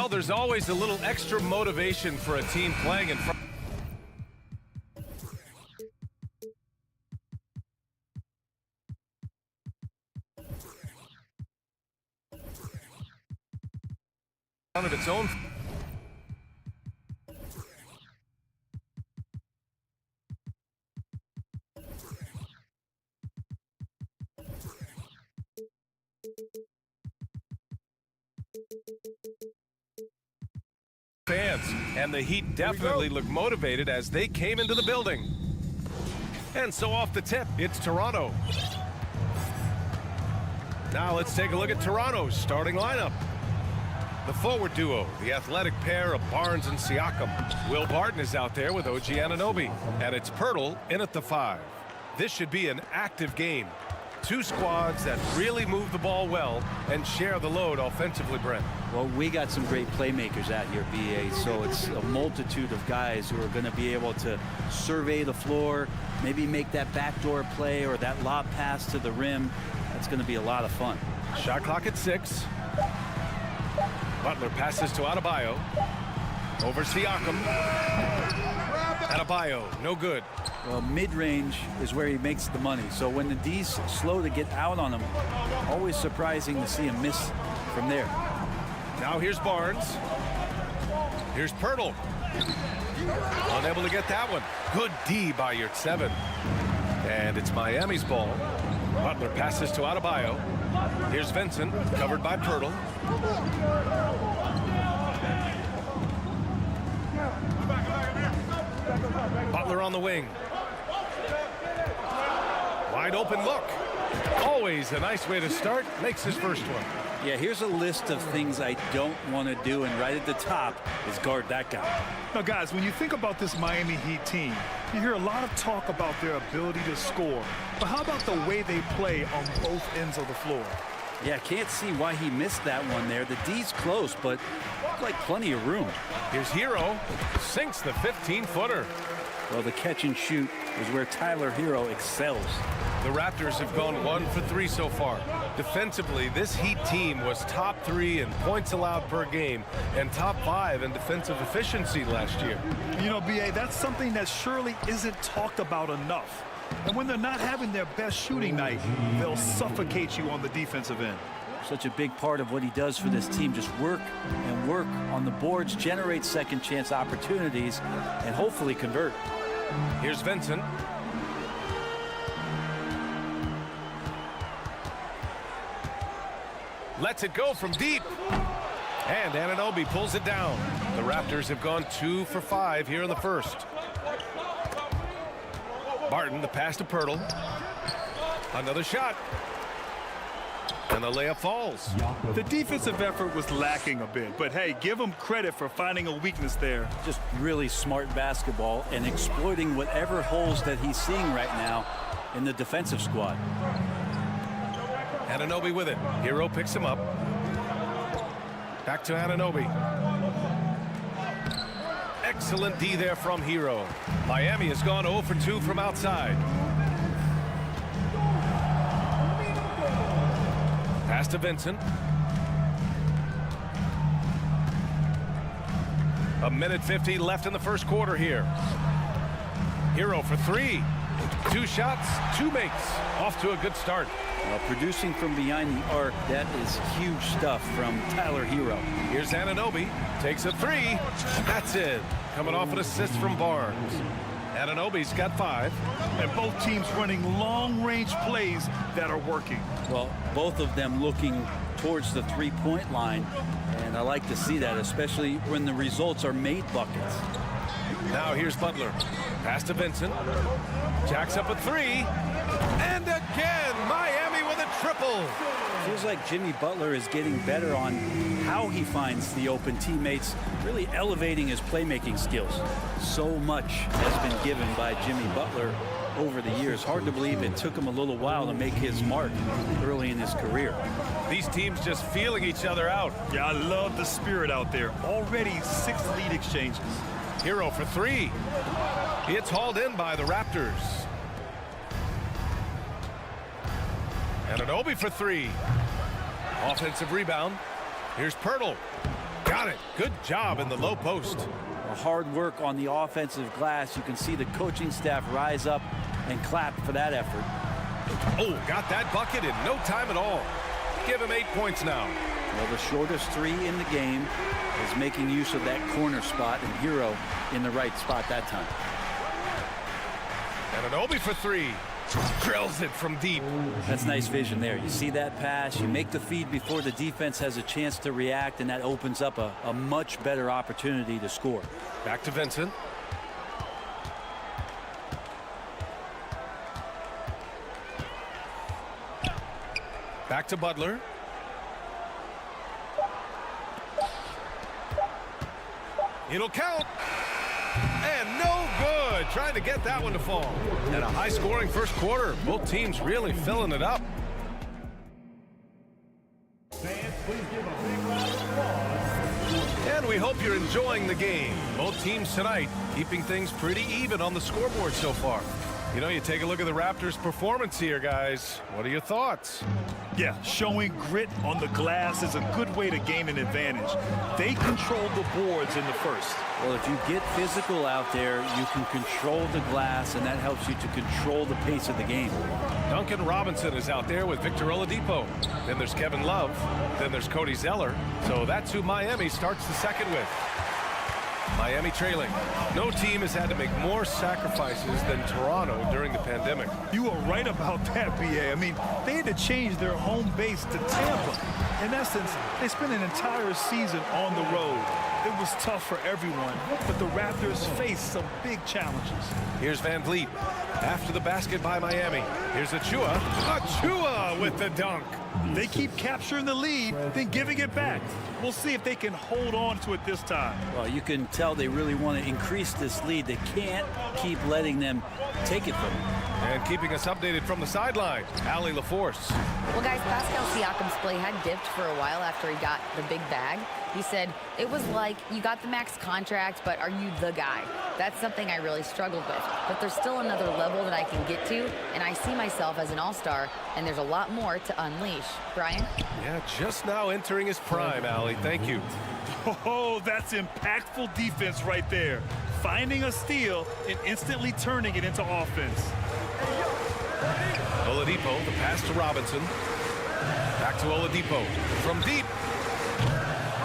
Well, there's always a little extra motivation for a team playing in front of its own. Fans, and the Heat definitely look motivated as they came into the building. And so off the tip, it's Toronto. Now let's take a look at Toronto's starting lineup. The forward duo, the athletic pair of Barnes and Siakam. Will Barton is out there with OG Anunoby, and it's Pirtle in at the 5. This should be an active game. Two squads that really move the ball well and share the load offensively, Brent. Well, we got some great playmakers out here, BA, so it's a multitude of guys who are going to be able to survey the floor, maybe make that backdoor play or that lob pass to the rim. That's going to be a lot of fun. Shot clock at 6. Butler passes to Adebayo. Over Siakam. Adebayo, no good. Well, mid-range is where he makes the money. So when the D's slow to get out on him, always surprising to see him miss from there. Now here's Barnes. Here's Pirtle. Unable to get that one. Good D by your 7. And it's Miami's ball. Butler passes to Adebayo. Here's Vincent, covered by Pirtle. Butler on the wing. Wide open look. Always a nice way to start. Makes his first one. Yeah, here's a list of things I don't want to do, and right at the top is guard that guy. Now, guys, when you think about this Miami Heat team, you hear a lot of talk about their ability to score. But how about the way they play on both ends of the floor? Yeah, can't see why he missed that one there. The D's close, but looked like plenty of room. Here's Hero. Sinks the 15-footer. Well, the catch and shoot is where Tyler Hero excels. The Raptors have gone 1 for 3 so far. Defensively, this Heat team was top 3 in points allowed per game and top 5 in defensive efficiency last year. You know, BA, that's something that surely isn't talked about enough. And when they're not having their best shooting night, they'll suffocate you on the defensive end. Such a big part of what he does for this team, just work and work on the boards, generate second chance opportunities, and hopefully convert. Here's Vincent. Lets it go from deep. And Anunoby pulls it down. The Raptors have gone 2 for 5 here in the first. Barton, the pass to Pirtle. Another shot. And the layup falls. The defensive effort was lacking a bit, but hey, give them credit for finding a weakness there. Just really smart basketball and exploiting whatever holes that he's seeing right now in the defensive squad. Anunoby with it. Hero picks him up. Back to Anunoby. Excellent D there from Hero. Miami has gone 0 for 2 from outside. Pass to Vincent. A minute 50 left in the first quarter here. Hero for 3. 2 shots, 2 makes. Off to a good start. Producing from behind the arc, that is huge stuff from Tyler Hero. Here's Anunoby. Takes a 3. That's it. Coming off an assist from Barnes. Anunoby's got 5. And both teams running long-range plays that are working. Well, both of them looking towards the three-point line, and I like to see that, especially when the results are made buckets. Now here's Butler. Pass to Vincent. Jacks up a 3. And again, Miami with a triple. Feels like Jimmy Butler is getting better on how he finds the open teammates, really elevating his playmaking skills. So much has been given by Jimmy Butler over the years. Hard to believe it took him a little while to make his mark early in his career. These teams just feeling each other out. Yeah, I love the spirit out there. Already 6 lead exchanges. Hero for 3. It's hauled in by the Raptors. Anunoby for 3. Offensive rebound. Here's Pirtle. Got it. Good job in the low post. Hard work on the offensive glass. You can see the coaching staff rise up and clap for that effort. Oh, got that bucket in no time at all. Give him 8 points now. Well, the shortest three in the game is making use of that corner spot, and Hero in the right spot that time. And Anunoby for three. Drills it from deep. That's nice vision there. You see that pass, you make the feed before the defense has a chance to react, and that opens up a much better opportunity to score. Back to Vincent. Back to Butler. It'll count. And no good. Trying to get that one to fall. And a high-scoring first quarter. Both teams really filling it up. And we hope you're enjoying the game. Both teams tonight keeping things pretty even on the scoreboard so far. You know, you take a look at the Raptors' performance here, guys. What are your thoughts? Yeah, showing grit on the glass is a good way to gain an advantage. They controlled the boards in the first. Well, if you get physical out there, you can control the glass, and that helps you to control the pace of the game. Duncan Robinson is out there with Victor Oladipo. Then there's Kevin Love. Then there's Cody Zeller. So that's who Miami starts the second with. Miami trailing. No team has had to make more sacrifices than Toronto during the pandemic. You are right about that, B.A. I mean, they had to change their home base to Tampa. In essence, they spent an entire season on the road. It was tough for everyone, but the Raptors faced some big challenges. Here's Van Vliet. After the basket by Miami. Here's Achua. Achua with the dunk. They keep capturing the lead, then giving it back. We'll see if they can hold on to it this time. Well, you can tell they really want to increase this lead. They can't keep letting them take it from them. And keeping us updated from the sideline, Allie LaForce. Well, guys, Pascal Siakam's play had dipped for a while after he got the big bag. He said, it was like, you got the max contract, but are you the guy? That's something I really struggled with. But there's still another level that I can get to, and I see myself as an all-star, and there's a lot more to unleash. Brian? Yeah, just now entering his prime, Allie. Thank you. Oh, that's impactful defense right there. Finding a steal and instantly turning it into offense. Oladipo, the pass to Robinson. Back to Oladipo. From deep.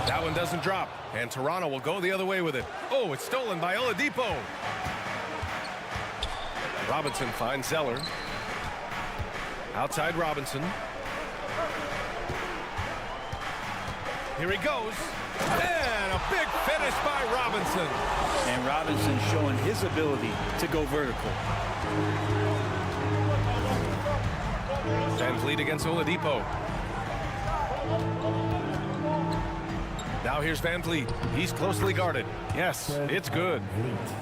That one doesn't drop. And Toronto will go the other way with it. Oh, it's stolen by Oladipo. Robinson finds Zeller. Outside Robinson. Here he goes. And a big finish by Robinson. And Robinson showing his ability to go vertical. Van Vliet against Oladipo. Now here's Van Vliet. He's closely guarded. Yes, it's good.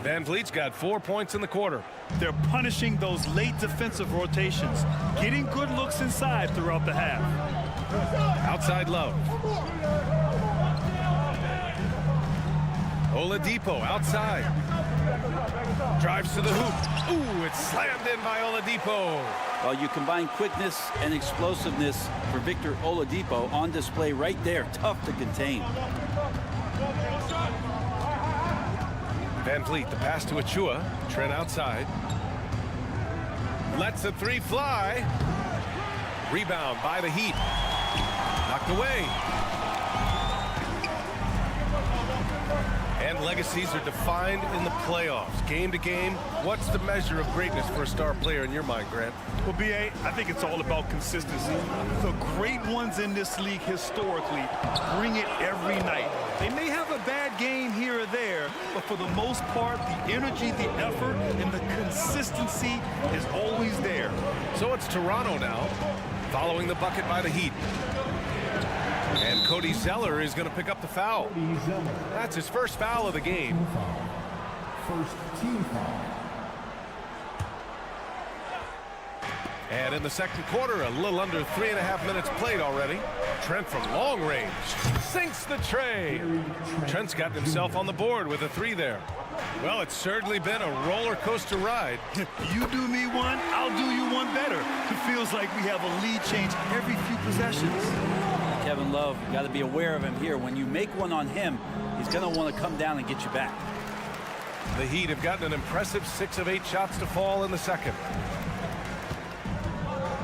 Van Vliet's got 4 points in the quarter. They're punishing those late defensive rotations, getting good looks inside throughout the half. Outside Love. Oladipo outside. Drives to the hoop. Ooh, it's slammed in by Oladipo. Well, you combine quickness and explosiveness for Victor Oladipo on display right there. Tough to contain. Van Vliet, the pass to Achua. Trent outside. Lets the three fly. Rebound by the Heat. Knocked away. And legacies are defined in the playoffs. Game to game, what's the measure of greatness for a star player in your mind, Grant? Well, B.A., I think it's all about consistency. The great ones in this league historically bring it every night. They may have a bad game here or there, but for the most part, the energy, the effort, and the consistency is always there. So it's Toronto now, following the bucket by the Heat. And Cody Zeller is going to pick up the foul. That's his first foul of the game. First team foul. And in the second quarter, a little under 3.5 minutes played already. Trent from long range sinks the tray. Trent's gotten himself on the board with a three there. Well, it's certainly been a roller coaster ride. You do me one, I'll do you one better. It feels like we have a lead change every few possessions. Kevin Love, you got to be aware of him here. When you make one on him, he's going to want to come down and get you back. The Heat have gotten an impressive 6 of 8 shots to fall in the second.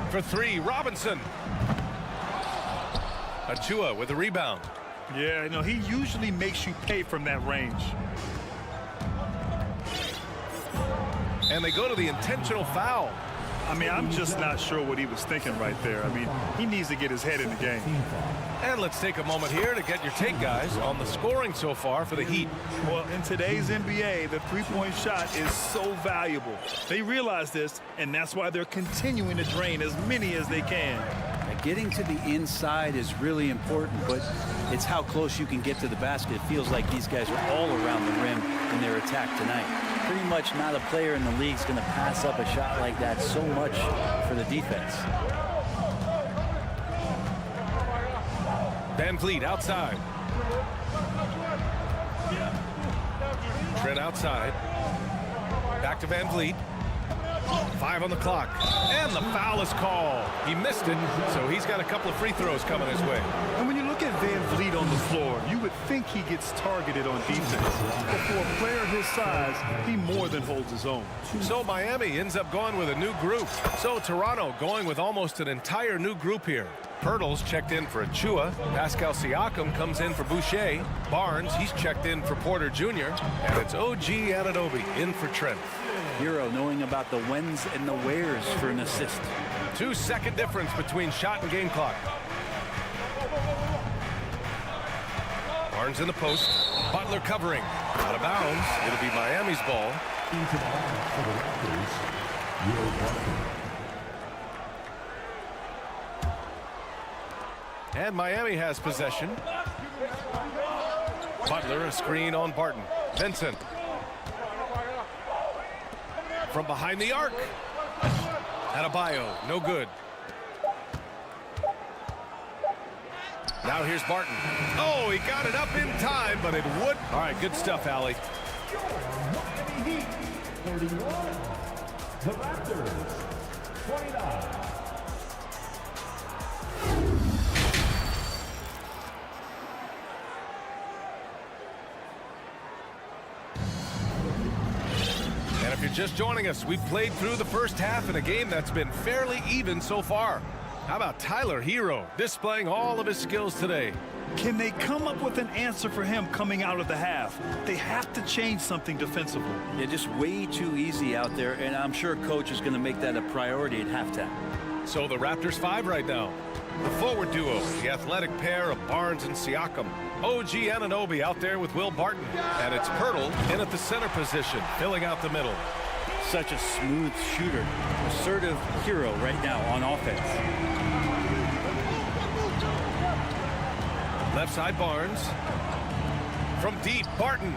For 3, Robinson. Achua with a rebound. Yeah, you know, he usually makes you pay from that range. And they go to the intentional foul. I mean, I'm just not sure what he was thinking right there. I mean, he needs to get his head in the game. And let's take a moment here to get your take, guys, on the scoring so far for the Heat. Well, in today's NBA, the three-point shot is so valuable. They realize this, and that's why they're continuing to drain as many as they can. Getting to the inside is really important, but it's how close you can get to the basket. It feels like these guys are all around the rim in their attack tonight. Pretty much not a player in the league is going to pass up a shot like that so much for the defense. Van Vliet outside. Trent outside. Back to Van Vliet. 5 on the clock. And the foul is called. He missed it, so he's got a couple of free throws coming his way. And when you look at Van Vliet on the floor, you would think he gets targeted on defense. But for a player his size, he more than holds his own. So Miami ends up going with a new group. So Toronto going with almost an entire new group here. Pirtle's checked in for Achua. Pascal Siakam comes in for Boucher. Barnes, he's checked in for Porter Jr. And it's OG Anunoby in for Trent. Hero knowing about the whens and the wheres for an assist. 2-second difference between shot and game clock. Barnes in the post. Butler covering. Out of bounds. It'll be Miami's ball. Into the line for the Raptors, EuroCup. And Miami has possession. Butler, a screen on Barton. Vincent. From behind the arc. Adebayo, no good. Now here's Barton. Oh, he got it up in time, but it would. All right, good stuff, Allie. Miami Heat, 31. The Raptors, 29. And if you're just joining us, we've played through the first half in a game that's been fairly even so far. How about Tyler Hero displaying all of his skills today? Can they come up with an answer for him coming out of the half? They have to change something defensively. They're just way too easy out there, and I'm sure coach is going to make that a priority at halftime. So the Raptors 5 right now. The forward duo, the athletic pair of Barnes and Siakam. OG Anunoby out there with Will Barton. And it's Pirtle in at the center position, filling out the middle. Such a smooth shooter. Assertive hero right now on offense. Left side Barnes. From deep, Barton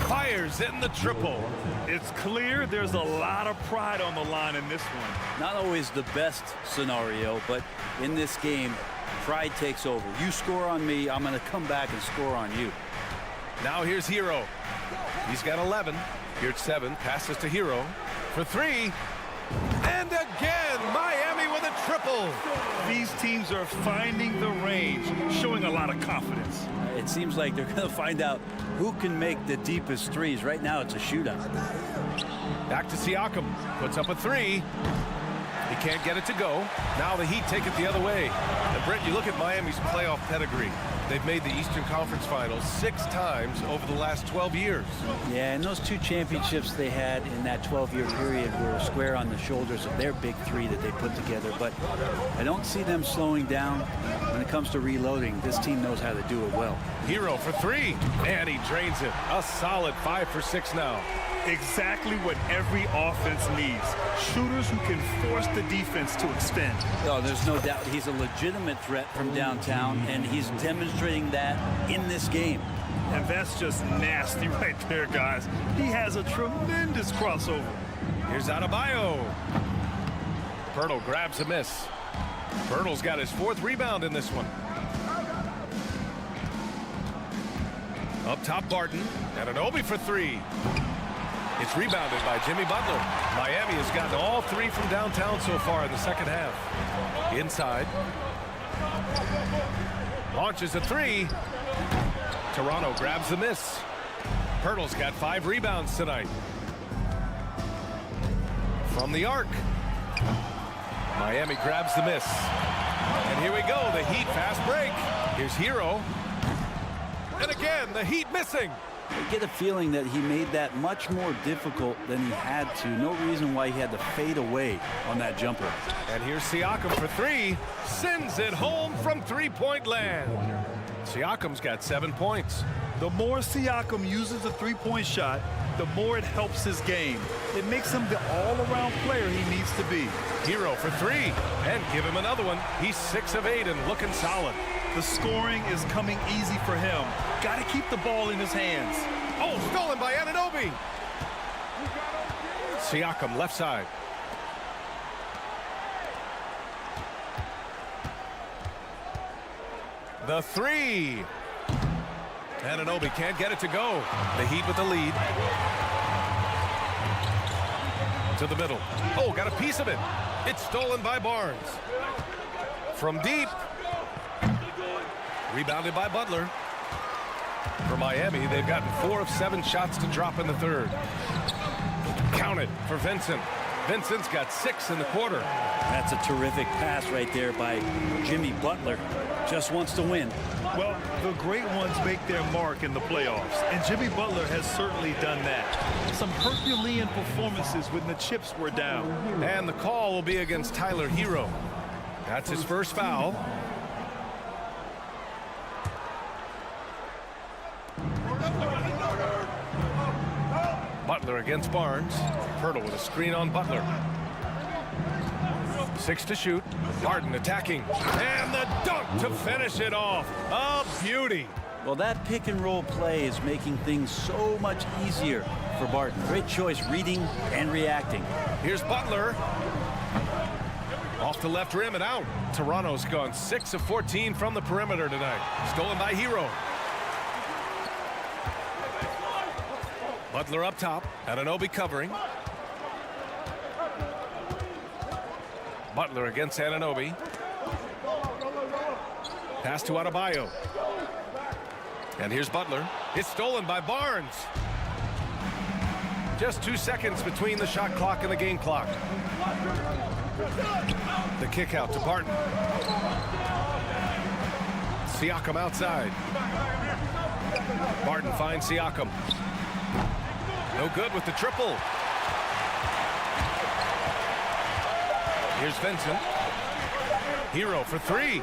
fires in the triple. It's clear there's a lot of pride on the line in this one. Not always the best scenario, but in this game, pride takes over. You score on me, I'm going to come back and score on you. Now here's Hero. He's got 11. Here's 7. Passes to Hero for 3. And again, Miami with a triple. These teams are finding the range, showing a lot of confidence. It seems like they're going to find out who can make the deepest threes. Right now, it's a shootout. Back to Siakam. Puts up a 3. He can't get it to go. Now the Heat take it the other way. And Brent, you look at Miami's playoff pedigree. They've made the Eastern Conference Finals 6 times over the last 12 years. Yeah, and those 2 championships they had in that 12-year period were square on the shoulders of their big 3 that they put together. But I don't see them slowing down when it comes to reloading. This team knows how to do it well. Hero for 3, and he drains it. A solid 5 for 6 now. Exactly what every offense needs. Shooters who can force the defense to extend. Oh, there's no doubt he's a legitimate threat from downtown, and he's demonstrating that in this game. And that's just nasty right there, guys. He has a tremendous crossover. Here's Adebayo. Pirtle grabs a miss. Pirtle's got his 4th rebound in this one. Up top, Barton. Anunoby for 3. It's rebounded by Jimmy Butler. Miami has gotten all 3 from downtown so far in the second half. Inside. Launches a three. Toronto grabs the miss. Pirtle's got 5 rebounds tonight. From the arc. Miami grabs the miss. And here we go, the Heat fast break. Here's Hero. And again, the Heat missing. I get a feeling that he made that much more difficult than he had to. No reason why he had to fade away on that jumper. And here's Siakam for 3. Sends it home from three-point land. Siakam's got 7 points. The more Siakam uses the three-point shot, the more it helps his game. It makes him the all-around player he needs to be. Hero for 3. And give him another one. He's 6 of 8 and looking solid. The scoring is coming easy for him. Got to keep the ball in his hands. Oh, stolen by Anunoby. Siakam left side. The 3. Anunoby can't get it to go. The Heat with the lead. To the middle. Oh, got a piece of it. It's stolen by Barnes. From deep. Rebounded by Butler. For Miami, they've gotten 4 of 7 shots to drop in the third. Counted for Vincent. Vincent's got 6 in the quarter. That's a terrific pass right there by Jimmy Butler. Just wants to win. Well, the great ones make their mark in the playoffs, and Jimmy Butler has certainly done that. Some Herculean performances when the chips were down. And the call will be against Tyler Hero. That's his first foul. Butler against Barnes. Pirtle with a screen on Butler. 6 to shoot. Harden attacking. And the dunk to finish it off. A beauty. Well, that pick and roll play is making things so much easier for Barton. Great choice reading and reacting. Here's Butler. Off the left rim and out. Toronto's gone 6 of 14 from the perimeter tonight. Stolen by Hero. Butler up top. Anunoby covering. Butler against Anunoby. Pass to Adebayo. And here's Butler. It's stolen by Barnes. Just 2 seconds between the shot clock and the game clock. The kick out to Barton. Siakam outside. Barton finds Siakam. No good with the triple. Here's Vincent. Hero for 3.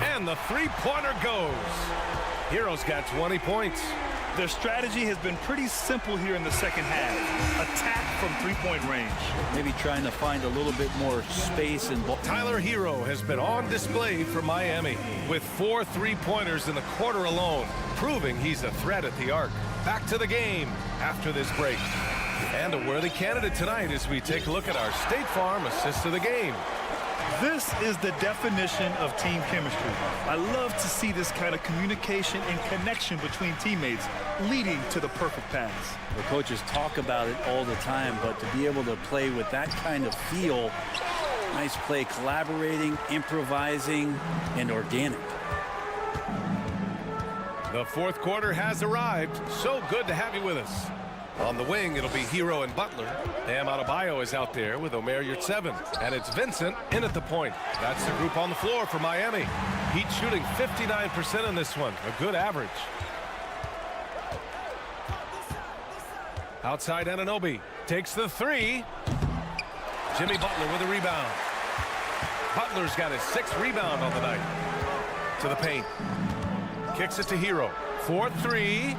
And the three-pointer goes. Hero's got 20 points. Their strategy has been pretty simple here in the second half. Attack from three-point range. Maybe trying to find a little bit more space and ball. Tyler Hero has been on display for Miami with 4 three-pointers in the quarter alone, proving he's a threat at the arc. Back to the game after this break. And a worthy candidate tonight as we take a look at our State Farm assist of the game. This is the definition of team chemistry. I love to see this kind of communication and connection between teammates leading to the perfect pass. The coaches talk about it all the time, but to be able to play with that kind of feel, nice play, collaborating, improvising, and organic. The fourth quarter has arrived. So good to have you with us. On the wing, it'll be Hero and Butler. Bam Adebayo is out there with Omer Yurtseven. And it's Vincent in at the point. That's the group on the floor for Miami. Heat shooting 59% in this one. A good average. Outside Anunoby. Takes the 3. Jimmy Butler with a rebound. Butler's got his 6th rebound on the night. To the paint. Kicks it to Hero. 4-3.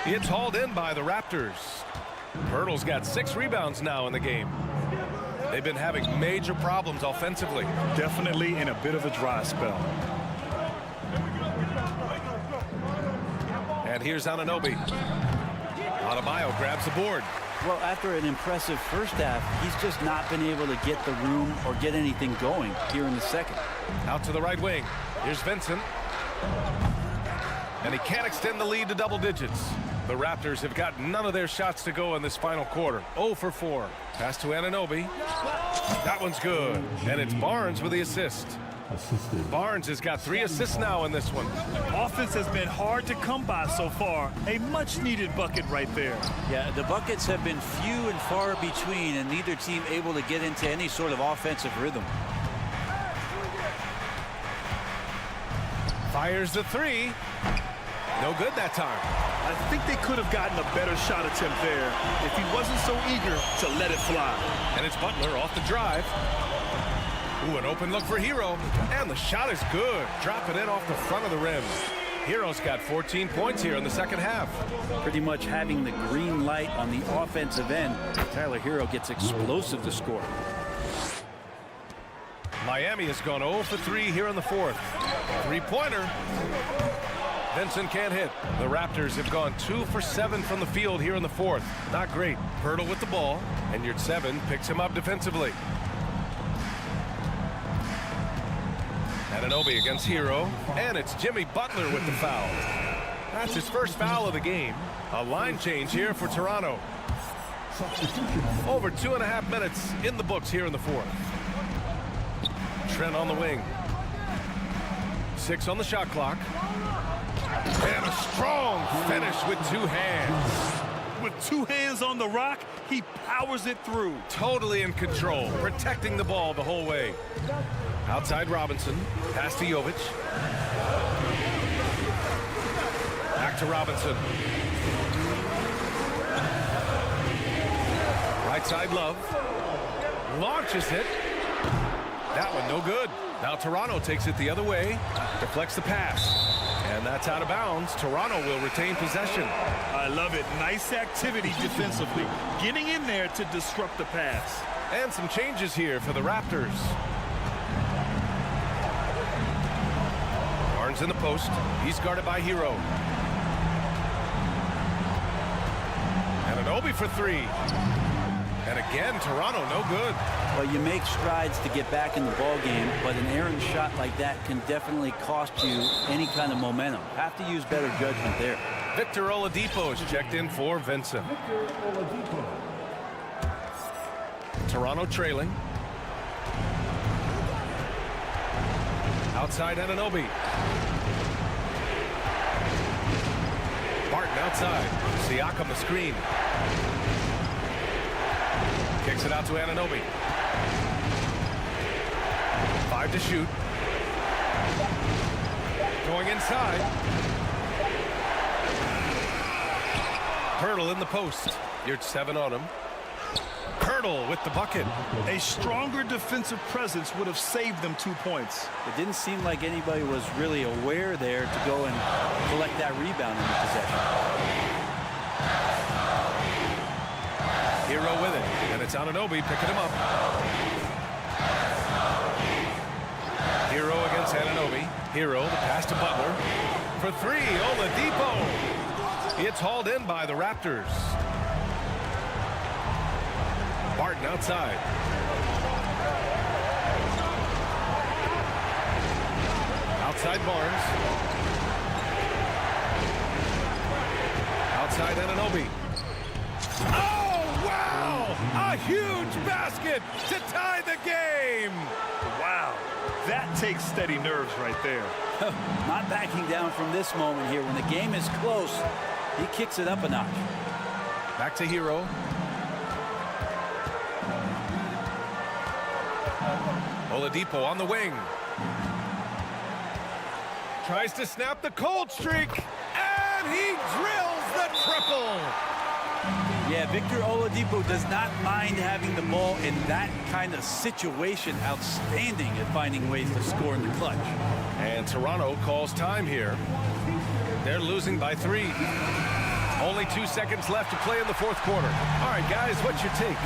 It's hauled in by the Raptors. Pirtle's got 6 rebounds now in the game. They've been having major problems offensively. Definitely in a bit of a dry spell. And here's Anunoby. Adebayo grabs the board. Well, after an impressive first half, he's just not been able to get the room or get anything going here in the second. Out to the right wing. Here's Vincent. And he can't extend the lead to double digits. The Raptors have got none of their shots to go in this final quarter. 0 for 4. Pass to Anunoby. That one's good. And it's Barnes with the assist. assisted. Barnes has got 3 assists now in this one. Offense has been hard to come by so far. A much-needed bucket right there. Yeah, the buckets have been few and far between, and neither team able to get into any sort of offensive rhythm. Fires the 3. No good that time. I think they could have gotten a better shot attempt there if he wasn't so eager to let it fly. And it's Butler off the drive. Ooh, an open look for Hero. And the shot is good. Dropping it off the front of the rim. Hero's got 14 points here in the second half. Pretty much having the green light on the offensive end. Tyler Hero gets explosive to score. Miami has gone 0 for 3 here in the fourth. 3-pointer. Vincent can't hit. The Raptors have gone 2 for 7 from the field here in the fourth. Not great. Pirtle with the ball, and your 7 picks him up defensively. Anunoby against Hero, and it's Jimmy Butler with the foul. That's his first foul of the game. A line change here for Toronto. Over 2.5 minutes in the books here in the fourth. Trent on the wing. 6 on the shot clock. And a strong finish with 2 hands. With 2 hands on the rock, he powers it through. Totally in control, protecting the ball the whole way. Outside Robinson, pass to Jovic. Back to Robinson. Right side Love. Launches it. That one no good. Now Toronto takes it the other way. Deflects the pass. And that's out of bounds. Toronto will retain possession. I love it. Nice activity defensively. Getting in there to disrupt the pass. And some changes here for the Raptors. Barnes in the post. He's guarded by Hero. Anunoby for 3. And again, Toronto no good. Well, you make strides to get back in the ball game, but an errant shot like that can definitely cost you any kind of momentum. Have to use better judgment there. Victor Oladipo is checked in for Vincent. Toronto trailing. Outside Anunoby. Barton outside. Siakam the screen. Kicks it out to Anunoby. 5 to shoot. Going inside. Pirtle in the post. You're 7 on him. Pirtle with the bucket. A stronger defensive presence would have saved them 2 points. It didn't seem like anybody was really aware there to go and collect that rebound in the possession. Hero with it, and it's Anunoby picking him up. Hero against Anunoby. Hero, the pass to Butler. For 3, Oladipo. It's hauled in by the Raptors. Barton outside. Outside Barnes. Outside Anunoby. Oh, wow! A huge basket to tie the game! Wow. That takes steady nerves right there. Not backing down from this moment here. When the game is close, he kicks it up a notch. Back to Hero. Oladipo on the wing. Tries to snap the cold streak, and he drills the triple. Yeah, Victor Oladipo does not mind having the ball in that kind of situation. Outstanding at finding ways to score in the clutch. And Toronto calls time here. They're losing by 3. Only 2 seconds left to play in the fourth quarter. All right, guys, what's your take?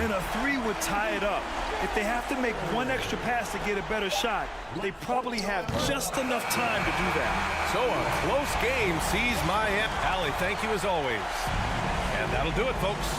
And a 3 would tie it up. If they have to make 1 extra pass to get a better shot, they probably have just enough time to do that. So a close game sees Miami. Allie, thank you as always. And that'll do it, folks.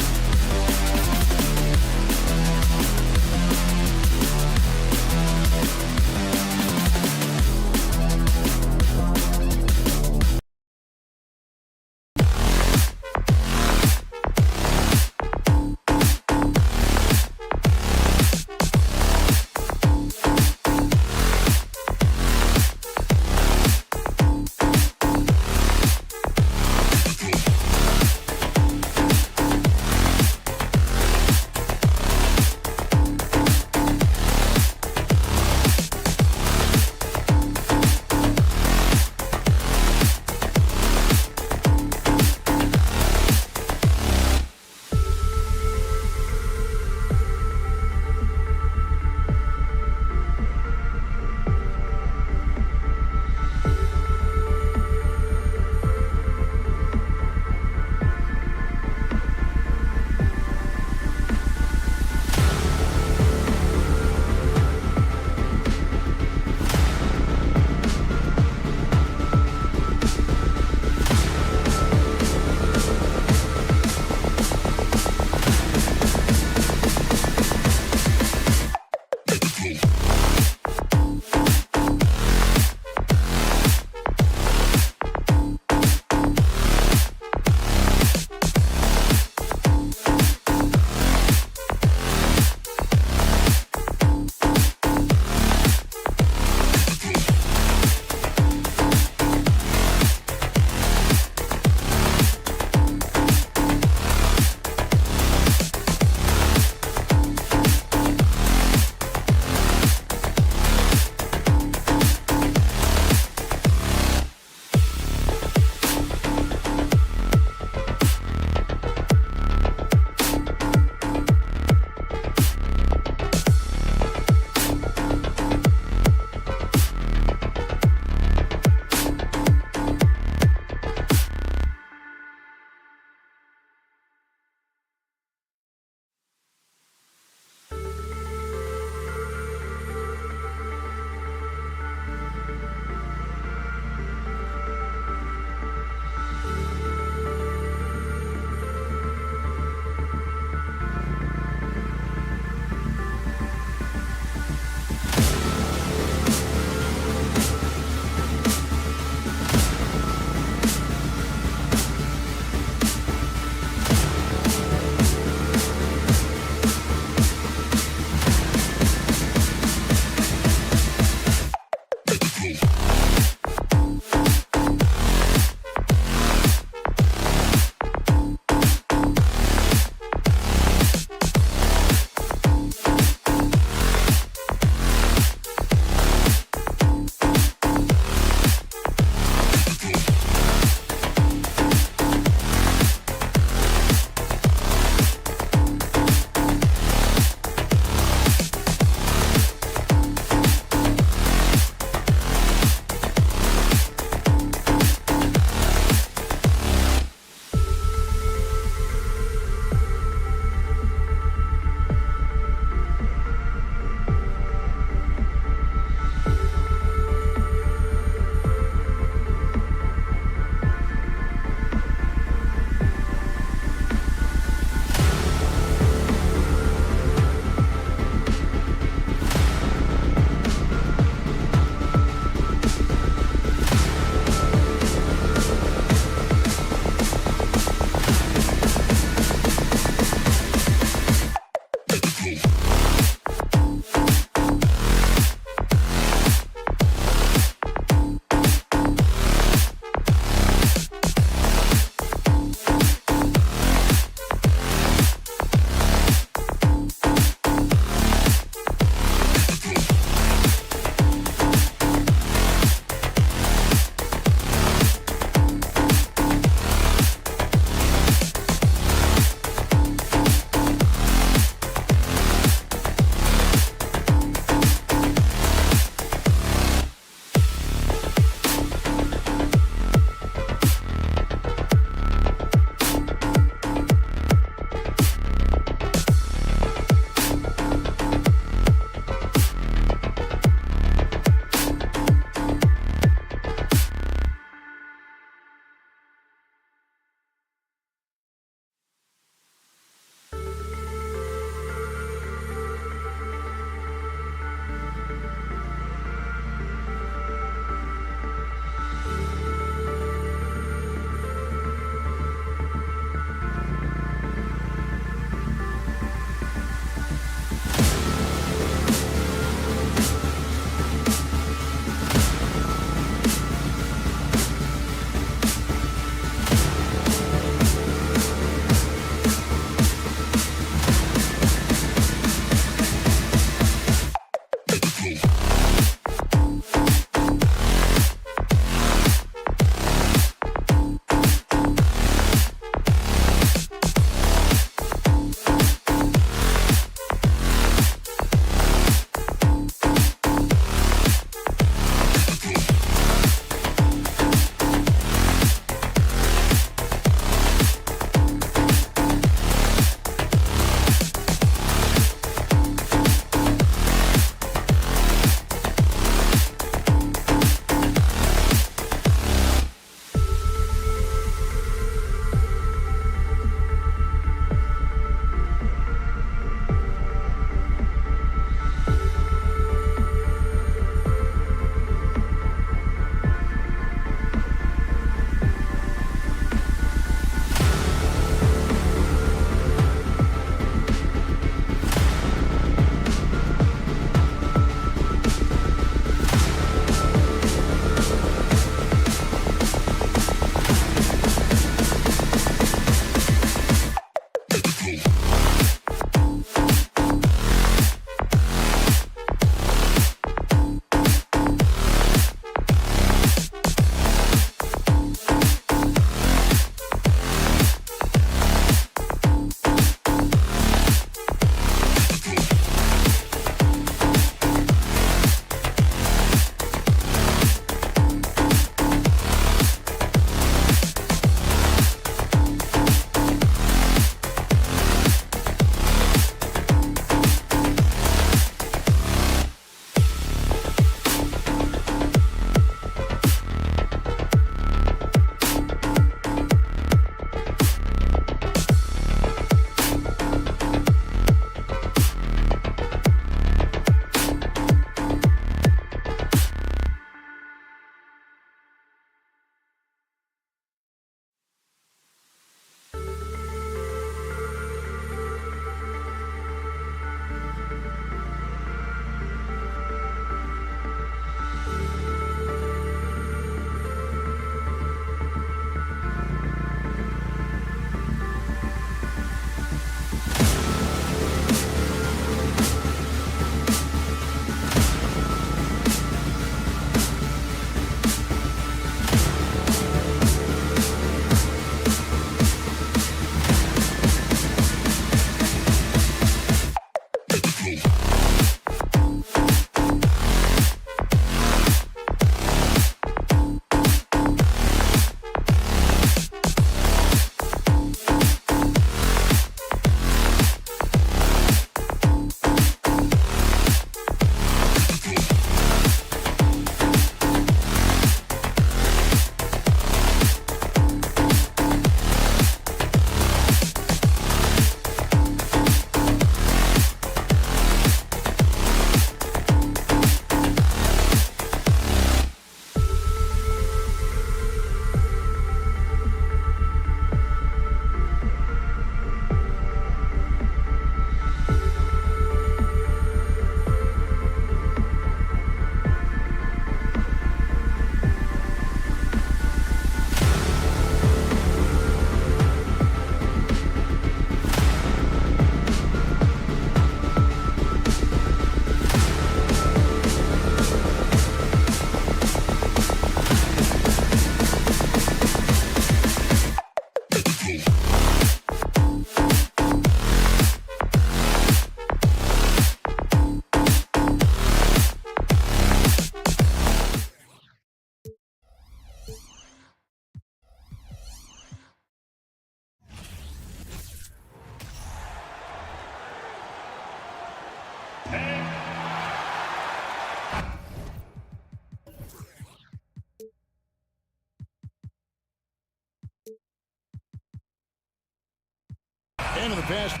fast.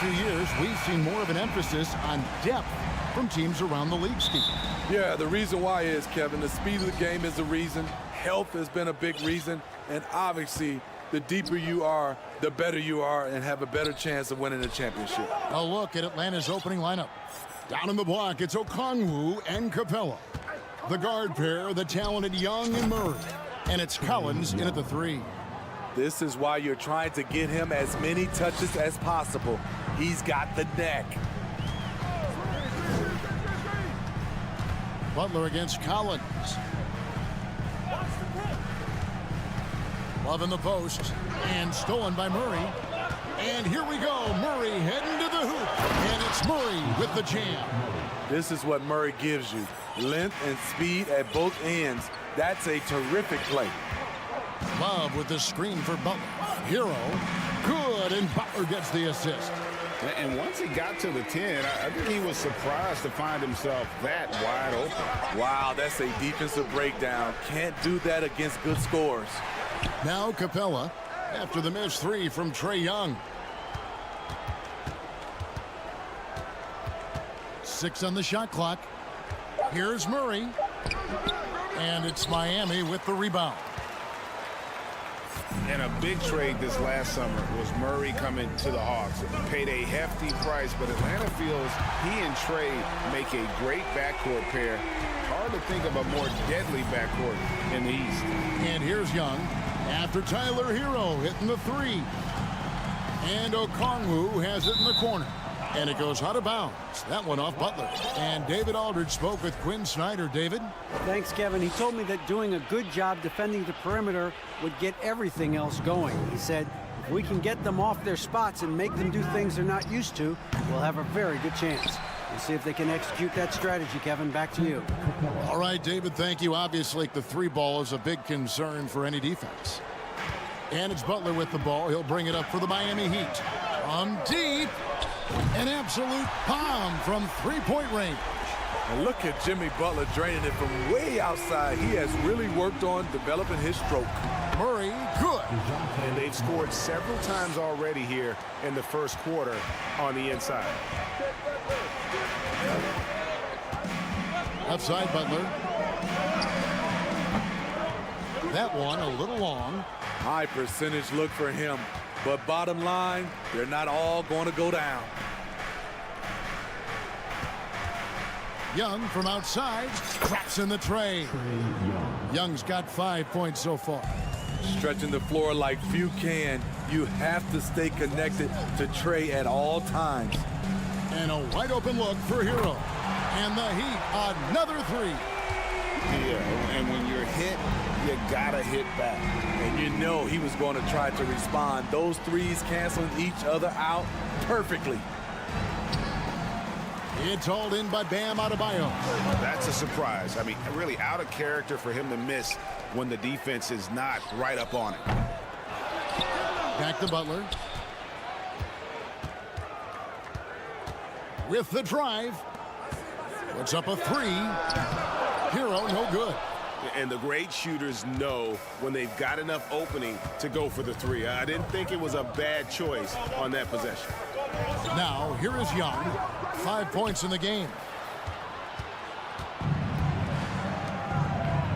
Years, we've seen more of an emphasis on depth from teams around the league, Steve. Yeah, the reason why is, Kevin, the speed of the game is the reason. Health has been a big reason. And obviously, the deeper you are, the better you are and have a better chance of winning the championship. A look at Atlanta's opening lineup. Down in the block, it's Okongwu and Capella. The guard pair, the talented Young and Murray. And it's Collins in at the 3. This is why you're trying to get him as many touches as possible. He's got the neck. Butler against Collins. Love in the post. And stolen by Murray. And here we go. Murray heading to the hoop. And it's Murray with the jam. This is what Murray gives you. Length and speed at both ends. That's a terrific play. Love with the screen for Butler. Hero. Good. And Butler gets the assist. And once he got to the 10, I think he was surprised to find himself that wide open. Wow, that's a defensive breakdown. Can't do that against good scores. Now Capella after the missed 3 from Trae Young. 6 on the shot clock. Here's Murray. And it's Miami with the rebound. And a big trade this last summer was Murray coming to the Hawks. Paid a hefty price, but Atlanta feels he and Trae make a great backcourt pair. Hard to think of a more deadly backcourt in the East. And here's Young after Tyler Hero hitting the 3. And Okongwu has it in the corner. And it goes out of bounds. That one off Butler. And David Aldridge spoke with Quinn Snyder. David? Thanks, Kevin. He told me that doing a good job defending the perimeter would get everything else going. He said, if we can get them off their spots and make them do things they're not used to, we'll have a very good chance. We'll see if they can execute that strategy, Kevin. Back to you. All right, David, thank you. Obviously, the 3 ball is a big concern for any defense. And it's Butler with the ball. He'll bring it up for the Miami Heat. From deep. An absolute bomb from 3-point range. And look at Jimmy Butler draining it from way outside. He has really worked on developing his stroke. Murray, good. And they've scored several times already here in the first quarter on the inside. Outside Butler. That one a little long. High percentage look for him. But bottom line, they're not all going to go down. Young from outside. Traps in the tray. Young's got 5 points so far. Stretching the floor like few can. You have to stay connected to Trae at all times. And a wide open look for Hero. And the Heat, another 3. Yeah, and when you're hit, you gotta hit back. And you know he was going to try to respond. Those threes canceling each other out perfectly. It's hauled in by Bam Adebayo. That's a surprise. I mean, really out of character for him to miss when the defense is not right up on it. Back to Butler. With the drive. Puts up a 3. Hero, no good. And the great shooters know when they've got enough opening to go for the 3. I didn't think it was a bad choice on that possession. Now, here is Young. 5 points in the game.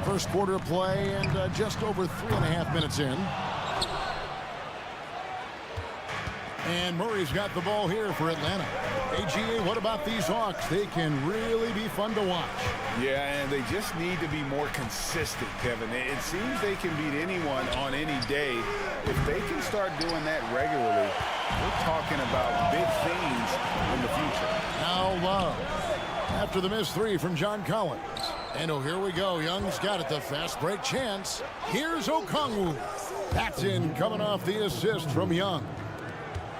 First quarter of play and just over 3.5 minutes in. And Murray's got the ball here for Atlanta. AGA, what about these Hawks? They can really be fun to watch. Yeah, and they just need to be more consistent, Kevin. It seems they can beat anyone on any day. If they can start doing that regularly, we're talking about big things in the future. Now Love. After the missed 3 from John Collins. And oh, here we go. Young's got it, the fast break chance. Here's Okongwu. That's in, coming off the assist from Young.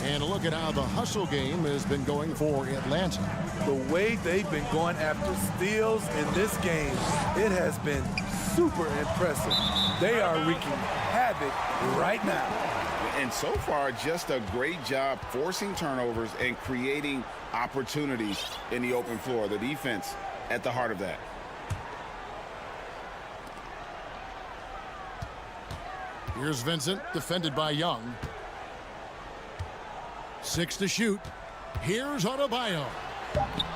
And a look at how the hustle game has been going for Atlanta. The way they've been going after steals in this game, it has been super impressive. They are wreaking havoc right now. And so far, just a great job forcing turnovers and creating opportunities in the open floor. The defense at the heart of that. Here's Vincent, defended by Young. 6 to shoot. Here's Adebayo.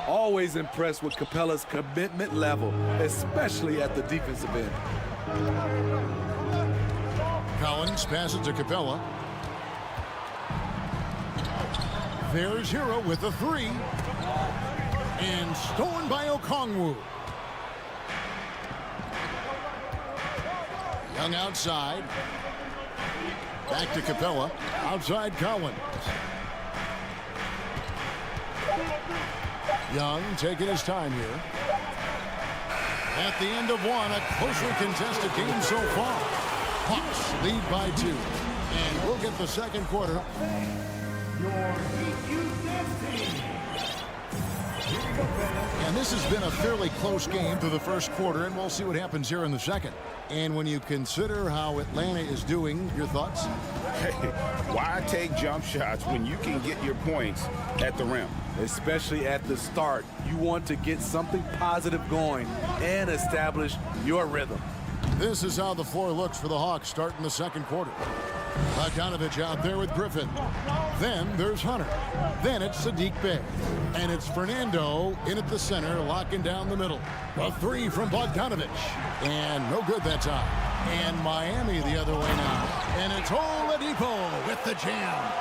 Always impressed with Capella's commitment level, especially at the defensive end. Collins passes to Capella. There's Hero with the 3. And stolen by Okongwu. Young outside. Back to Capella. Outside Collins. Young taking his time here. At the end of one, a closely contested game so far. Hawks lead by 2. And we'll get the second quarter. And this has been a fairly close game through the first quarter, and we'll see what happens here in the second. And when you consider how Atlanta is doing, your thoughts? Hey, why take jump shots when you can get your points at the rim? Especially at the start. You want to get something positive going and establish your rhythm. This is how the floor looks for the Hawks starting the second quarter. Bogdanovich out there with Griffin. Then there's Hunter. Then it's Sadiq Bey. And it's Fernando in at the center, locking down the middle. A 3 from Bogdanovich. And no good that time. And Miami the other way now. And it's Oladipo with the jam.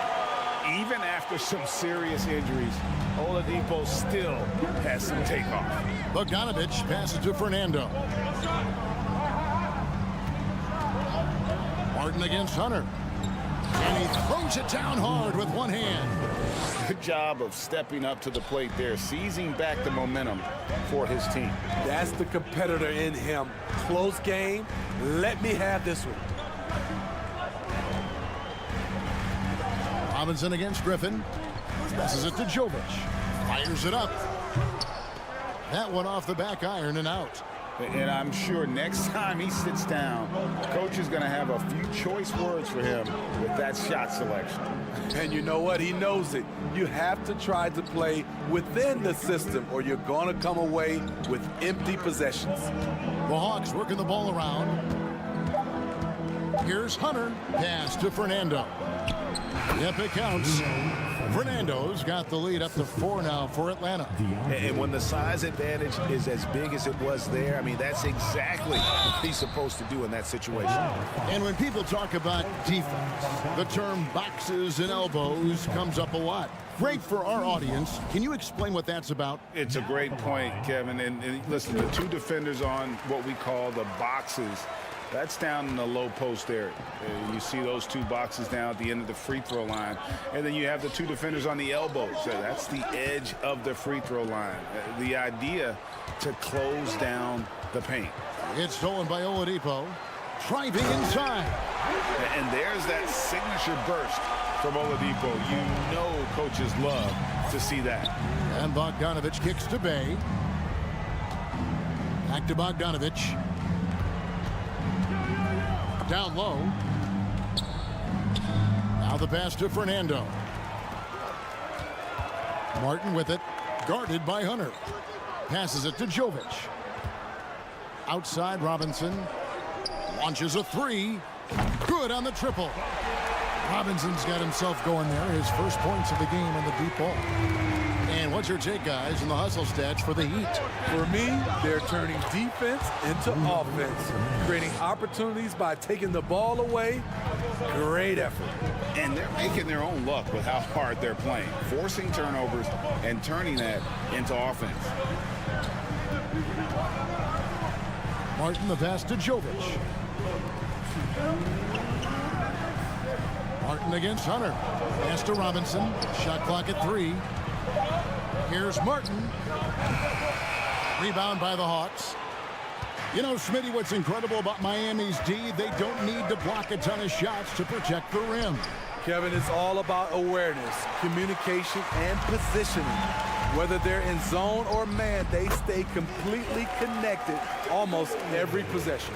Even after some serious injuries, Oladipo still has some takeoff. Bogdanovich passes to Fernando. Martin against Hunter. And he throws it down hard with one hand. Good job of stepping up to the plate there, seizing back the momentum for his team. That's the competitor in him. Close game. Let me have this one. Robinson against Griffin. Passes it to Jovic. Fires it up. That one off the back iron and out. And I'm sure next time he sits down, coach is going to have a few choice words for him with that shot selection. And you know what? He knows it. You have to try to play within the system or you're going to come away with empty possessions. The Hawks working the ball around. Here's Hunter. Pass to Fernando. Yep, it counts. Fernando's got the lead up to 4 now for Atlanta. And when the size advantage is as big as it was there, I mean, that's exactly what he's supposed to do in that situation. And when people talk about defense, the term boxes and elbows comes up a lot. Great for our audience. Can you explain what that's about? It's a great point, Kevin. And listen, the 2 defenders on what we call the boxes, that's down in the low post area. You see those 2 boxes down at the end of the free throw line. And then you have the 2 defenders on the elbows. That's the edge of the free throw line. The idea to close down the paint. It's stolen by Oladipo. Driving inside. And there's that signature burst from Oladipo. You know coaches love to see that. And Bogdanovich kicks to Bey. Back to Bogdanovich. Down low. Now the pass to Fernando. Martin with it. Guarded by Hunter. Passes it to Jovic. Outside Robinson. Launches a 3. Good on the triple. Robinson's got himself going there. His first points of the game on the deep ball. And what's your take, guys, in the hustle stats for the Heat? For me, they're turning defense into offense, creating opportunities by taking the ball away. Great effort. And they're making their own luck with how hard they're playing, forcing turnovers and turning that into offense. Martin, the pass to Jovic. Martin against Hunter. Pass to Robinson. Shot clock at 3. Here's Martin. Rebound by the Hawks. You know, Smitty, what's incredible about Miami's D, they don't need to block a ton of shots to protect the rim. Kevin, it's all about awareness, communication, and positioning. Whether they're in zone or man, they stay completely connected almost every possession.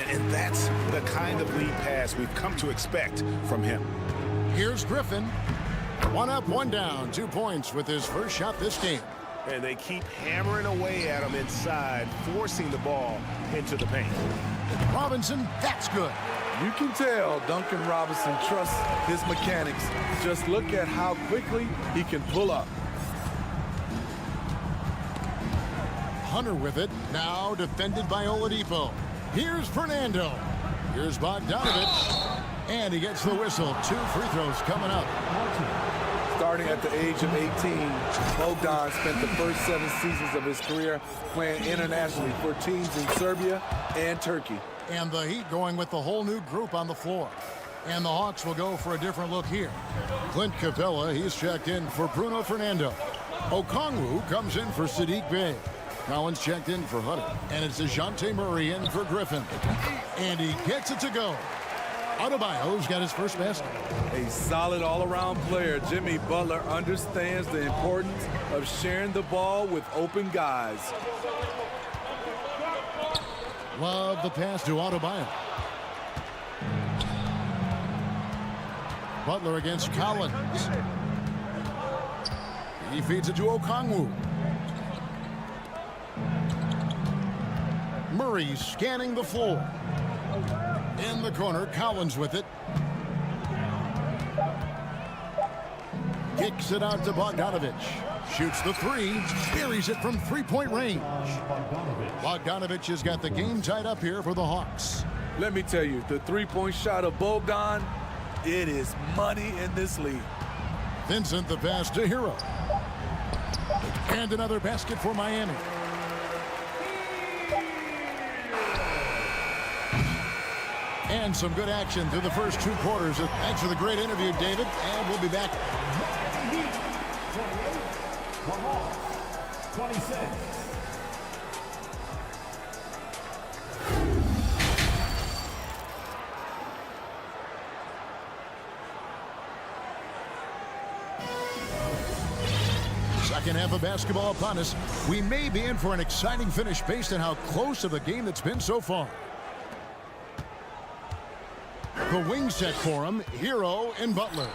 And that's the kind of lead pass we've come to expect from him. Here's Griffin. 1 up, 1 down. 2 points with his first shot this game. And they keep hammering away at him inside, forcing the ball into the paint. Robinson, that's good. You can tell Duncan Robinson trusts his mechanics. Just look at how quickly he can pull up. Hunter with it, now defended by Oladipo. Here's Fernando. Here's Bogdanovich. And he gets the whistle. 2 free throws coming up. Starting at the age of 18, Bogdan spent the first 7 seasons of his career playing internationally for teams in Serbia and Turkey. And the Heat going with the whole new group on the floor. And the Hawks will go for a different look here. Clint Capella, he's checked in for Bruno Fernando. Okongwu comes in for Sadiq Bey. Collins checked in for Hutter. And it's DeJounte Murray in for Griffin. And he gets it to go. Adebayo's got his first basket. A solid all-around player, Jimmy Butler understands the importance of sharing the ball with open guys. Love the pass to Adebayo. Butler against Collins. He feeds it to Okongwu. Murray scanning the floor. In the corner, Collins with it. Kicks it out to Bogdanovich. Shoots the 3, buries it from 3-point range. Bogdanovich has got the game tied up here for the Hawks. Let me tell you, the 3-point shot of Bogdan, it is money in this league. Vincent the pass to Hero. And another basket for Miami. And some good action through the first 2 quarters. Thanks for the great interview, David. And we'll be back. 26. Second half of basketball upon us. We may be in for an exciting finish based on how close of a game that's been so far. The wing set for him, Hero and Butler.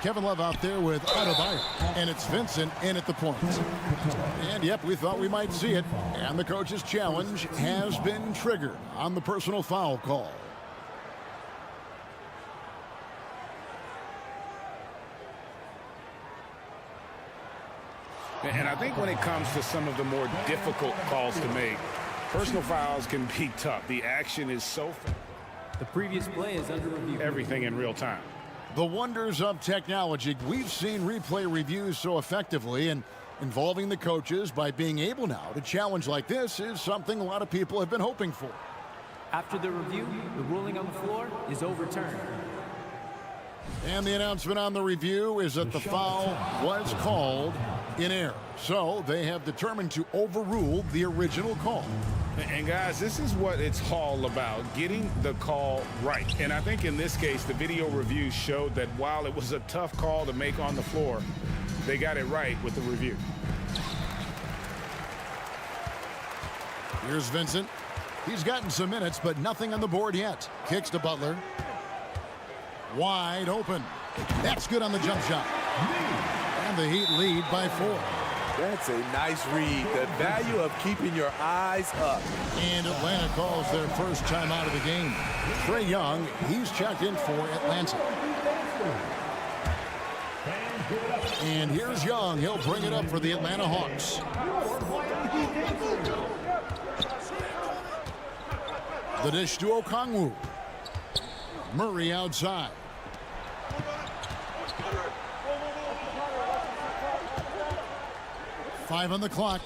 Kevin Love out there with Adebayo, and it's Vincent in at the point. And yep, we thought we might see it, and the coach's challenge has been triggered on the personal foul call. And I think when it comes to some of the more difficult calls to make, personal fouls can be tough. The action is so fast. The previous play is under review. Everything in real time. The wonders of technology. We've seen replay reviews so effectively, and involving the coaches by being able now to challenge like this is something a lot of people have been hoping for. After the review, the ruling on the floor is overturned. And the announcement on the review is that the foul was called in error. So they have determined to overrule the original call. And guys, this is what it's all about, getting the call right. And I think in this case, the video review showed that while it was a tough call to make on the floor, they got it right with the review. Here's Vincent. He's gotten some minutes, but nothing on the board yet. Kicks to Butler. Wide open. That's good on the jump shot. And the Heat lead by 4. That's a nice read. The value of keeping your eyes up. And Atlanta calls their first time out of the game. Trae Young, he's checked in for Atlanta. And here's Young. He'll bring it up for the Atlanta Hawks. The dish to Okongwu. Murray outside. Five on the clock.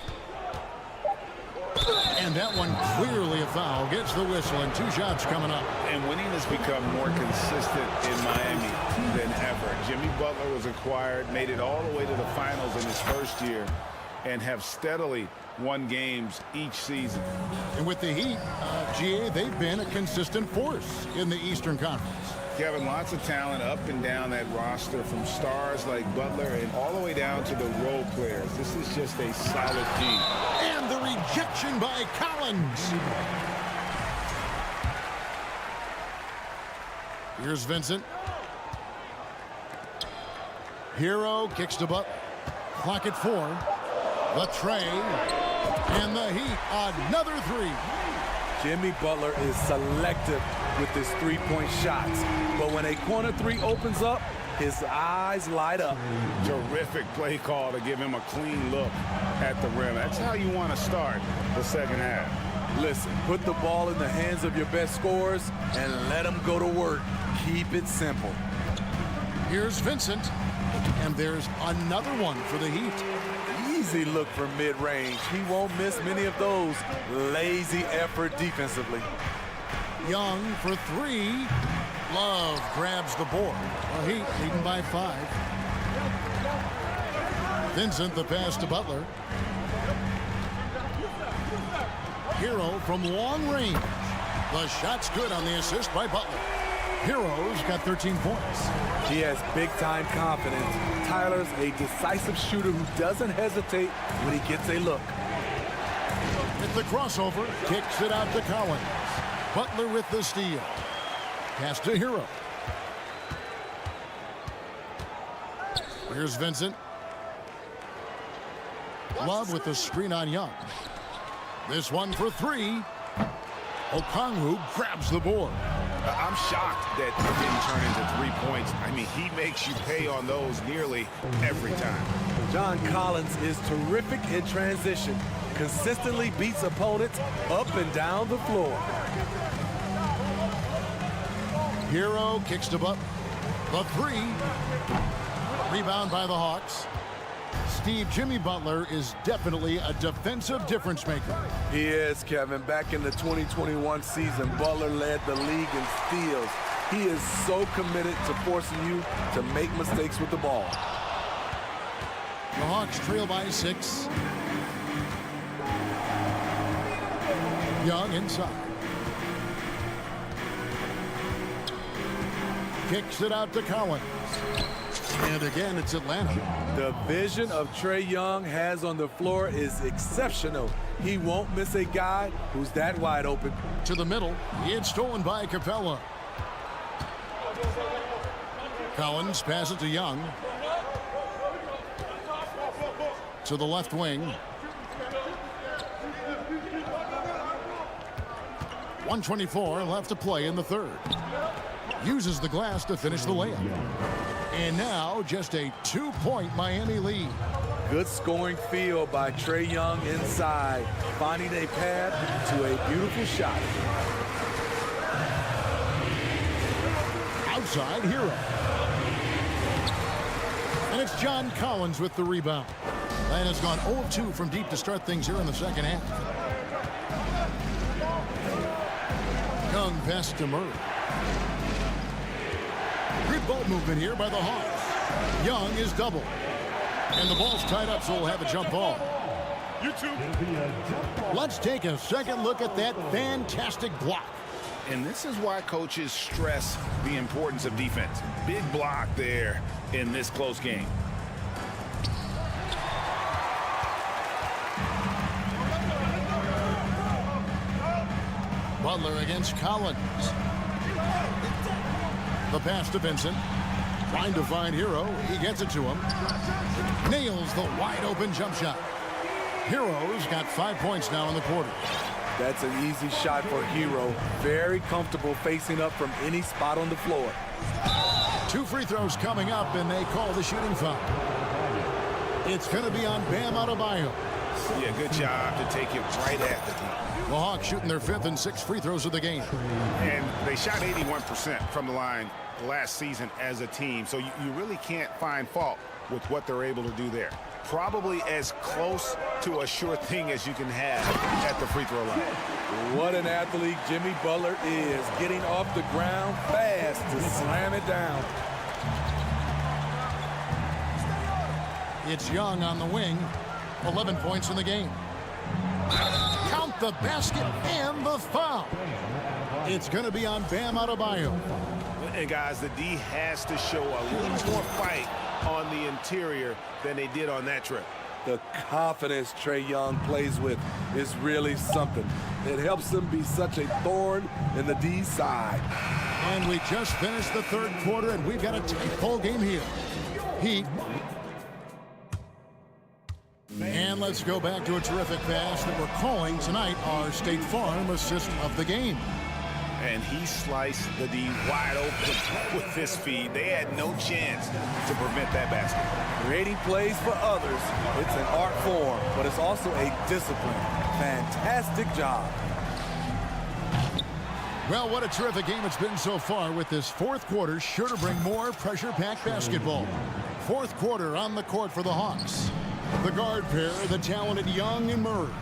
And that one clearly a foul. Gets the whistle, and 2 shots coming up. And winning has become more consistent in Miami than ever. Jimmy Butler was acquired, made it all the way to the finals in his first year, and have steadily won games each season. And with the Heat, GA, they've been a consistent force in the Eastern Conference. Kevin, lots of talent up and down that roster, from stars like Butler and all the way down to the role players. This is just a solid team. And the rejection by Collins. Here's Vincent. Hero kicks to Butler. Clock at 4. The tray. And the Heat, another three. Jimmy Butler is selective with his three-point shots. But when a corner three opens up, his eyes light up. Terrific play call to give him a clean look at the rim. That's how you want to start the second half. Listen, put the ball in the hands of your best scorers and let them go to work. Keep it simple. Here's Vincent. And there's another one for the Heat. Easy look from mid-range. He won't miss many of those. Lazy effort defensively. Young for three. Love grabs the board. The Heat leading by 5. Vincent the pass to Butler. Hero from long range. The shot's good on the assist by Butler. Hero's got 13 points. He has big-time confidence. Tyler's a decisive shooter who doesn't hesitate when he gets a look. With the crossover, kicks it out to Collins. Butler with the steal. Pass to Hero. Here's Vincent. Love with the screen on Young. This one for three. Okongwu grabs the board. I'm shocked that it didn't turn into 3 points. I mean, he makes you pay on those nearly every time. John Collins is terrific in transition. Consistently beats opponents up and down the floor. Hero kicks to Butler. The three. Rebound by the Hawks. Steve, Jimmy Butler is definitely a defensive difference maker. He is, Kevin. Back in the 2021 season, Butler led the league in steals. He is so committed to forcing you to make mistakes with the ball. The Hawks trail by 6. Young inside. Kicks it out to Collins. And again, it's Atlanta. The vision of Trae Young has on the floor is exceptional. He won't miss a guy who's that wide open. To the middle, it's stolen by Capella. Collins passes to Young. To the left wing. 1:24 left to play in the third. Uses the glass to finish the layup. And now just a 2-point Miami lead. Good scoring field by Trae Young inside, finding a path to a beautiful shot. Outside, Hero. And it's John Collins with the rebound. And has gone 0 of 2 from deep to start things here in the second half. Young pass to Murray. Good ball movement here by the Hawks. Young is double. And the ball's tied up, so we'll have a jump ball. Let's take a second look at that fantastic block. And this is why coaches stress the importance of defense. Big block there in this close game. Butler against Collins. The pass to Vincent. Trying to find Hero. He gets it to him. Nails the wide open jump shot. Hero's got 5 points now in the quarter. That's an easy shot for Hero. Very comfortable facing up from any spot on the floor. 2 free throws coming up, and they call the shooting foul. It's going to be on Bam Adebayo. Yeah, good job to take it right at the team. The Hawks shooting their 5th and 6th free throws of the game. And they shot 81% from the line last season as a team, so you really can't find fault with what they're able to do there. Probably as close to a sure thing as you can have at the free throw line. What an athlete Jimmy Butler is, getting off the ground fast to slam it down. It's Young on the wing. 11 points in the game. Count the basket and the foul. It's going to be on Bam Adebayo. And guys, the D has to show a little more fight on the interior than they did on that trip. The confidence Trae Young plays with is really something. It helps him be such a thorn in the D's side. And we just finished the third quarter, and we've got a tight ball game here. Heat. And And let's go back to a terrific pass that we're calling tonight our State Farm assist of the game. And he sliced the D wide open with his feed. They had no chance to prevent that basket. Creating plays for others, it's an art form, but it's also a discipline. Fantastic job. Well, what a terrific game it's been so far, with this fourth quarter sure to bring more pressure-packed basketball. Fourth quarter on the court for the Hawks. The guard pair, the talented Young and Murray.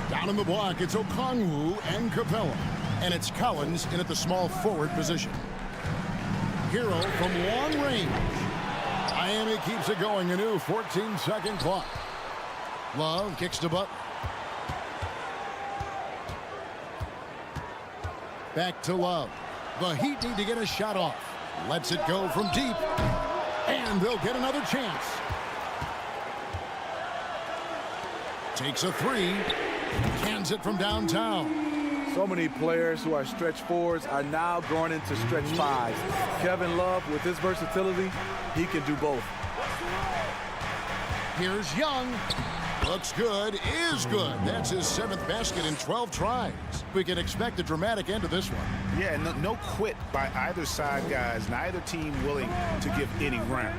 Down in the block, it's Okongwu and Capella. And it's Collins in at the small forward position. Hero from long range. Miami keeps it going, a new 14-second clock. Love kicks to Butler. Back to Love. The Heat need to get a shot off. Lets it go from deep. And they'll get another chance. Takes a three. Cans it from downtown. So many players who are stretch fours are now going into stretch fives. Kevin Love, with his versatility, he can do both. Here's Young. Looks good, is good. That's his 7th basket in 12 tries. We can expect a dramatic end to this one. Yeah, no quit by either side, guys. Neither team willing to give any ground.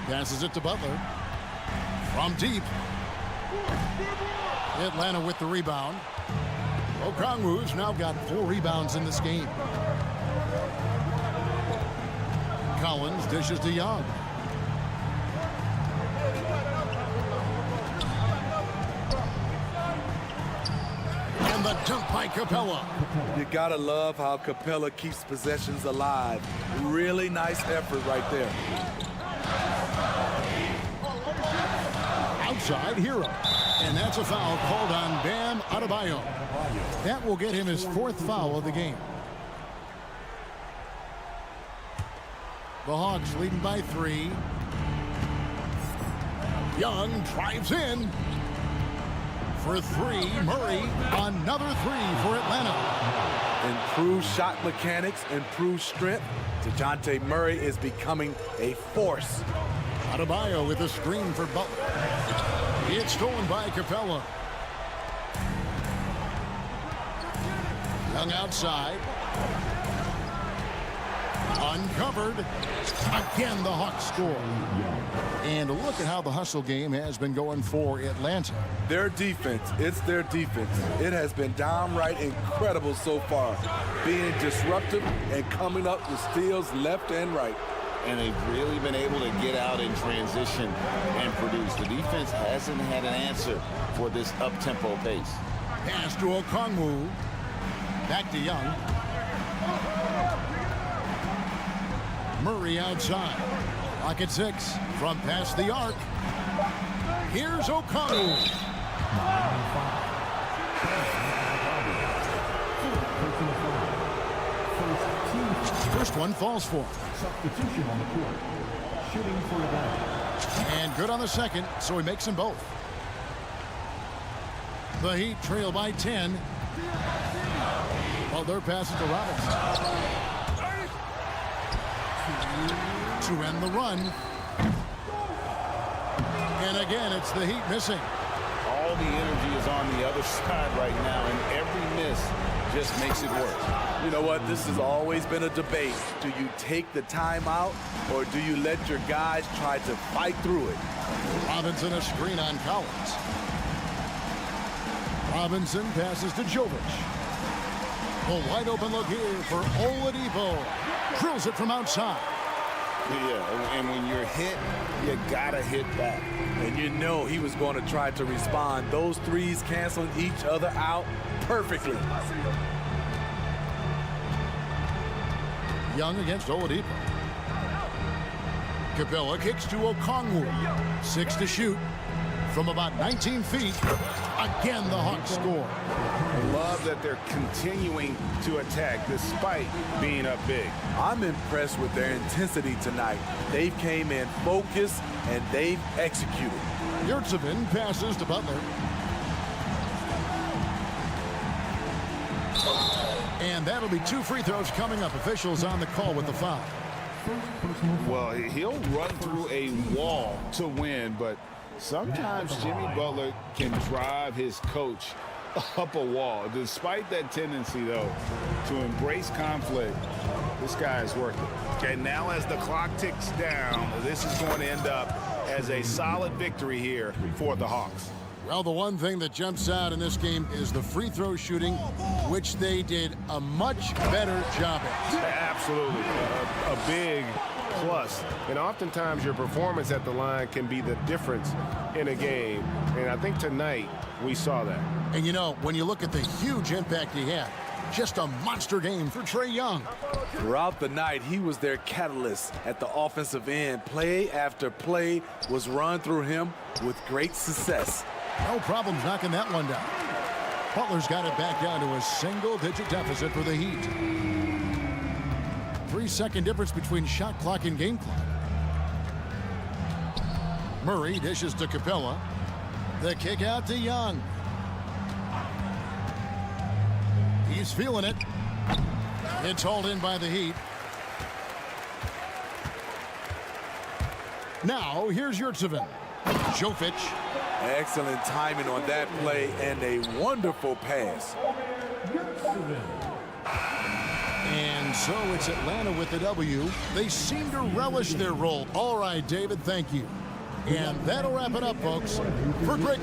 Passes it to Butler. From deep. Atlanta with the rebound. Okongwu's now got 4 rebounds in this game. Collins dishes to Young. And the dunk by Capella. You gotta love how Capella keeps possessions alive. Really nice effort right there. Outside Hero. And that's a foul called on Bam Adebayo. That will get him his 4th foul of the game. The Hawks leading by 3. Young drives in. For 3, Murray. Another 3 for Atlanta. Improved shot mechanics, improved strength. DeJounte Murray is becoming a force. Adebayo with a screen for Butler. It's stolen by Capella. Young outside. Uncovered. Again, the Hawks score. And look at how the hustle game has been going for Atlanta. Their defense, it's their defense. It has been downright incredible so far. Being disruptive and coming up with steals left and right. And they've really been able to get out in transition and produce. The defense hasn't had an answer for this up-tempo pace. Pass to Okongwu. Back to Young. Murray outside. Lock at 6 from past the arc. Here's Okongwu. First one falls for him. Substitution on the court. Shooting for Atlanta. And good on the second, so he makes them both. The Heat trail by 10. Butler passes to Robinson. To end the run. And again, it's the Heat missing. All the energy is on the other side right now, and every miss just makes it worse. You know what? This has always been a debate. Do you take the timeout, or do you let your guys try to fight through it? Robinson a screen on Collins. Robinson passes to Jovic. A wide open look here for Oladipo. Drills it from outside. Yeah, and when you're hit, you gotta hit back. And you know he was going to try to respond. Those threes canceling each other out perfectly. Young against Oladipo. Capella kicks to Okongwu. 6 to shoot from about 19 feet. Again, the Hawks score. Love that they're continuing to attack despite being up big. I'm impressed with their intensity tonight. They came in focused and they've executed. Yurtsevin passes to Butler. And that'll be 2 free throws coming up. Officials on the call with the foul. Well, he'll run through a wall to win, but Sometimes Jimmy Butler can drive his coach up a wall. Despite that tendency, though, to embrace conflict, this guy is worth it. Okay, now as the clock ticks down, this is going to end up as a solid victory here for the Hawks. Well, the one thing that jumps out in this game is the free throw shooting, which they did a much better job at. Absolutely. A big plus. And oftentimes your performance at the line can be the difference in a game. And I think tonight we saw that. And you know, when you look at the huge impact he had, just a monster game for Trae Young. Throughout the night, he was their catalyst at the offensive end. Play after play was run through him with great success. No problems knocking that one down. Butler's got it back down to a single-digit deficit for the Heat. 3-second difference between shot clock and game clock. Murray dishes to Capella. The kick out to Young. He's feeling it. It's hauled in by the Heat. Now, here's Yurtseven. Jovic. Excellent timing on that play and a wonderful pass. And so it's Atlanta with the W. They seem to relish their role. All right, David, thank you. And that'll wrap it up, folks, for great.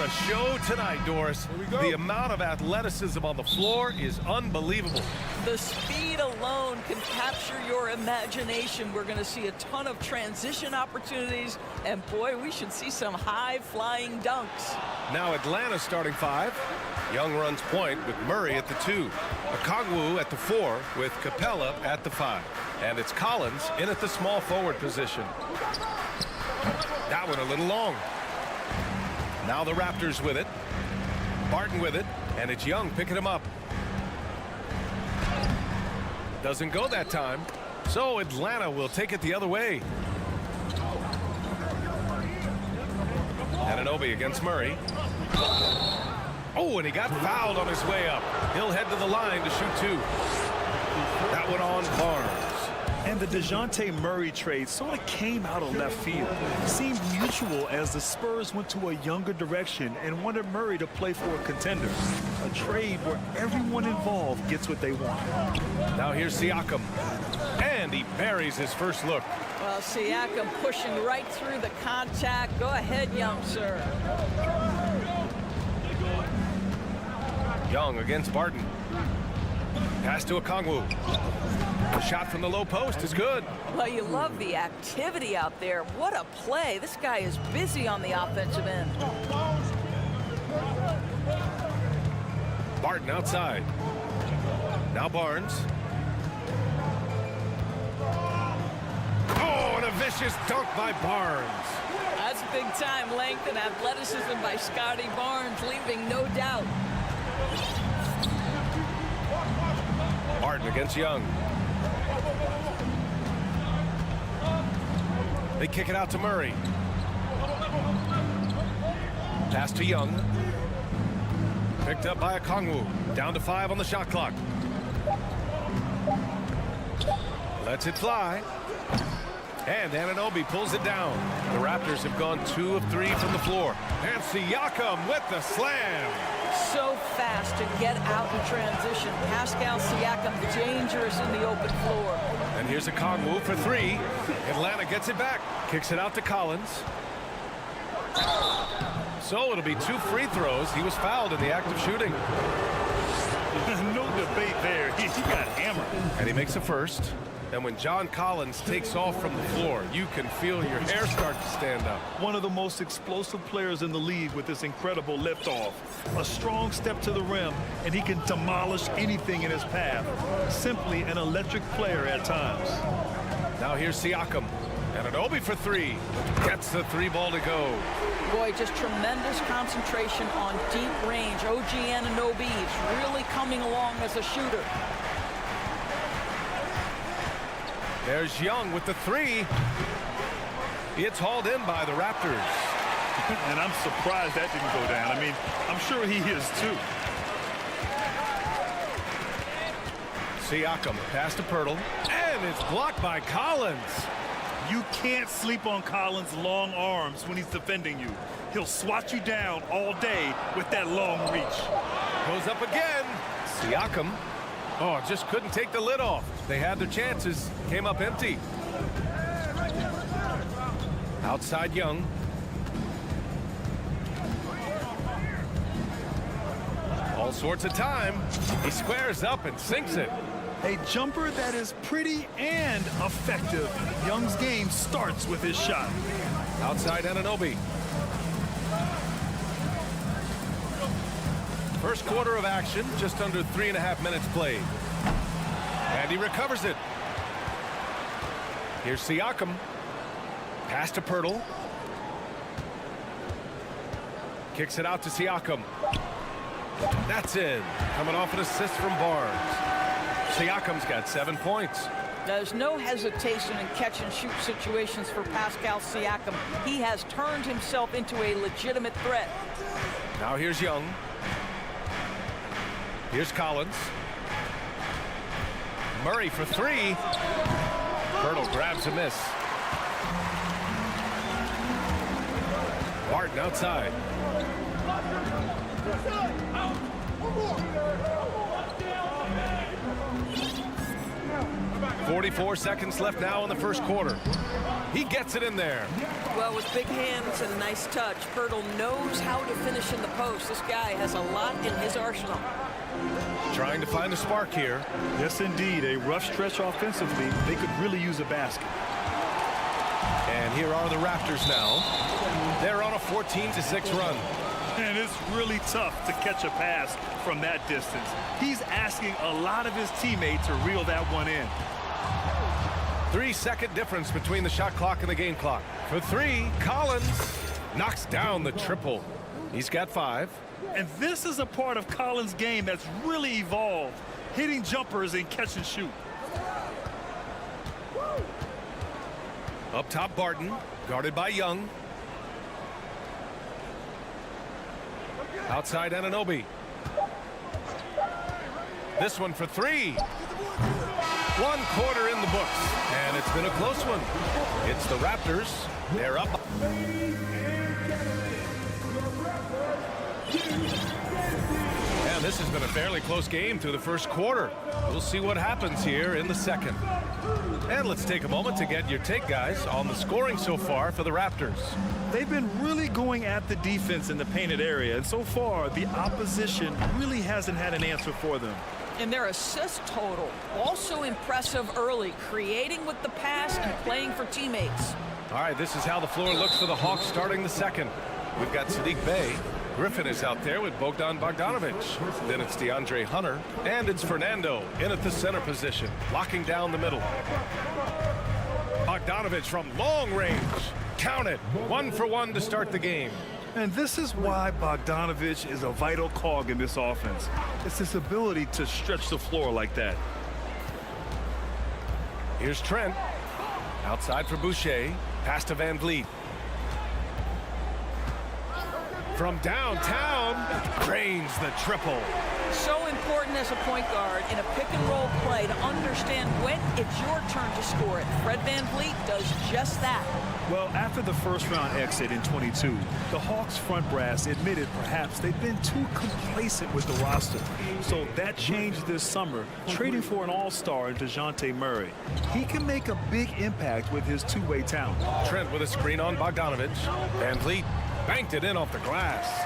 a show tonight, Doris. The amount of athleticism on the floor is unbelievable. The speed alone can capture your imagination. We're going to see a ton of transition opportunities, and boy, we should see some high-flying dunks. Now Atlanta starting 5. Young runs point with Murray at the 2. Okongwu at the 4 with Capella at the 5. And it's Collins in at the small forward position. That one a little long. Now the Raptors with it. Barton with it, and it's Young picking him up. Doesn't go that time, so Atlanta will take it the other way. Anunoby against Murray. Oh, and he got fouled on his way up. He'll head to the line to shoot 2. That one on Barnes. And the DeJounte Murray trade sort of came out of left field. Seemed mutual as the Spurs went to a younger direction and wanted Murray to play for a contender. A trade where everyone involved gets what they want. Now here's Siakam. And he buries his first look. Well, Siakam pushing right through the contact. Go ahead, young sir. Young against Barton. Pass to Okongwu. The shot from the low post is good. Well, you love the activity out there. What a play. This guy is busy on the offensive end. Barton outside. Now Barnes. Oh, and a vicious dunk by Barnes. That's big-time length and athleticism by Scotty Barnes, leaving no doubt. Barton against Young. They kick it out to Murray. Pass to Young. Picked up by Okongwu. Down to 5 on the shot clock. Lets it fly. And Anunoby pulls it down. The Raptors have gone 2 of 3 from the floor. And Siakam with the slam. So fast to get out in transition. Pascal Siakam dangerous in the open floor. And here's Okongwu for 3. Atlanta gets it back. Kicks it out to Collins. So it'll be 2 free throws. He was fouled in the act of shooting. No debate there. He got hammered. And he makes a first. And when John Collins takes off from the floor, you can feel your hair start to stand up. One of the most explosive players in the league with this incredible liftoff. A strong step to the rim, and he can demolish anything in his path. Simply an electric player at times. Now here's Siakam. Anunoby for 3. Gets the 3 ball to go. Boy, just tremendous concentration on deep range. OG Anunoby is really coming along as a shooter. There's Young with the 3. It's hauled in by the Raptors. And I'm surprised that didn't go down. I mean, I'm sure he is too. Siakam pass to Pirtle. And it's blocked by Collins. You can't sleep on Collins' long arms when he's defending you. He'll swat you down all day with that long reach. Goes up again. Siakam. Oh, just couldn't take the lid off. They had their chances. Came up empty. Outside Young. All sorts of time. He squares up and sinks it. A jumper that is pretty and effective. Young's game starts with his shot. Outside Anunoby. First quarter of action, just under 3.5 minutes played. And he recovers it. Here's Siakam. Pass to Pirtle. Kicks it out to Siakam. That's in. Coming off an assist from Barnes. Siakam's got 7 points. There's no hesitation in catch-and-shoot situations for Pascal Siakam. He has turned himself into a legitimate threat. Now here's Young. Here's Collins. Murray for 3. Pirtle grabs a miss. Barton outside. 44 seconds left now in the first quarter. He gets it in there. Well, with big hands and a nice touch, Pirtle knows how to finish in the post. This guy has a lot in his arsenal. Trying to find a spark here. Yes, indeed. A rough stretch offensively. They could really use a basket. And here are the Raptors now. They're on a 14-6 run. And it's really tough to catch a pass from that distance. He's asking a lot of his teammates to reel that one in. 3-second difference between the shot clock and the game clock. For three, Collins knocks down the triple. He's got 5. And this is a part of Collins' game that's really evolved, hitting jumpers and catch and shoot. Up top, Barton, guarded by Young. Outside, Anunoby. This one for 3. 1 quarter in the books, and it's been a close one. It's the Raptors. They're up. And this has been a fairly close game through the first quarter. We'll see what happens here in the second. And let's take a moment to get your take, guys, on the scoring so far for the Raptors. They've been really going at the defense in the painted area, and so far the opposition really hasn't had an answer for them. And their assist total, also impressive early, creating with the pass and playing for teammates. All right, this is how the floor looks for the Hawks starting the second. We've got Sadiq Bey. Griffin is out there with Bogdan Bogdanovic. Then it's DeAndre Hunter. And it's Fernando in at the center position, locking down the middle. Bogdanovic from long range. Count it. 1 for 1 to start the game. And this is why Bogdanovic is a vital cog in this offense. It's his ability to stretch the floor like that. Here's Trent. Outside for Boucher. Pass to Van Vliet. From downtown, drains the triple. So important as a point guard in a pick-and-roll play to understand when it's your turn to score it. Fred Van Vliet does just that. Well, after the first-round exit in 22, the Hawks front brass admitted perhaps they've been too complacent with the roster. So that changed this summer, trading for an all-star in DeJounte Murray. He can make a big impact with his two-way talent. Trent with a screen on Bogdanovic. Van Vliet banked it in off the glass.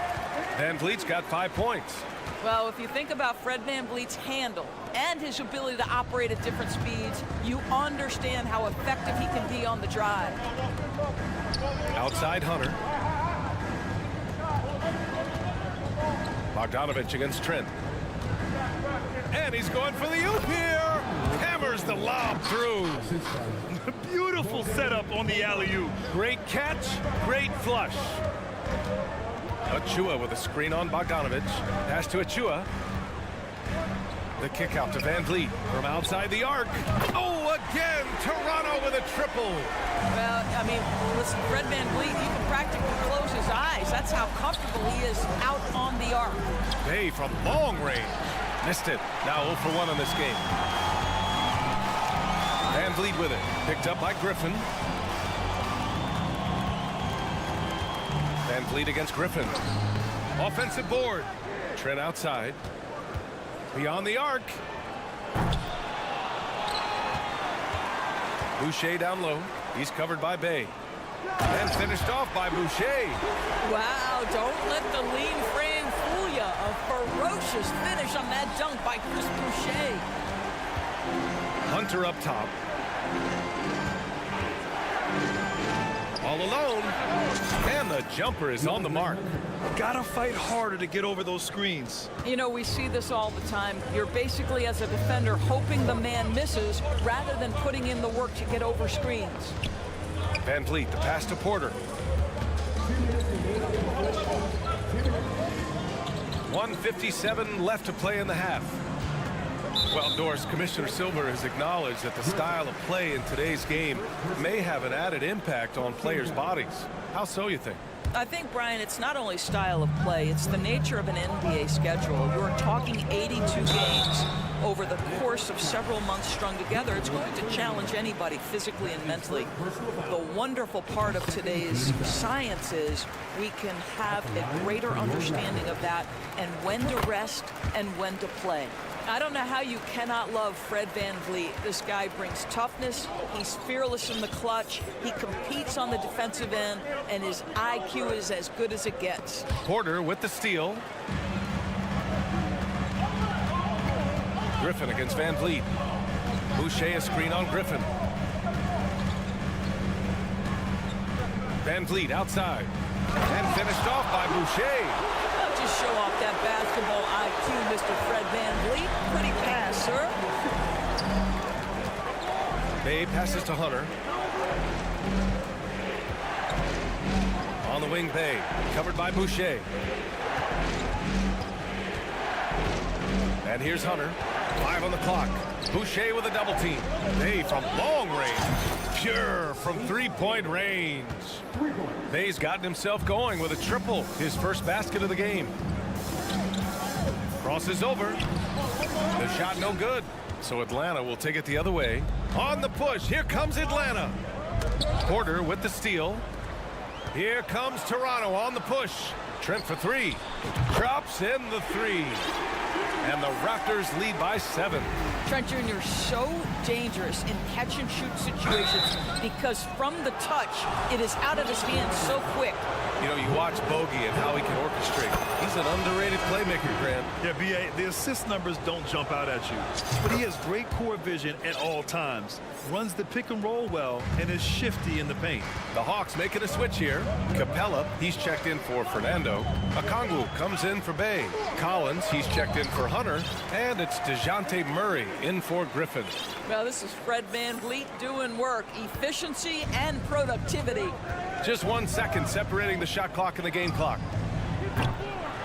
Van Vliet's got 5 points. Well, if you think about Fred Van Vliet's handle and his ability to operate at different speeds, you understand how effective he can be on the drive. Outside Hunter. Bogdanovic against Trent. And he's going for the oop here. Hammers the lob through. Beautiful setup on the alley-oop. Great catch, great flush. Achua with a screen on Bogdanovic. Pass to Achua. The kick out to Van Vliet from outside the arc. Oh, again, Toronto with a triple. Well, I mean, listen, Fred Van Vliet, he can practically close his eyes. That's how comfortable he is out on the arc. Bay from long range. Missed it. Now 0 for 1 in this game. Van Vliet with it. Picked up by Griffin. Van Vliet against Griffin. Offensive board. Trent outside. Beyond the arc. Boucher down low. He's covered by Bay. And finished off by Boucher. Wow, don't let the lean frame fool you. A ferocious finish on that dunk by Chris Boucher. Hunter up top. All alone. And the jumper is on the mark. Gotta fight harder to get over those screens. You know, we see this all the time. You're basically, as a defender, hoping the man misses rather than putting in the work to get over screens. Van Vliet, the pass to Porter. 1:57 left to play in the half. Well, Doris, Commissioner Silver has acknowledged that the style of play in today's game may have an added impact on players' bodies. How so, you think? I think, Brian, it's not only style of play, it's the nature of an NBA schedule. You're talking 82 games over the course of several months strung together. It's going to challenge anybody physically and mentally. The wonderful part of today's science is we can have a greater understanding of that and when to rest and when to play. I don't know how you cannot love Fred VanVleet. This guy brings toughness. He's fearless in the clutch. He competes on the defensive end, and his IQ is as good as it gets. Porter with the steal. Griffin against VanVleet. Boucher a screen on Griffin. VanVleet outside. And finished off by Boucher. Just show off that basketball IQ, Mr. Fred VanVleet. Pretty pass, sir. Bay passes to Hunter. On the wing, Bay. Covered by Boucher. And here's Hunter. 5 on the clock. Boucher with a double team. Bay from long range. Pure from three-point range. Bay's gotten himself going with a triple. His first basket of the game. Crosses over. The shot no good. So Atlanta will take it the other way. On the push. Here comes Atlanta. Porter with the steal. Here comes Toronto on the push. Trent for 3. Drops in the 3. And the Raptors lead by 7. Trent Jr. so dangerous in catch-and-shoot situations because from the touch, it is out of his hands so quick. You know, you watch Bogey and how he can orchestrate. He's an underrated playmaker, Grant. Yeah, B.A., the assist numbers don't jump out at you. But he has great court vision at all times. Runs the pick and roll well and is shifty in the paint. The Hawks making a switch here. Capella, he's checked in for Fernando. Okongwu comes in for Bay. Collins, he's checked in for Hunter. And it's DeJounte Murray in for Griffin. Well, this is Fred VanVleet doing work. Efficiency and productivity. Just 1 second separating the shot clock and the game clock.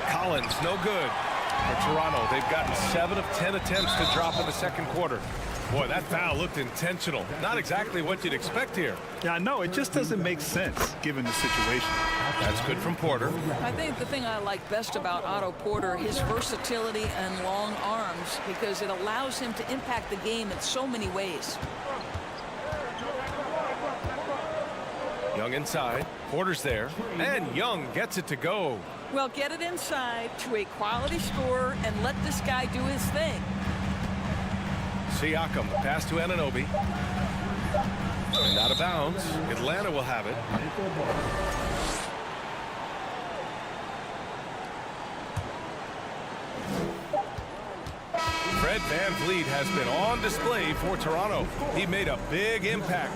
Collins, no good. For Toronto, they've gotten 7 of 10 attempts to drop in the second quarter. Boy, that foul looked intentional. Not exactly what you'd expect here. Yeah, I know. It just doesn't make sense given the situation. That's good from Porter. I think the thing I like best about Otto Porter, his versatility and long arms, because it allows him to impact the game in so many ways. Young inside. Porter's there. And Young gets it to go. Well, get it inside to a quality scorer and let this guy do his thing. Siakam, the pass to Anunoby. And out of bounds. Atlanta will have it. Fred VanVleet has been on display for Toronto. He made a big impact.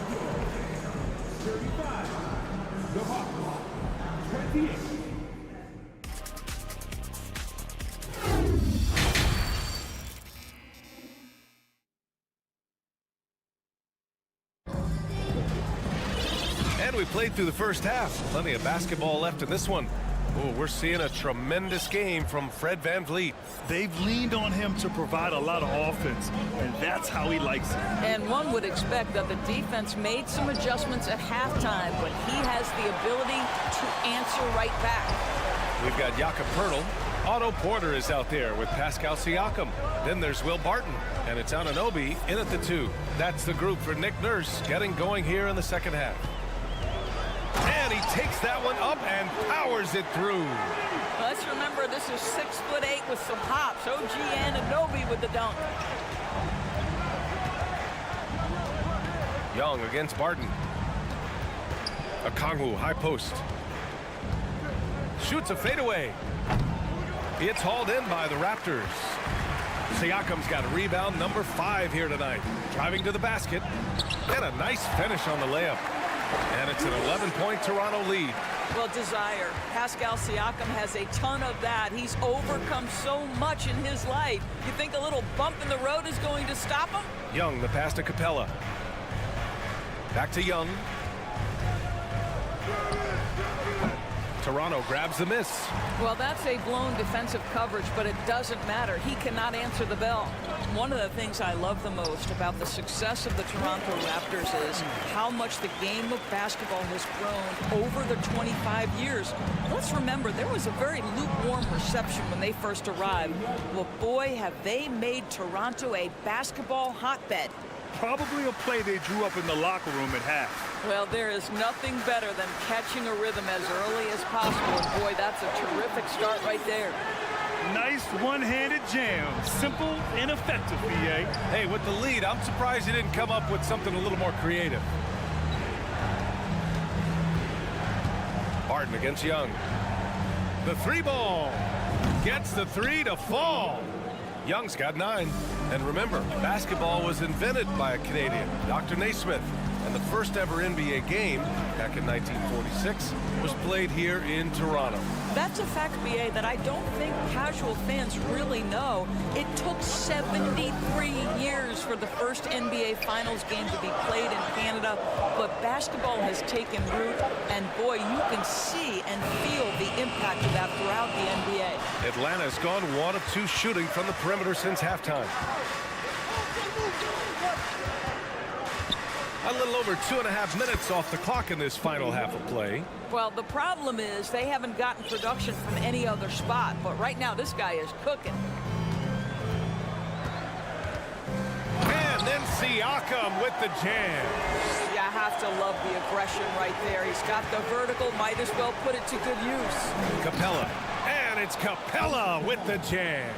And we played through the first half. Plenty of basketball left in this one. Oh, we're seeing a tremendous game from Fred VanVleet. They've leaned on him to provide a lot of offense, and that's how he likes it. And one would expect that the defense made some adjustments at halftime, but he has the ability to answer right back. We've got Jakob Poeltl. Otto Porter is out there with Pascal Siakam. Then there's Will Barton, and it's Anunoby in at the 2. That's the group for Nick Nurse getting going here in the second half. And he takes that one up and powers it through. Let's remember this is 6'8" with some hops. OG Anunoby with the dunk. Young against Barton. Okongwu, high post. Shoots a fadeaway. It's hauled in by the Raptors. Siakam's got a rebound number 5 here tonight. Driving to the basket. And a nice finish on the layup. And it's an 11-point Toronto lead. Well, desire. Pascal Siakam has a ton of that. He's overcome so much in his life. You think a little bump in the road is going to stop him? Young, the pass to Capella. Back to Young. Toronto grabs the miss. Well, that's a blown defensive coverage, but it doesn't matter. He cannot answer the bell. One of the things I love the most about the success of the Toronto Raptors is how much the game of basketball has grown over the 25 years. Let's remember, there was a very lukewarm reception when they first arrived. Well, boy, have they made Toronto a basketball hotbed. Probably a play they drew up in the locker room at half. Well, there is nothing better than catching a rhythm as early as possible. And boy, that's a terrific start right there. Nice one-handed jam. Simple and effective, B.A. Hey, with the lead, I'm surprised he didn't come up with something a little more creative. Barton against Young. The three ball. Gets the three to fall. Young's got 9. And remember, basketball was invented by a Canadian, Dr. Naismith. And the first ever NBA game, back in 1946, was played here in Toronto. That's a fact, B.A., that I don't think casual fans really know. It took 73 years for the first NBA Finals game to be played in Canada, but basketball has taken root, and boy, you can see and feel the impact of that throughout the NBA. Atlanta's gone 1 of 2 shooting from the perimeter since halftime. A little over 2.5 minutes off the clock in this final half of play. Well, the problem is they haven't gotten production from any other spot, but right now this guy is cooking. And then Siakam with the jam. You have to love the aggression right there. He's got the vertical, might as well put it to good use. Capella. And it's Capella with the jam.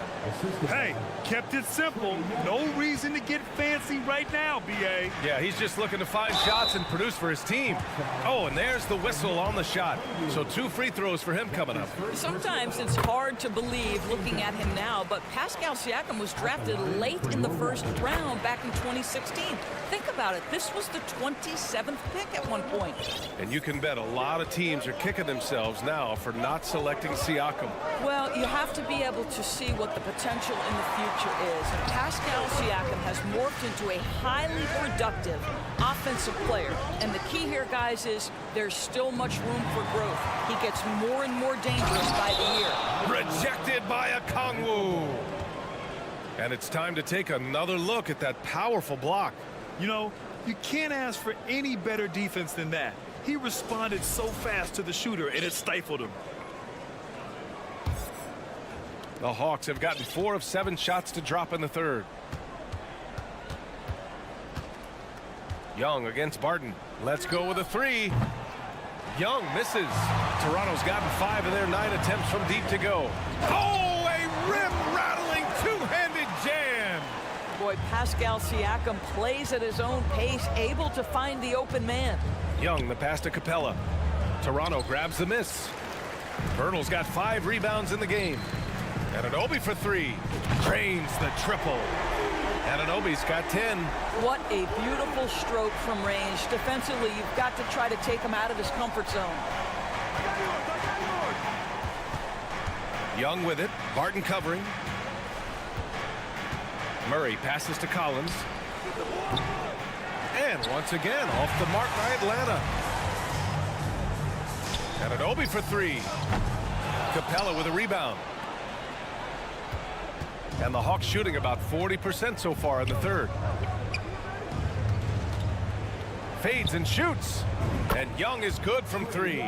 Hey, kept it simple. No reason to get fancy right now, B.A. Yeah, he's just looking to find shots and produce for his team. Oh, and there's the whistle on the shot. So 2 free throws for him coming up. Sometimes it's hard to believe looking at him now, but Pascal Siakam was drafted late in the first round back in 2016. Think about it. This was the 27th pick at one point. And you can bet a lot of teams are kicking themselves now for not selecting Siakam. Well, you have to be able to see what the potential in the future is. And Pascal Siakam has morphed into a highly productive offensive player. And the key here, guys, is there's still much room for growth. He gets more and more dangerous by the year. Rejected by a Kongwu. And it's time to take another look at that powerful block. You know, you can't ask for any better defense than that. He responded so fast to the shooter, and it stifled him. The Hawks have gotten 4 of 7 shots to drop in the third. Young against Barton. Let's go with a 3. Young misses. Toronto's gotten 5 of their 9 attempts from deep to go. Oh, a rim-rattling two-handed jam. Boy, Pascal Siakam plays at his own pace, able to find the open man. Young, the pass to Capella. Toronto grabs the miss. Pirtle's got 5 rebounds in the game. Anunoby for 3. Drains the triple. Anunoby's got 10. What a beautiful stroke from range. Defensively, you've got to try to take him out of his comfort zone. Young with it. Barton covering. Murray passes to Collins. And once again, off the mark by Atlanta. Anunoby for 3. Capella with a rebound. And the Hawks shooting about 40% so far in the third. Fades and shoots. And Young is good from 3.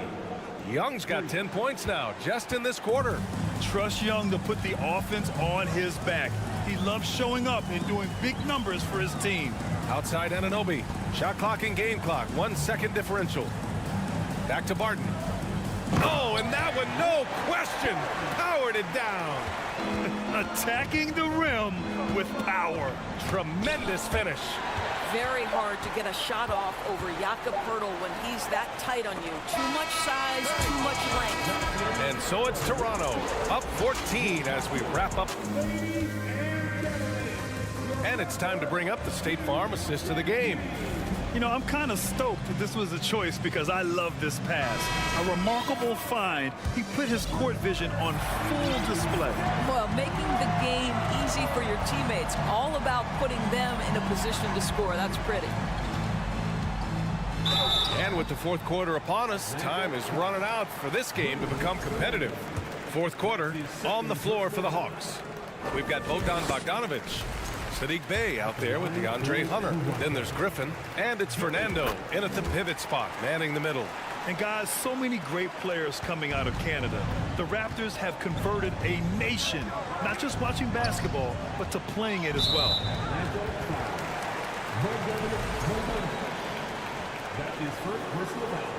Young's got 10 points now, just in this quarter. Trust Young to put the offense on his back. He loves showing up and doing big numbers for his team. Outside Anunoby. Shot clock and game clock. 1 second differential. Back to Barton. Oh, and that one, no question, powered it down. Attacking the rim with power. Tremendous finish. Very hard to get a shot off over Jakob Poeltl when he's that tight on you. Too much size, too much length. And so it's Toronto, up 14 as we wrap up. And it's time to bring up the State Farm assist of the game. You know, I'm kind of stoked that this was a choice because I love this pass. A remarkable find. He put his court vision on full display. Well, making the game easy for your teammates. All about putting them in a position to score. That's pretty. And with the fourth quarter upon us, time is running out for this game to become competitive. Fourth quarter on the floor for the Hawks. We've got Bogdan Bogdanovic. Sadiq Bey out there with DeAndre Hunter. Then there's Griffin, and it's Fernando in at the pivot spot, manning the middle. And guys, so many great players coming out of Canada. The Raptors have converted a nation, not just watching basketball, but to playing it as well. That is first personal foul.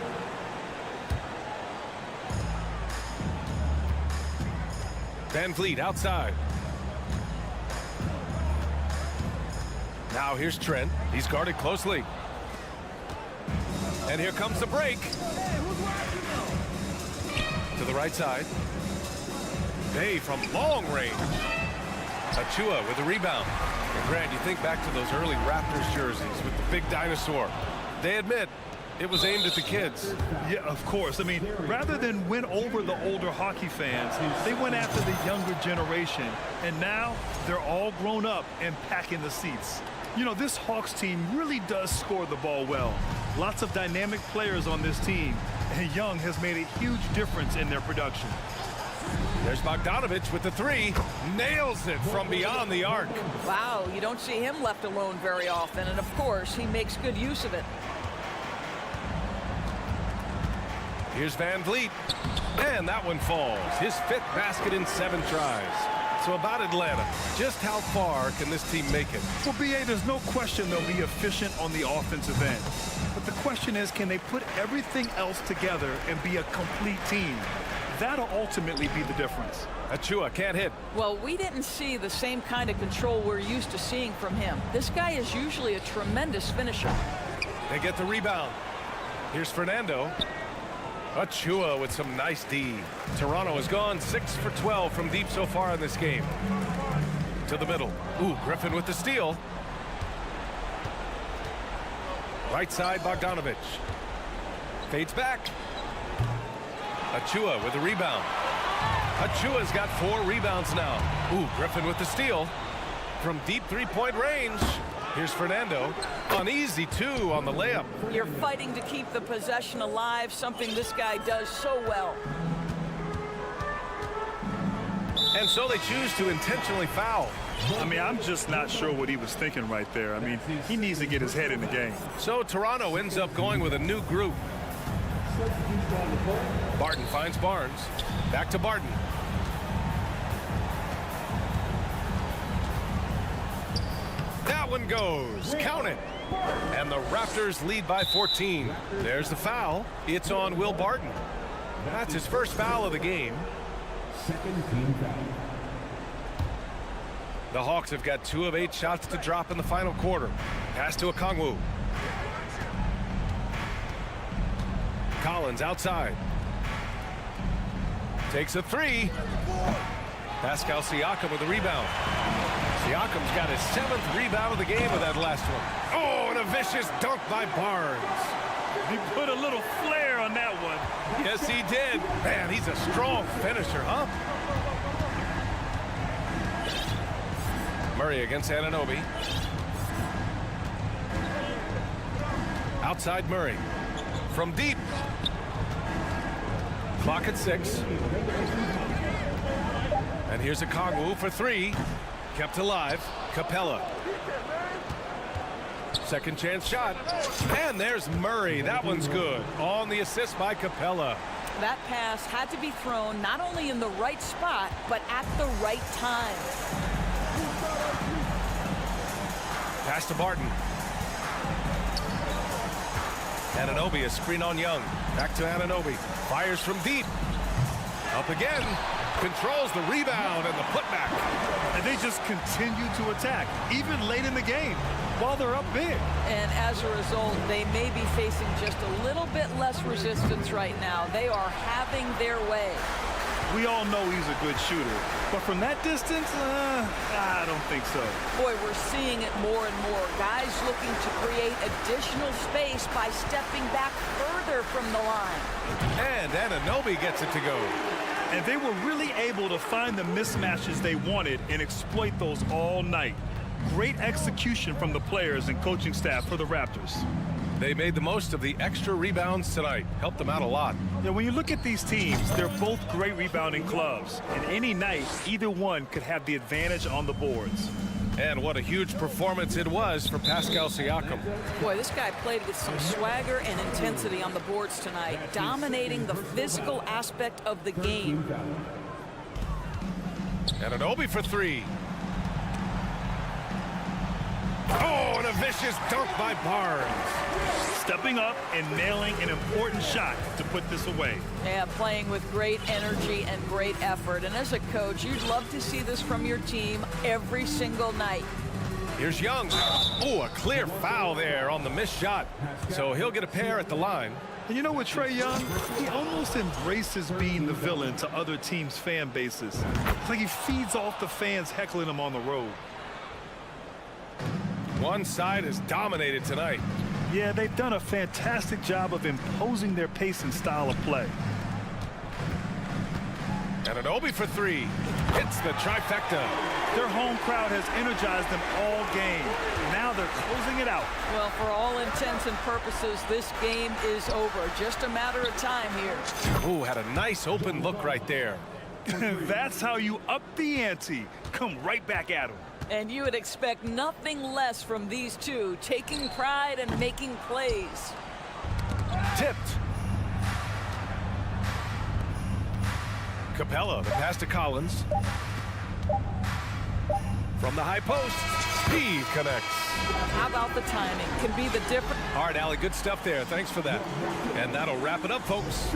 Van Vliet outside. Now here's Trent. He's guarded closely. And here comes the break. To the right side. Bay from long range. Achua with the rebound. And Grant, you think back to those early Raptors jerseys with the big dinosaur. They admit it was aimed at the kids. Yeah, of course. I mean, rather than win over the older hockey fans, they went after the younger generation. And now they're all grown up and packing the seats. You know, this Hawks team really does score the ball well. Lots of dynamic players on this team. And Young has made a huge difference in their production. There's Bogdanovich with the three. Nails it from beyond the arc. Wow, you don't see him left alone very often. And, of course, he makes good use of it. Here's Van Vliet. And that one falls. His 5th basket in 7 tries. So about Atlanta, just how far can this team make it? Well, B.A., there's no question they'll be efficient on the offensive end. But the question is, can they put everything else together and be a complete team? That'll ultimately be the difference. Achua can't hit. Well, we didn't see the same kind of control we're used to seeing from him. This guy is usually a tremendous finisher. They get the rebound. Here's Fernando. Achua with some nice D. Toronto has gone 6 for 12 from deep so far in this game. To the middle. Ooh, Griffin with the steal. Right side, Bogdanovich. Fades back. Achua with the rebound. Achua's got 4 rebounds now. Ooh, Griffin with the steal. From deep 3-point range. Here's Fernando. Uneasy, too, on the layup. You're fighting to keep the possession alive, something this guy does so well. And so they choose to intentionally foul. I mean, I'm just not sure what he was thinking right there. I mean, he needs to get his head in the game. So Toronto ends up going with a new group. Barton finds Barnes. Back to Barton. That one goes. Count it. And the Raptors lead by 14. There's the foul. It's on Will Barton. That's his first foul of the game. Second team foul. The Hawks have got 2 of 8 shots to drop in the final quarter. Pass to Okongwu. Collins outside. Takes a 3. Pascal Siakam with the rebound. Siakam's got his 7th rebound of the game with that last one. Oh, and a vicious dunk by Barnes. He put a little flair on that one. Yes, he did. Man, he's a strong finisher, huh? Murray against Anunoby. Outside Murray. From deep. Clock at 6. And here's Okongwu for 3. Kept alive. Capella. Second chance shot. And there's Murray. That one's good. On the assist by Capella. That pass had to be thrown not only in the right spot, but at the right time. Pass to Barton. Anunoby, a screen on Young. Back to Anunoby. Fires from deep. Up again. Controls the rebound and the putback. And they just continue to attack, even late in the game, while they're up big. And as a result, they may be facing just a little bit less resistance right now. They are having their way. We all know he's a good shooter, but from that distance, I don't think so. Boy, we're seeing it more and more. Guys looking to create additional space by stepping back further from the line. And Anunoby gets it to go. And they were really able to find the mismatches they wanted and exploit those all night. Great execution from the players and coaching staff for the Raptors. They made the most of the extra rebounds tonight. Helped them out a lot. Yeah, when you look at these teams, they're both great rebounding clubs. And any night, either one could have the advantage on the boards. And what a huge performance it was for Pascal Siakam. Boy, this guy played with some swagger and intensity on the boards tonight, dominating the physical aspect of the game. Anunoby for 3. Oh, and a vicious dunk by Barnes. Stepping up and nailing an important shot to put this away. Yeah, playing with great energy and great effort. And as a coach, you'd love to see this from your team every single night. Here's Young. Oh, a clear foul there on the missed shot. So he'll get a pair at the line. And you know what, Trae Young? He almost embraces being the villain to other teams' fan bases. It's like he feeds off the fans heckling him on the road. One side has dominated tonight. Yeah, they've done a fantastic job of imposing their pace and style of play. And an Obi for three. Hits the trifecta. Their home crowd has energized them all game. Now they're closing it out. Well, for all intents and purposes, this game is over. Just a matter of time here. Ooh, had a nice open look right there. That's how you up the ante. Come right back at them. And you would expect nothing less from these two, taking pride and making plays. Tipped. Capella, the pass to Collins. From the high post, he connects. How about the timing? Can be the difference. All right, Allie, good stuff there. Thanks for that. And that'll wrap it up, folks.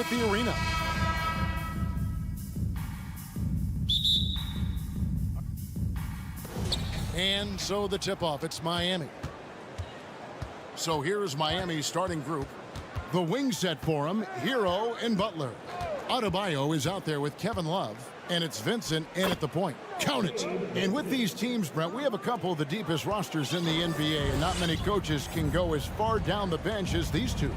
at the arena. And so the tip-off, it's Miami. So here's Miami's starting group. The wing set for him, Hero and Butler. Adebayo is out there with Kevin Love, and it's Vincent in at the point. Count it. And with these teams, Brent, we have a couple of the deepest rosters in the NBA, and not many coaches can go as far down the bench as these two.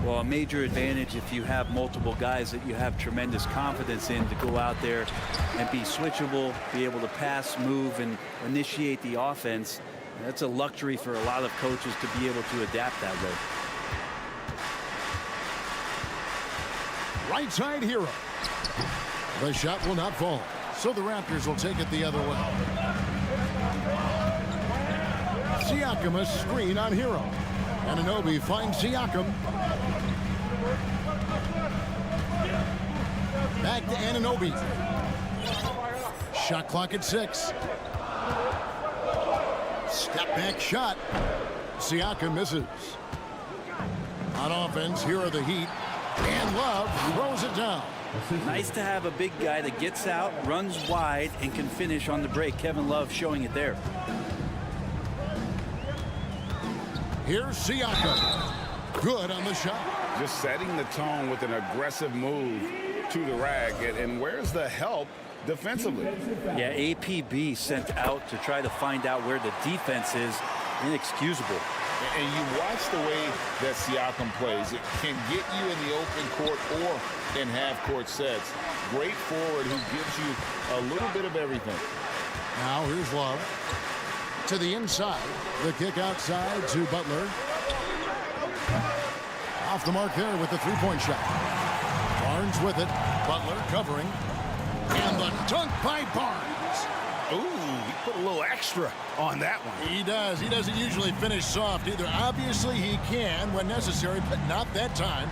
Well, a major advantage if you have multiple guys that you have tremendous confidence in to go out there and be switchable, be able to pass, move, and initiate the offense. That's a luxury for a lot of coaches to be able to adapt that way. Right side Hero. The shot will not fall, so the Raptors will take it the other way. Siakam a screen on Hero. Anunoby finds Siakam. Back to Anunoby. Shot clock at 6. Step back shot. Siakam misses. On offense, here are the Heat. And Love throws it down. Nice to have a big guy that gets out, runs wide, and can finish on the break. Kevin Love showing it there. Here's Siakam. Good on the shot. Just setting the tone with an aggressive move to the rag. And where's the help defensively? Yeah, APB sent out to try to find out where the defense is. Inexcusable. And you watch the way that Siakam plays. It can get you in the open court or in half-court sets. Great forward who gives you a little bit of everything. Now here's Love. To the inside. The kick outside to Butler. Off the mark there with the three-point shot. Barnes with it. Butler covering. And the dunk by Barnes. Ooh, he put a little extra on that one. He does. He doesn't usually finish soft either. Obviously, he can when necessary, but not that time.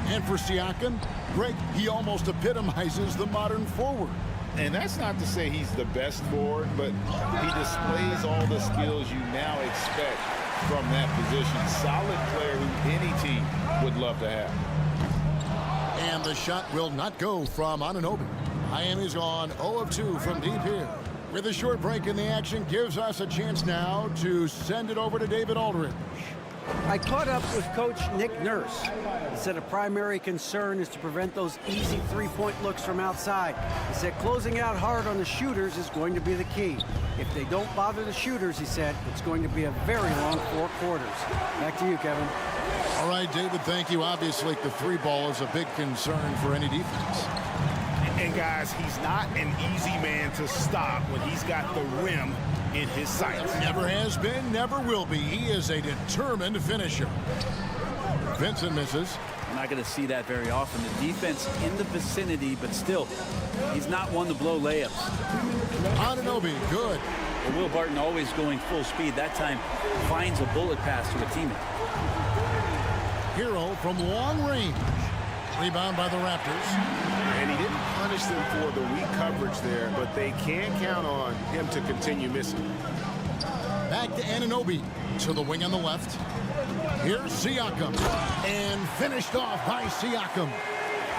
And for Siakam, Greg, he almost epitomizes the modern forward. And that's not to say he's the best forward, but he displays all the skills you now expect from that position. Solid player who any team would love to have. And the shot will not go from Anunoby. Miami's on 0 of 2 from deep here. With a short break in the action, gives us a chance now to send it over to David Aldridge. I caught up with Coach Nick Nurse. He said a primary concern is to prevent those easy three-point looks from outside. He said closing out hard on the shooters is going to be the key. If they don't bother the shooters, he said, it's going to be a very long 4 quarters. Back to you, Kevin. All right, David, thank you. Obviously, the three ball is a big concern for any defense. And guys, he's not an easy man to stop when he's got the rim in his sights. Never has been, never will be. He is a determined finisher. Vincent misses. I'm not going to see that very often. The defense in the vicinity, but still, he's not one to blow layups. Anunoby, good. Well, Will Barton always going full speed. That time finds a bullet pass to a teammate. Hero from long range. Rebound by the Raptors. And he didn't punish them for the weak coverage there, but they can count on him to continue missing. Back to Anunoby. To the wing on the left. Here's Siakam. And finished off by Siakam.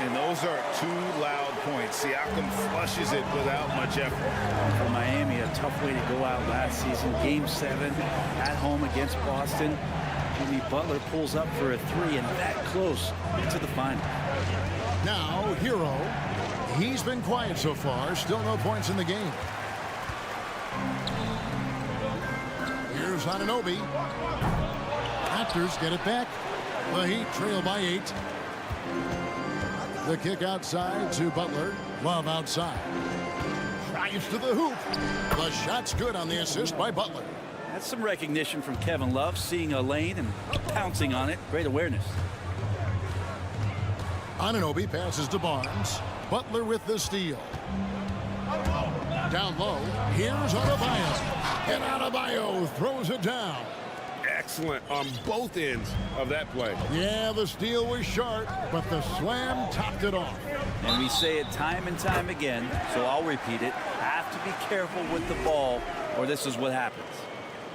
And those are 2 loud points. Siakam flushes it without much effort. For Miami, a tough way to go out last season. Game 7 at home against Boston. Jimmy Butler pulls up for a 3 and that close to the final. Now, Hero. He's been quiet so far. Still no points in the game. Here's Anunoby. Raptors get it back. The Heat trail by 8. The kick outside to Butler. Love outside. Drives to the hoop. The shot's good on the assist by Butler. That's some recognition from Kevin Love, seeing a lane and pouncing on it. Great awareness. Anunoby passes to Barnes. Butler with the steal. Down low. Here's Adebayo. And Adebayo throws it down. Excellent on both ends of that play. Yeah, the steal was sharp, but the slam topped it off. And we say it time and time again, so I'll repeat it. Have to be careful with the ball, or this is what happens.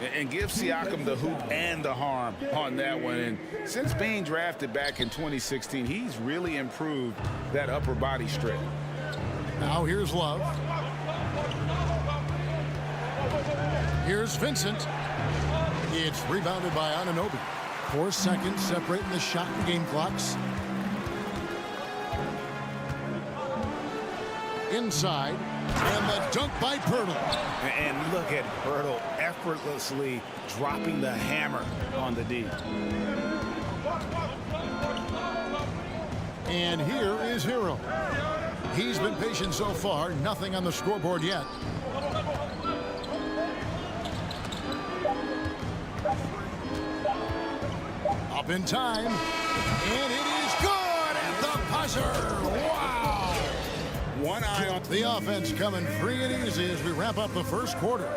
and give Siakam the hoop and the harm on that one. And since being drafted back in 2016, he's really improved that upper body strength. Now here's Love. Here's Vincent. It's rebounded by Anunoby. 4 seconds separating the shot and game clocks. Inside, and the dunk by Pirtle. And look at Pirtle effortlessly dropping the hammer on the D. And here is Hero. He's been patient so far, nothing on the scoreboard yet. Up in time, and it is good at the buzzer. Wow! One eye on the offense coming free and easy as we wrap up the first quarter.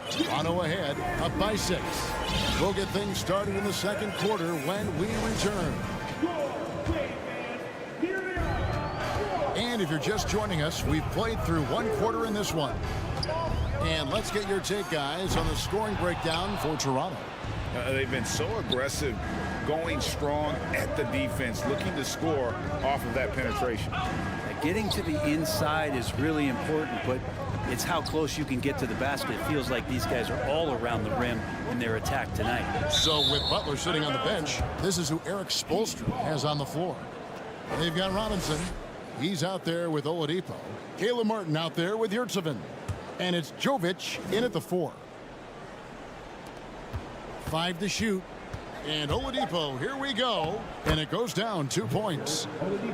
Toronto ahead, up by 6. We'll get things started in the second quarter when we return. And if you're just joining us, we've played through 1 quarter in this one. And let's get your take, guys, on the scoring breakdown for Toronto. They've been so aggressive, going strong at the defense, looking to score off of that penetration. Getting to the inside is really important, but it's how close you can get to the basket. It feels like these guys are all around the rim in their attack tonight. So with Butler sitting on the bench, this is who Eric Spoelstra has on the floor. They've got Robinson. He's out there with Oladipo. Caleb Martin out there with Yurtseven. And it's Jovic in at the 4. 5 to shoot. And Oladipo, here we go. And it goes down 2 points.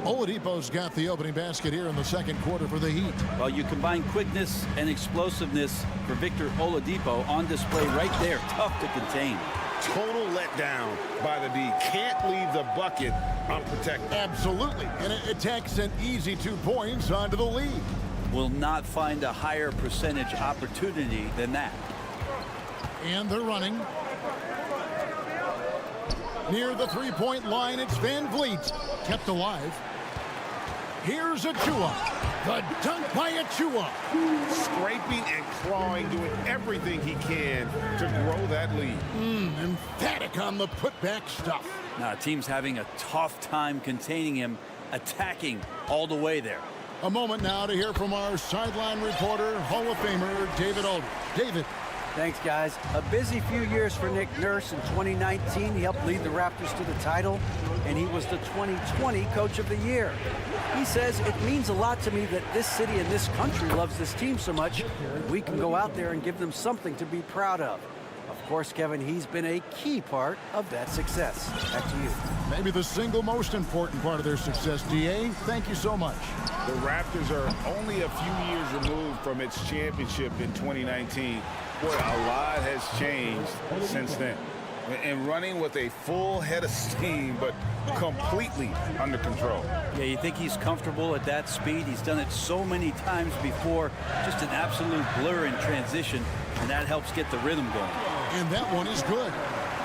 Oladipo's got the opening basket here in the second quarter for the Heat. Well, you combine quickness and explosiveness for Victor Oladipo on display right there. Tough to contain. Total letdown by the D. Can't leave the bucket unprotected. Absolutely. And it takes an easy 2 points onto the lead. Will not find a higher percentage opportunity than that. And they're running. Near the three-point line, it's Van Vliet. Kept alive. Here's Achua. The dunk by Achua. Scraping and clawing, doing everything he can to grow that lead. Emphatic on the putback stuff. Now, team's having a tough time containing him, attacking all the way there. A moment now to hear from our sideline reporter, Hall of Famer David Aldridge. David. Thanks, guys. A busy few years for Nick Nurse. In 2019, he helped lead the Raptors to the title, and he was the 2020 Coach of the Year. He says, it means a lot to me that this city and this country loves this team so much, and we can go out there and give them something to be proud of. Of course, Kevin, he's been a key part of that success. Back to you. Maybe the single most important part of their success, D.A. Thank you so much. The Raptors are only a few years removed from its championship in 2019. Boy, a lot has changed since then. And running with a full head of steam, but completely under control. Yeah, you think he's comfortable at that speed? He's done it so many times before. Just an absolute blur in transition, and that helps get the rhythm going. And that one is good.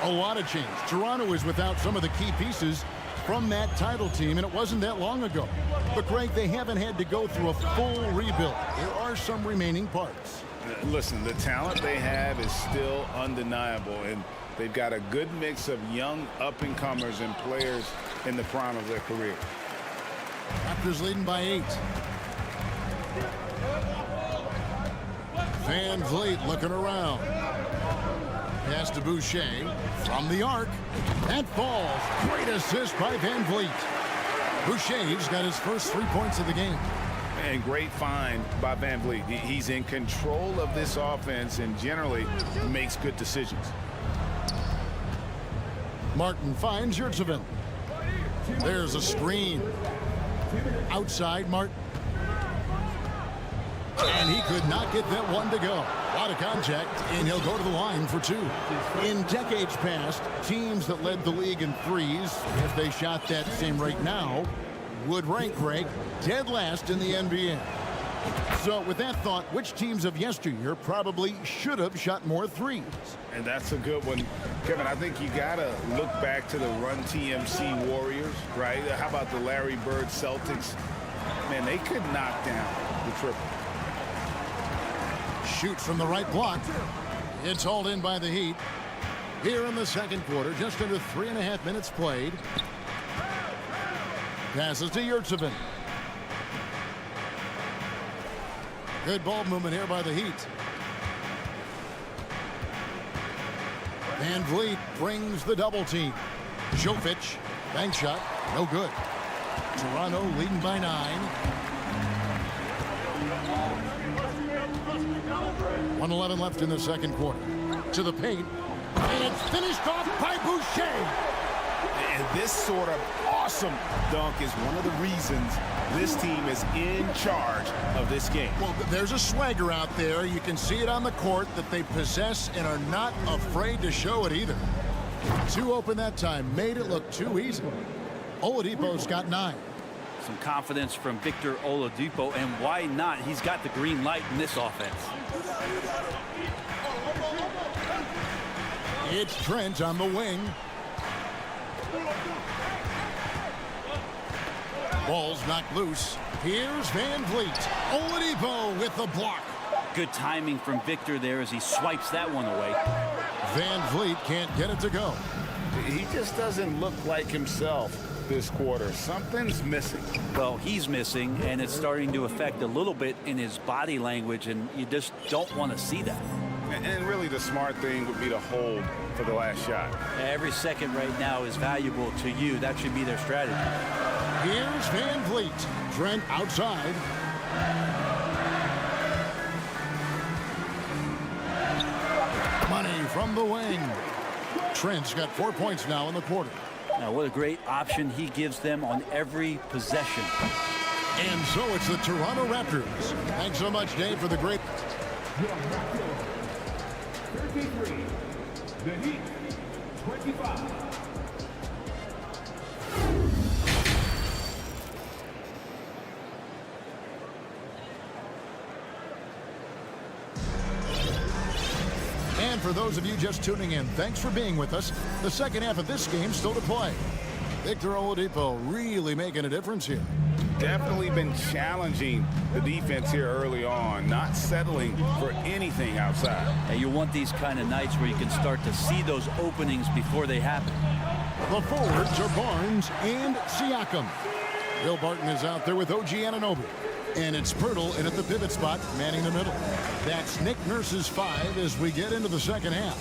A lot of change. Toronto is without some of the key pieces from that title team, and it wasn't that long ago. But, Greg, they haven't had to go through a full rebuild. There are some remaining parts. Listen, the talent they have is still undeniable, and they've got a good mix of young up-and-comers and players in the prime of their career. Raptors leading by 8. Van Vliet looking around. Pass to Boucher from the arc. That falls. Great assist by Van Vliet. Boucher's got his first 3 points of the game. And great find by Van Vliet. He's in control of this offense and generally makes good decisions. Martin finds Yurtseven. There's a screen. Outside Martin. And he could not get that one to go. A lot of contact, and he'll go to the line for 2. In decades past, teams that led the league in threes, if they shot that same rate now, would rank, Greg, dead last in the NBA. So with that thought, which teams of yesteryear probably should have shot more threes? And that's a good one. Kevin, I think you got to look back to the Run TMC Warriors, right? How about the Larry Bird Celtics? Man, they could knock down the triple. Shoots from the right block. It's hauled in by the Heat. Here in the second quarter, just under 3.5 minutes played. Passes to Yurtsevin. Good ball movement here by the Heat. Van Vliet brings the double team. Jovic, bank shot, no good. Toronto leading by 9. 1:11 left in the second quarter. To the paint, and it's finished off by Boucher. And this sort of awesome dunk is one of the reasons this team is in charge of this game. Well, there's a swagger out there. You can see it on the court that they possess and are not afraid to show it either. Too open that time. Made it look too easy. Oladipo's got 9. Some confidence from Victor Oladipo, and why not? He's got the green light in this offense. It's Trent on the wing. Ball's knocked loose. Here's Van Vliet. Oladipo with the block. Good timing from Victor there as he swipes that one away. Van Vliet can't get it to go. He just doesn't look like himself this quarter. Something's missing. Well, he's missing, and it's starting to affect a little bit in his body language, and you just don't want to see that. And really the smart thing would be to hold for the last shot. Every second right now is valuable to you. That should be their strategy. Here's Van Vliet. Trent outside. Money from the wing. Trent's got 4 points now in the quarter. Now, what a great option he gives them on every possession. And so it's the Toronto Raptors. Thanks so much, Dave, for the great... 33. The Heat, 25. And for those of you just tuning in, thanks for being with us. The second half of this game still to play. Victor Oladipo really making a difference here. Definitely been challenging the defense here early on, not settling for anything outside. And you want these kind of nights where you can start to see those openings before they happen. The forwards are Barnes and Siakam. Bill Barton is out there with OG Anunoby. And it's Pirtle in at the pivot spot, manning the middle. That's Nick Nurse's 5 as we get into the second half.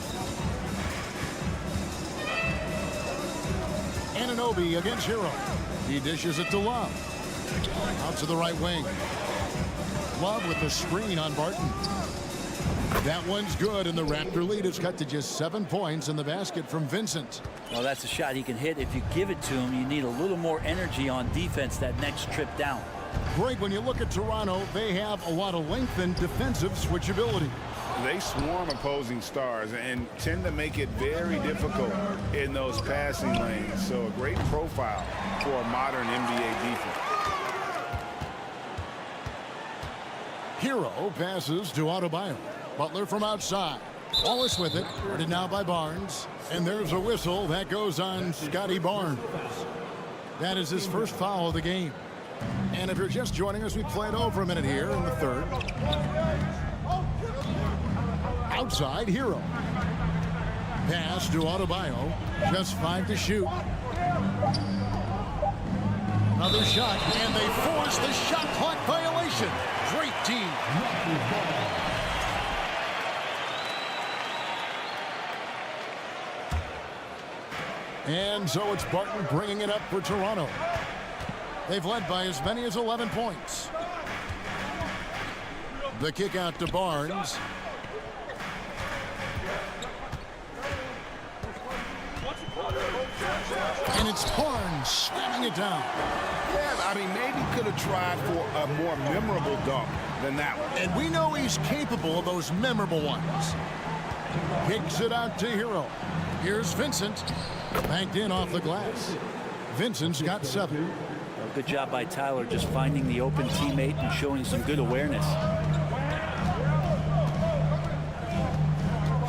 Anunoby against Hero. He dishes it to Love. Out to the right wing. Love with the screen on Barton. That one's good, and the Raptor lead is cut to just 7 points in the basket from Vincent. Well, that's a shot he can hit. If you give it to him, you need a little more energy on defense that next trip down. Greg, when you look at Toronto, they have a lot of length and defensive switchability. They swarm opposing stars and tend to make it very difficult in those passing lanes. So a great profile for a modern NBA defense. Hero passes to Adebayo. Butler from outside. Wallace with it. Guarded now by Barnes. And there's a whistle that goes on Scotty Barnes. That is his first foul of the game. And if you're just joining us, we played over a minute here in the third. Outside, Hero. Pass to Adebayo. Just 5 to shoot. Another shot, and they force the shot clock violation. Great team. And so it's Barton bringing it up for Toronto. They've led by as many as 11 points. The kick out to Barnes. And it's Barnes slamming it down. Yeah, I mean, maybe could have tried for a more memorable dunk than that one. And we know he's capable of those memorable ones. Kicks it out to Hero. Here's Vincent. Banked in off the glass. Vincent's got 7. Good job by Tyler just finding the open teammate and showing some good awareness.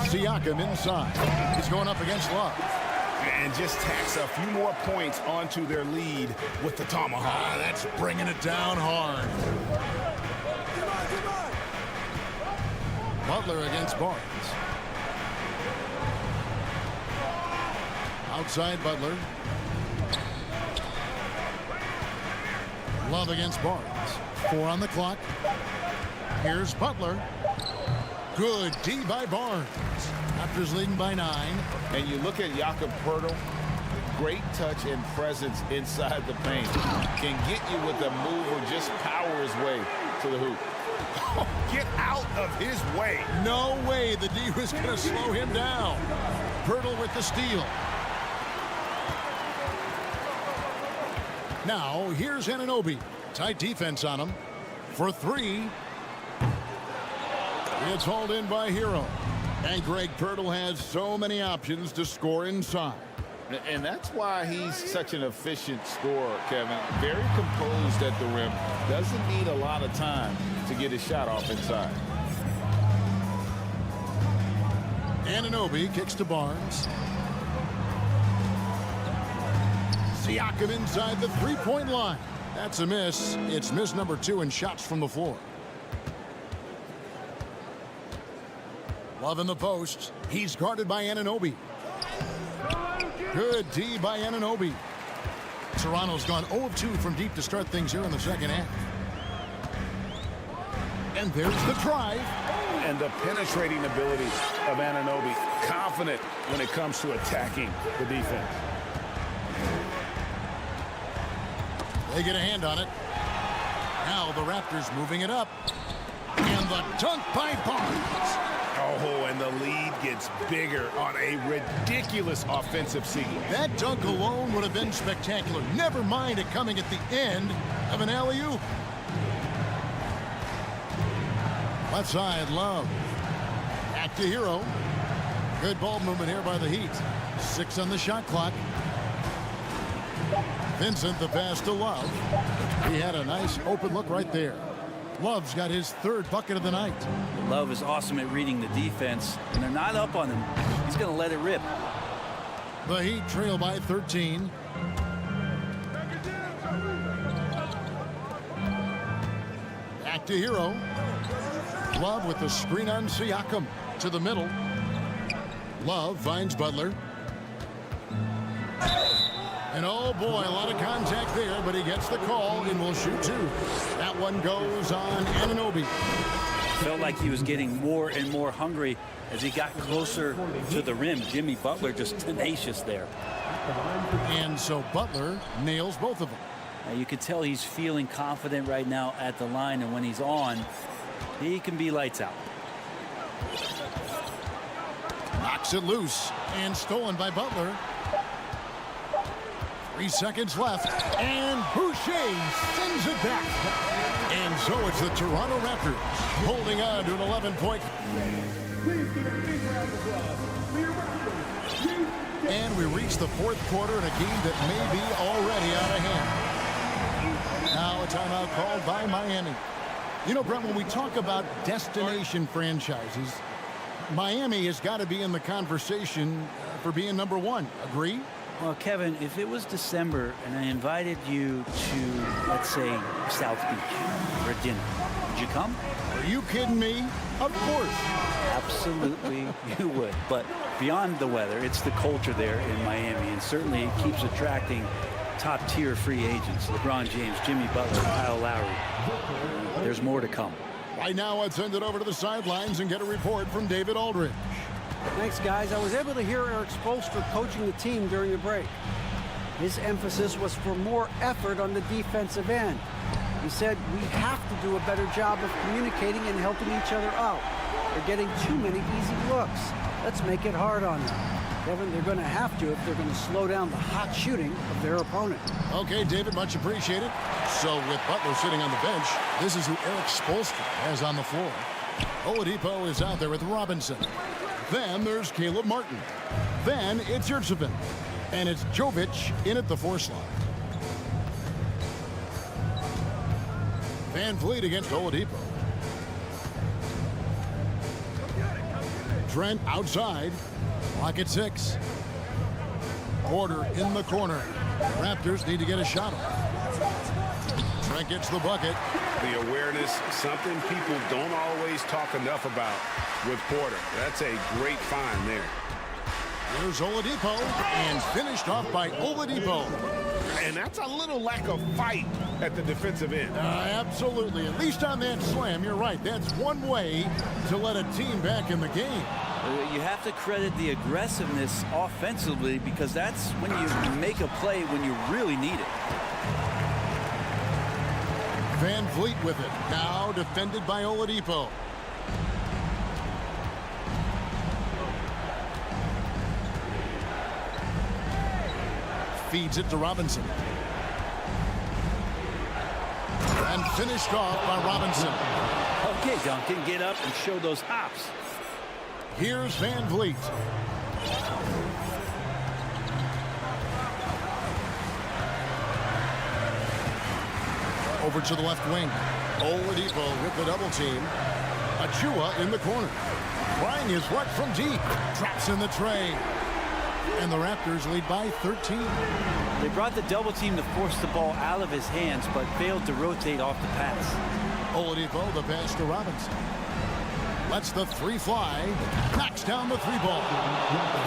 Siakam inside. He's going up against Love. And just tacks a few more points onto their lead with the tomahawk. That's bringing it down hard. Butler against Barnes. Outside Butler. Love against Barnes. 4 on the clock. Here's Butler. Good D by Barnes. Raptors leading by 9. And you look at Jakob Poeltl, great touch and presence inside the paint. Can get you with a move or just power his way to the hoop. Oh, get out of his way. No way the D was going to slow him down. Poeltl with the steal. Now, here's Anunoby. Tight defense on him. For 3. It's hauled in by Hero. And Greg Poeltl has so many options to score inside. And that's why he's such an efficient scorer, Kevin. Very composed at the rim. Doesn't need a lot of time to get his shot off inside. Anunoby kicks to Barnes. Siakam inside the three-point line. That's a miss. It's miss number 2 in shots from the floor. Love in the post. He's guarded by Anunoby. Good D by Anunoby. Toronto's gone 0 of 2 from deep to start things here in the second half. And there's the drive. And the penetrating ability of Anunoby. Confident when it comes to attacking the defense. They get a hand on it. Now the Raptors moving it up. And the dunk by Barnes. Oh, and the lead gets bigger on a ridiculous offensive sequence. That dunk alone would have been spectacular. Never mind it coming at the end of an alley-oop. Left side, Love. Back to Hero. Good ball movement here by the Heat. 6 on the shot clock. Vincent the pass to Love. He had a nice open look right there. Love's got his 3rd bucket of the night. Love is awesome at reading the defense, and they're not up on him. He's going to let it rip. The Heat trail by 13. Back to Hero. Love with the screen on Siakam. To the middle. Love finds Butler. And oh boy, a lot of contact there, but he gets the call and will shoot 2. That one goes on Anunoby. Felt like he was getting more and more hungry as he got closer to the rim. Jimmy Butler just tenacious there. And so Butler nails both of them. Now you can tell he's feeling confident right now at the line, and when he's on, he can be lights out. Knocks it loose and stolen by Butler. 3 seconds left, and Boucher sends it back. And so it's the Toronto Raptors holding on to an 11-point. And we reach the 4th quarter in a game that may be already out of hand. Now a timeout called by Miami. You know, Brent, when we talk about destination franchises, Miami has got to be in the conversation for being number 1. Agree? Well, Kevin, if it was December and I invited you to, let's say, South Beach for dinner, would you come? Are you kidding me? Of course. Absolutely, you would. But beyond the weather, it's the culture there in Miami, and certainly it keeps attracting top-tier free agents. LeBron James, Jimmy Butler, Kyle Lowry. There's more to come. Right now, let's send it over to the sidelines and get a report from David Aldridge. Thanks, guys. I was able to hear Eric Spoelstra coaching the team during the break. His emphasis was for more effort on the defensive end. He said, we have to do a better job of communicating and helping each other out. They're getting too many easy looks. Let's make it hard on them. Kevin, they're going to have to if they're going to slow down the hot shooting of their opponent. Okay, David, much appreciated. So with Butler sitting on the bench, this is who Eric Spoelstra has on the floor. Oladipo is out there with Robinson. Then there's Caleb Martin. Then it's Yurtsevin. And it's Jovic in at the 4 slot. Van Vliet against Oladipo. Trent outside. Clock at 6. Porter in the corner. Raptors need to get a shot off. Trent gets the bucket. The awareness, something people don't always talk enough about with Porter. That's a great find there. Here's Oladipo, and finished off by Oladipo. And that's a little lack of fight at the defensive end. Absolutely. At least on that slam, you're right. That's one way to let a team back in the game. You have to credit the aggressiveness offensively, because that's when you make a play when you really need it. Van Vliet with it. Now defended by Oladipo. Feeds it to Robinson. And finished off by Robinson. Okay, Duncan, get up and show those hops. Here's Van Vliet. Over to the left wing. Oladipo with the double team. Achua in the corner. Trying his work from deep. Traps in the tray. And the Raptors lead by 13. They brought the double team to force the ball out of his hands, but failed to rotate off the pass. Oladipo, the pass to Robinson. Lets the three fly. Knocks down the three ball.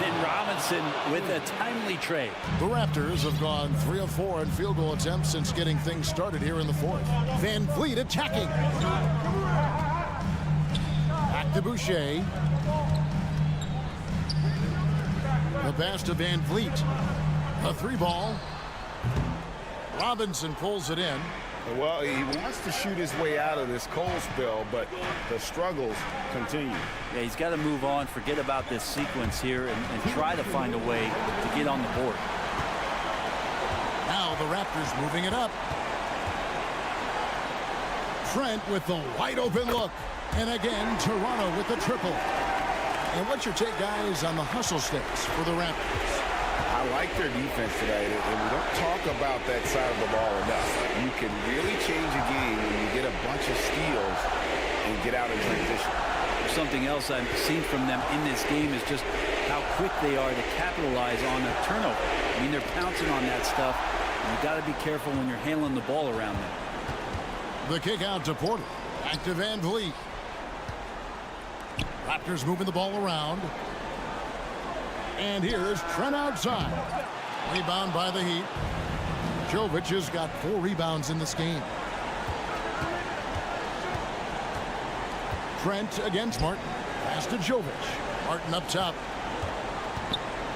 Then Robinson with a timely trade. The Raptors have gone 3 of 4 in field goal attempts since getting things started here in the fourth. Van Vliet attacking. Back to Boucher. The pass to Van Vliet. A three ball. Robinson pulls it in. Well, he wants to shoot his way out of this cold spell, but the struggles continue. Yeah, he's got to move on, forget about this sequence here, and try to find a way to get on the board. Now the Raptors moving it up. Trent with the wide open look. And again, Toronto with the triple. And what's your take, guys, on the hustle sticks for the Raptors? I like their defense today, and we don't talk about that side of the ball enough. You can really change a game when you get a bunch of steals and get out in transition. Something else I've seen from them in this game is just how quick they are to capitalize on a turnover. I mean, they're pouncing on that stuff. You've got to be careful when you're handling the ball around them. The kick out to Porter. Back to Van Vliet. Raptors moving the ball around. And here's Trent outside. Rebound by the Heat. Jovic has got 4 rebounds in this game. Trent against Martin. Pass to Jovic. Martin up top.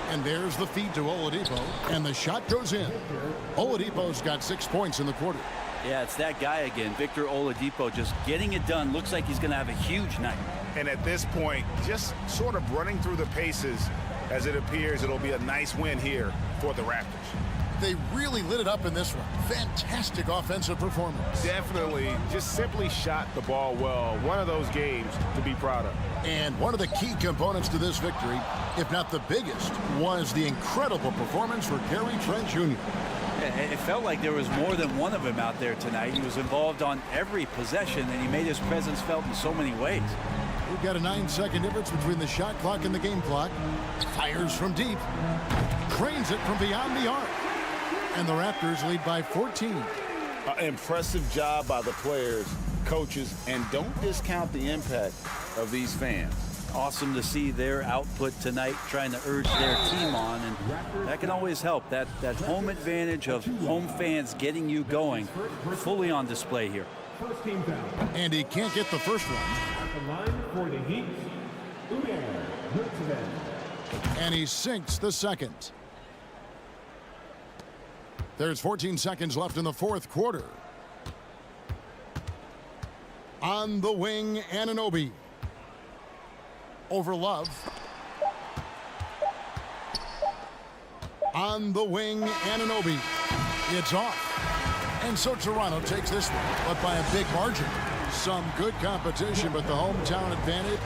And there's the feed to Oladipo. And the shot goes in. Oladipo's got 6 points in the quarter. Yeah, it's that guy again, Victor Oladipo, just getting it done. Looks like he's going to have a huge night. And at this point, just sort of running through the paces, as it appears it'll be a nice win here for the Raptors. They really lit it up in this one. Fantastic offensive performance. Definitely just simply shot the ball well. One of those games to be proud of. And one of the key components to this victory, if not the biggest, was the incredible performance for Gary Trent Jr. It felt like there was more than one of him out there tonight. He was involved on every possession, and he made his presence felt in so many ways. We've got a 9-second difference between the shot clock and the game clock. Fires from deep. Cranes it from beyond the arc. And the Raptors lead by 14. Impressive job by the players, coaches, and don't discount the impact of these fans. Awesome to see their output tonight, trying to urge their team on, and that can always help. That home advantage of home fans getting you going, fully on display here. And he can't get the first one. At the line for the Heat, And he sinks the second. There's 14 seconds left in the fourth quarter. On the wing, Anunoby. Over Love. On the wing, Anunoby. It's off. And so Toronto takes this one, but by a big margin. Some good competition, but the hometown advantage.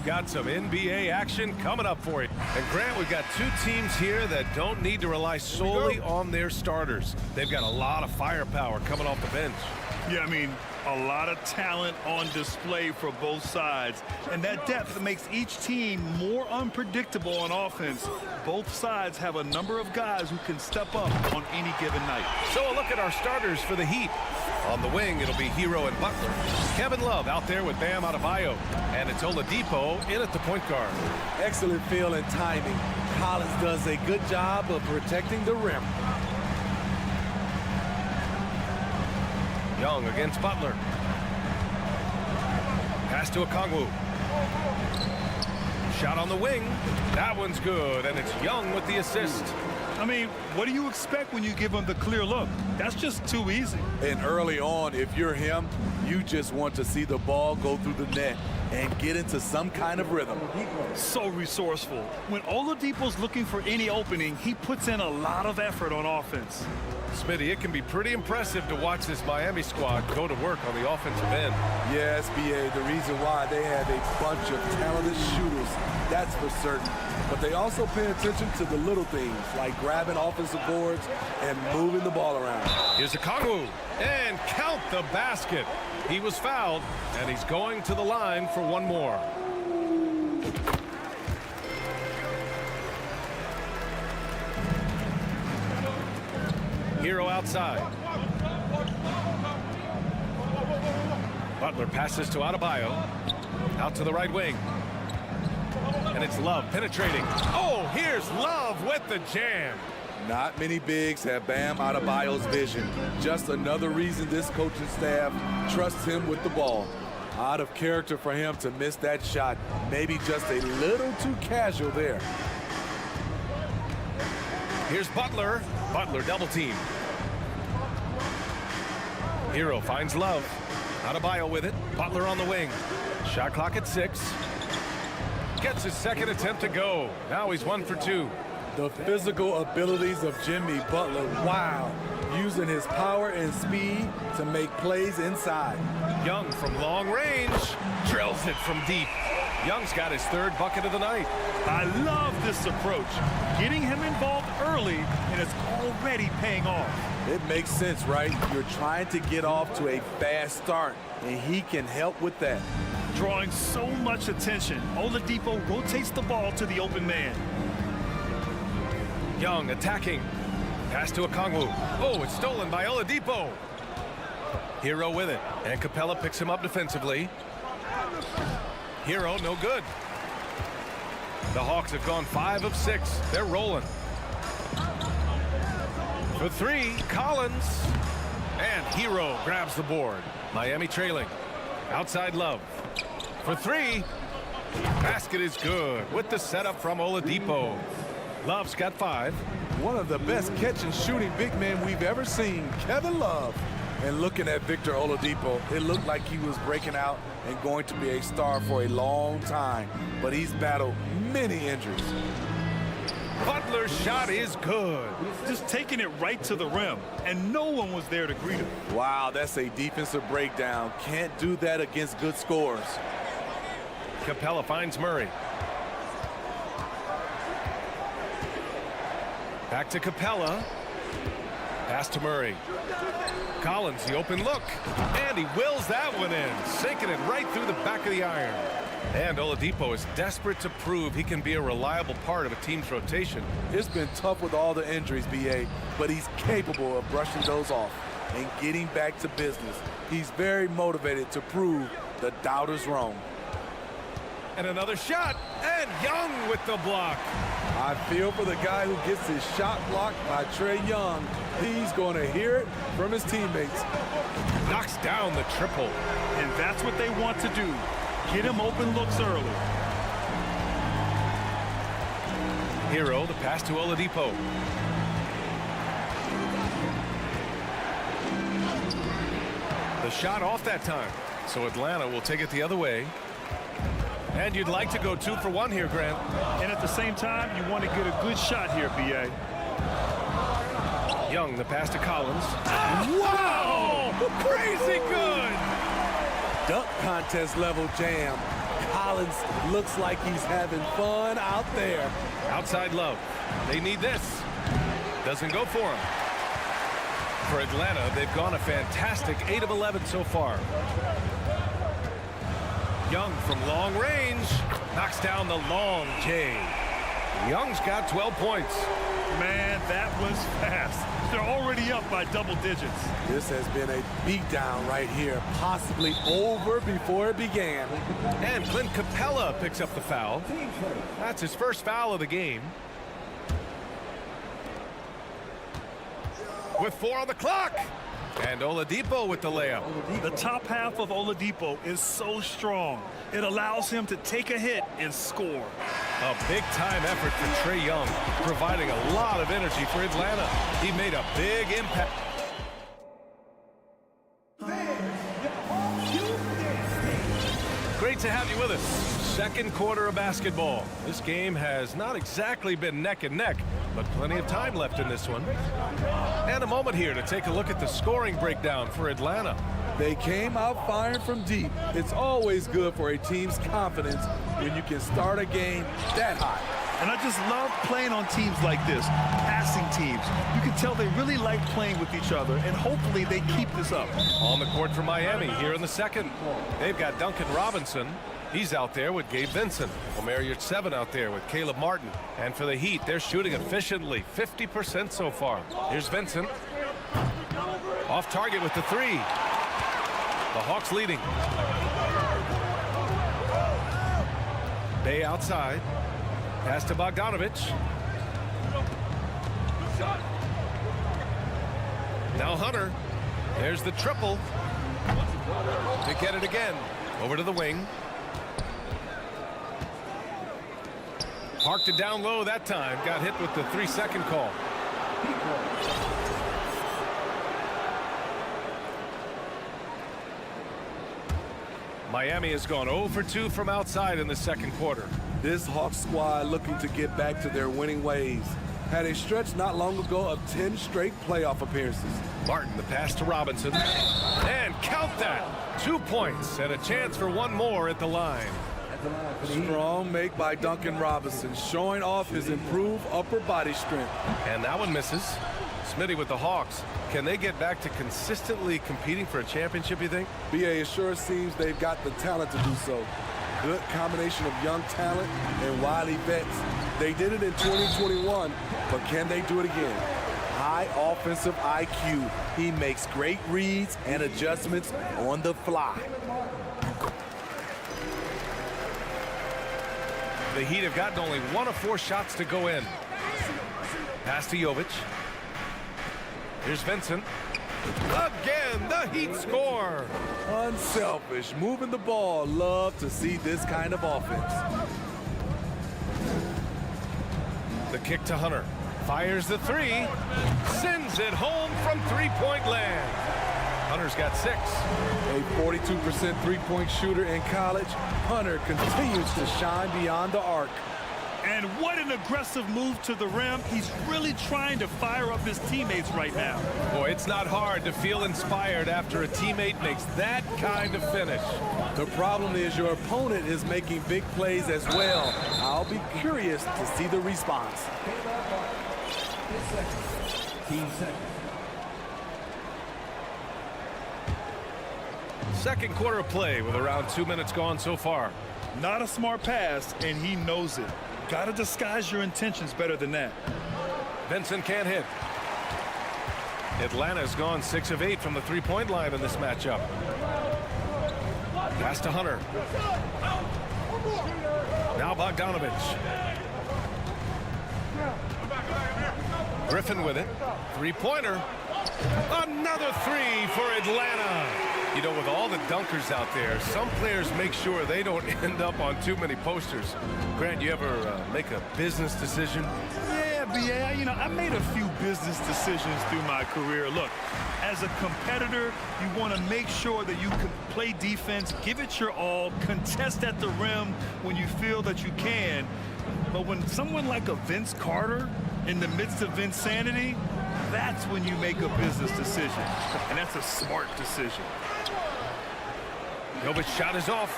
Got some NBA action coming up for you. And Grant, we've got two teams here that don't need to rely solely on their starters. They've got a lot of firepower coming off the bench. Yeah, I mean, a lot of talent on display for both sides. And that depth makes each team more unpredictable on offense. Both sides have a number of guys who can step up on any given night. So a look at our starters for the Heat. On the wing, it'll be Hero and Butler. Kevin Love out there with Bam Adebayo. And it's Oladipo in at the point guard. Excellent feel and timing. Collins does a good job of protecting the rim. Young against Butler. Pass to Okongwu. Shot on the wing. That one's good, and it's Young with the assist. I mean, what do you expect when you give him the clear look? That's just too easy. And early on, if you're him, you just want to see the ball go through the net and get into some kind of rhythm. So resourceful. When Oladipo's looking for any opening, he puts in a lot of effort on offense. Smitty, it can be pretty impressive to watch this Miami squad go to work on the offensive end. Yeah, SBA, the reason why they have a bunch of talented shooters, that's for certain. But they also pay attention to the little things, like grabbing offensive boards and moving the ball around. Here's Okongwu, and count the basket. He was fouled, and he's going to the line for one more. Hero outside. Butler passes to Adebayo. Out to the right wing. And it's Love penetrating. Oh, here's Love with the jam. Not many bigs have Bam Adebayo's vision. Just another reason this coaching staff trusts him with the ball. Out of character for him to miss that shot. Maybe just a little too casual there. Here's Butler. Butler double team. Hero finds Love. Adebayo with it. Butler on the wing. Shot clock at 6. Gets his second attempt to go. Now he's 1 for 2. The physical abilities of Jimmy Butler, wow. Using his power and speed to make plays inside. Young from long range. Drills it from deep. Young's got his third bucket of the night. I love this approach. Getting him involved early, and it's already paying off. It makes sense, right? You're trying to get off to a fast start, and he can help with that. Drawing so much attention, Oladipo rotates the ball to the open man. Young attacking. Pass to Okongwu. Oh, it's stolen by Oladipo. Hero with it, and Capella picks him up defensively. Hero, no good. The Hawks have gone 5 of 6. They're rolling. For 3, Collins. And Hero grabs the board. Miami trailing. Outside Love. For 3. Basket is good with the setup from Oladipo. Love's got 5. One of the best catch and shooting big men we've ever seen, Kevin Love. And looking at Victor Oladipo, it looked like he was breaking out and going to be a star for a long time. But he's battled many injuries. Butler's shot is good. Just taking it right to the rim, and no one was there to greet him. Wow, that's a defensive breakdown. Can't do that against good scorers. Capella finds Murray. Back to Capella. Pass to Murray. Collins, the open look. And he wills that one in, sinking it right through the back of the iron. And Oladipo is desperate to prove he can be a reliable part of a team's rotation. It's been tough with all the injuries, BA, but he's capable of brushing those off and getting back to business. He's very motivated to prove the doubters wrong. And another shot, and Young with the block. I feel for the guy who gets his shot blocked by Trae Young. He's going to hear it from his teammates. Knocks down the triple. And that's what they want to do. Get him open looks early. Hero, the pass to Oladipo. The shot off that time. So Atlanta will take it the other way. And you'd like to go 2 for 1 here, Grant. And at the same time, you want to get a good shot here, B.A. Young, the pass to Collins. Wow! Crazy good! Dunk contest level jam. Collins looks like he's having fun out there. Outside Love. They need this. Doesn't go for him. For Atlanta, they've gone a fantastic 8 of 11 so far. Young from long range knocks down the long J. Young's got 12 points. Man, that was fast. They're already up by double digits. This has been a beatdown right here, possibly over before it began. And Clint Capella picks up the foul. That's his first foul of the game. With 4 on the clock. And Oladipo with the layup. The top half of Oladipo is so strong. It allows him to take a hit and score. A big-time effort for Trae Young, providing a lot of energy for Atlanta. He made a big impact. Great to have you with us. Second quarter of basketball. This game has not exactly been neck and neck, but plenty of time left in this one. And a moment here to take a look at the scoring breakdown for Atlanta. They came out firing from deep. It's always good for a team's confidence when you can start a game that hot. And I just love playing on teams like this, passing teams. You can tell they really like playing with each other, and hopefully they keep this up. On the court for Miami here in the second. They've got Duncan Robinson. He's out there with Gabe Vincent. Omer Yurtseven out there with Caleb Martin. And for the Heat, they're shooting efficiently, 50% so far. Here's Vincent. Off target with the 3. The Hawks leading. Bay outside. Pass to Bogdanovich. Now Hunter. There's the triple. To get it again. Over to the wing. Parked it down low that time. Got hit with the 3-second call. Miami has gone 0 for 2 from outside in the second quarter. This Hawks squad looking to get back to their winning ways. Had a stretch not long ago of 10 straight playoff appearances. Martin, the pass to Robinson. And count that. 2 points and a chance for one more at the line. Strong make by Duncan Robinson, showing off his improved upper body strength. And that one misses. Smitty with the Hawks. Can they get back to consistently competing for a championship, you think? BA, it sure seems they've got the talent to do so. Good combination of young talent and wily vets. They did it in 2021, but can they do it again? High offensive IQ. He makes great reads and adjustments on the fly. The Heat have gotten only 1 of 4 shots to go in. Pass to Jovic. Here's Vincent. Again, the Heat score. Unselfish, moving the ball. Love to see this kind of offense. The kick to Hunter. Fires the 3. Sends it home from 3-point land. Hunter's got 6. A 42% three-point shooter in college, Hunter continues to shine beyond the arc. And what an aggressive move to the rim. He's really trying to fire up his teammates right now. Boy, it's not hard to feel inspired after a teammate makes that kind of finish. The problem is your opponent is making big plays as well. I'll be curious to see the response. Second quarter of play with around 2 minutes gone so far. Not a smart pass, and he knows it. Got to disguise your intentions better than that. Vincent can't hit. Atlanta's gone 6 of 8 from the three-point line in this matchup. Pass to Hunter. Now Bogdanovich. Griffin with it. Three-pointer. Another three for Atlanta. You know, with all the dunkers out there, some players make sure they don't end up on too many posters. Grant, you ever make a business decision? Yeah, B.A., you know, I made a few business decisions through my career. Look, as a competitor, you want to make sure that you can play defense, give it your all, contest at the rim when you feel that you can. But when someone like a Vince Carter in the midst of insanity, that's when you make a business decision. And that's a smart decision. Novic's shot is off.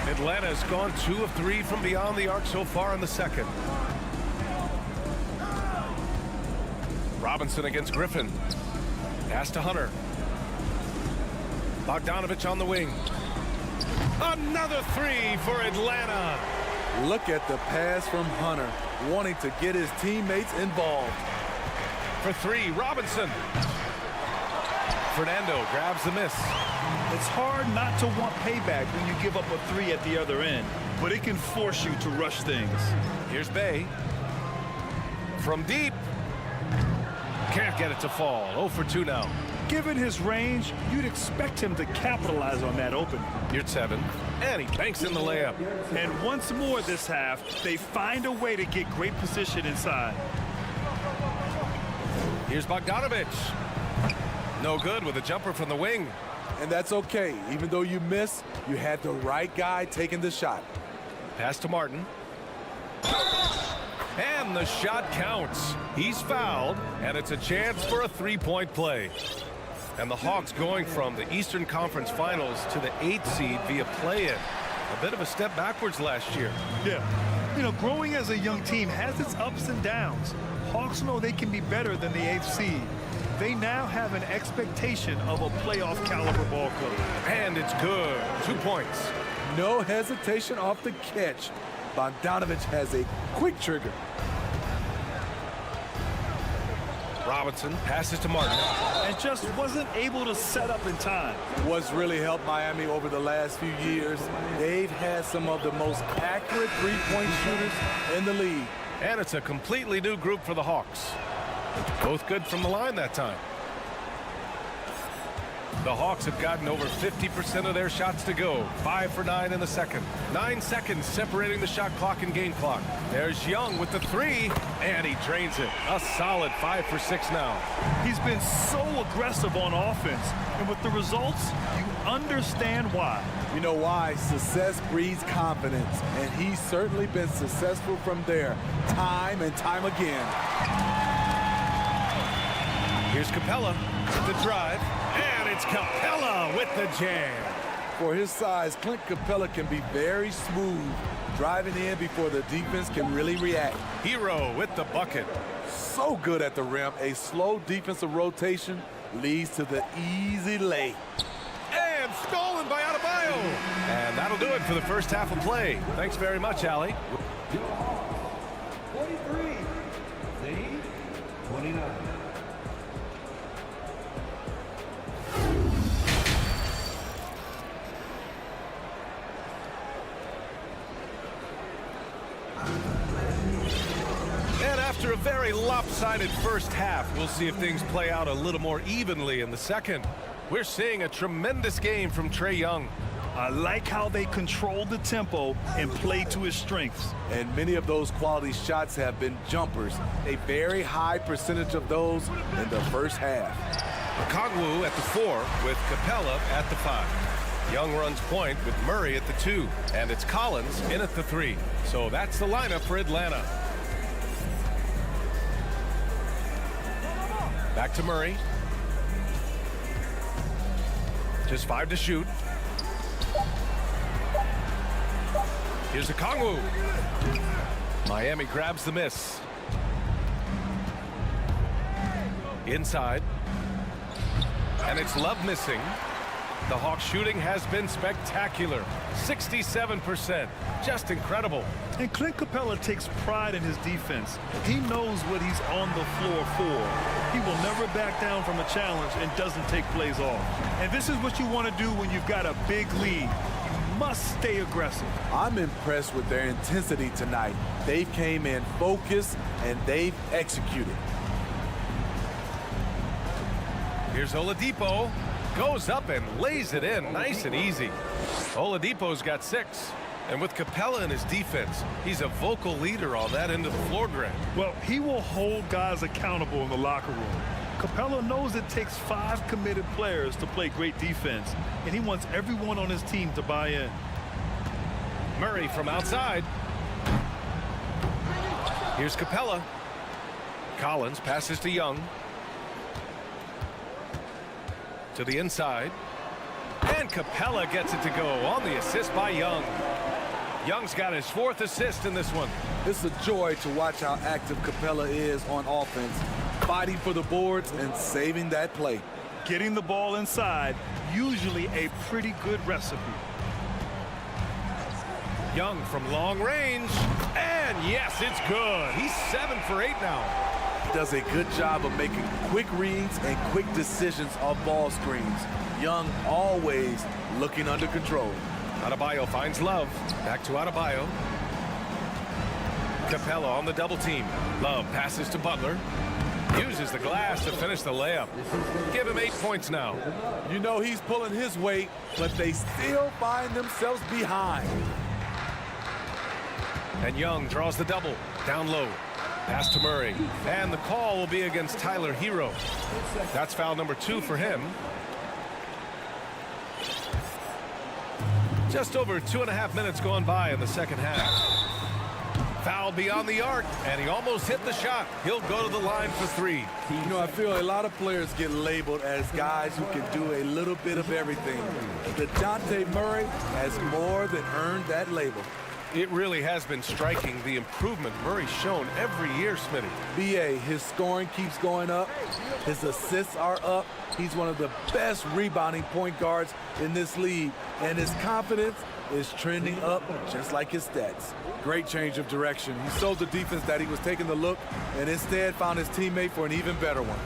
Atlanta's gone 2 of 3 from beyond the arc so far in the second. Robinson against Griffin. Pass to Hunter. Bogdanovich on the wing. Another three for Atlanta. Look at the pass from Hunter, wanting to get his teammates involved. For three, Robinson. Fernando grabs the miss. It's hard not to want payback when you give up a three at the other end, but it can force you to rush things. Here's Bay. From deep. Can't get it to fall. 0 for 2 now. Given his range, you'd expect him to capitalize on that opening. You're at 7. And he banks in the layup. And once more this half, they find a way to get great position inside. Here's Bogdanovich. No good with a jumper from the wing. And that's okay. Even though you miss, you had the right guy taking the shot. Pass to Martin. And the shot counts. He's fouled, and it's a chance for a three-point play. And the Hawks going from the Eastern Conference Finals to the 8th seed via play-in. A bit of a step backwards last year. Yeah. You know, growing as a young team has its ups and downs. Hawks know they can be better than the 8th seed. They now have an expectation of a playoff caliber ball club. And it's good. 2 points. No hesitation off the catch. Bogdanovich has a quick trigger. Robinson passes to Martin. And just wasn't able to set up in time. What's really helped Miami over the last few years, they've had some of the most accurate three-point shooters in the league. And it's a completely new group for the Hawks. Both good from the line that time. The Hawks have gotten over 50% of their shots to go. 5 for 9 in the second. 9 seconds separating the shot clock and game clock. There's Young with the three, and he drains it. A solid 5 for 6 now. He's been so aggressive on offense, and with the results, you understand why. You know why? Success breeds confidence, and he's certainly been successful from there, time and time again. Here's Capella with the drive, and it's Capella with the jam. For his size, Clint Capella can be very smooth, driving in before the defense can really react. Hero with the bucket. So good at the rim, a slow defensive rotation leads to the easy lay. And stolen by Adebayo. And that'll do it for the first half of play. Thanks very much, Allie. 43, lead 29. And after a very lopsided first half, we'll see if things play out a little more evenly in the second. We're seeing a tremendous game from Trae Young. I like how they control the tempo and play to his strengths. And many of those quality shots have been jumpers. A very high percentage of those in the first half. Okongwu at the 4 with Capella at the 5. Young runs point with Murray at the 2, and it's Collins in at the 3. So that's the lineup for Atlanta. Back to Murray. Just 5 to shoot. Here's Okongwu. Miami grabs the miss. Inside. And it's Love missing. The Hawks shooting has been spectacular. 67%. Just incredible. And Clint Capella takes pride in his defense. He knows what he's on the floor for. He will never back down from a challenge and doesn't take plays off. And this is what you want to do when you've got a big lead. You must stay aggressive. I'm impressed with their intensity tonight. They came in focused and they've executed. Here's Oladipo. Goes up and lays it in nice and easy. Oladipo's got 6. And with Capella in his defense, he's a vocal leader on that end of the floor, Grant. Well, he will hold guys accountable in the locker room. Capella knows it takes 5 committed players to play great defense, and he wants everyone on his team to buy in. Murray from outside. Here's Capella. Collins passes to Young. To the inside. And Capella gets it to go on the assist by Young. Young's got his 4th assist in this one. It's a joy to watch how active Capella is on offense, fighting for the boards and saving that play. Getting the ball inside, usually a pretty good recipe. Young from long range. And yes, it's good. He's 7 for 8 now. He does a good job of making quick reads and quick decisions off ball screens. Young always looking under control. Adebayo finds Love. Back to Adebayo. Capella on the double team. Love passes to Butler. Uses the glass to finish the layup. Give him 8 points now. You know he's pulling his weight, but they still find themselves behind. And Young draws the double. Down low. Pass to Murray. And the call will be against Tyler Hero. That's foul number 2 for him. Just over 2.5 minutes gone by in the second half. Foul beyond the arc, and he almost hit the shot. He'll go to the line for 3. You know, I feel a lot of players get labeled as guys who can do a little bit of everything. DeJounte Murray has more than earned that label. It really has been striking, the improvement Murray's shown every year, Smitty. BA, his scoring keeps going up. His assists are up. He's one of the best rebounding point guards in this league, and his confidence is trending up just like his stats. Great change of direction. He sold the defense that he was taking the look and instead found his teammate for an even better one.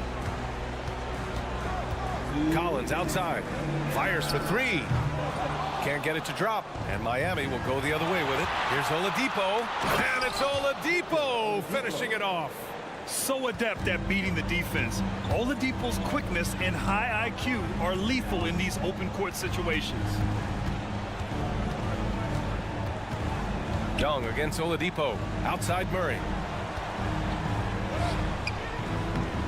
Collins outside. Fires for 3. Can't get it to drop, and Miami will go the other way with it. Here's Oladipo, and it's Oladipo finishing it off. So adept at beating the defense. Oladipo's quickness and high IQ are lethal in these open court situations. Young against Oladipo. Outside Murray.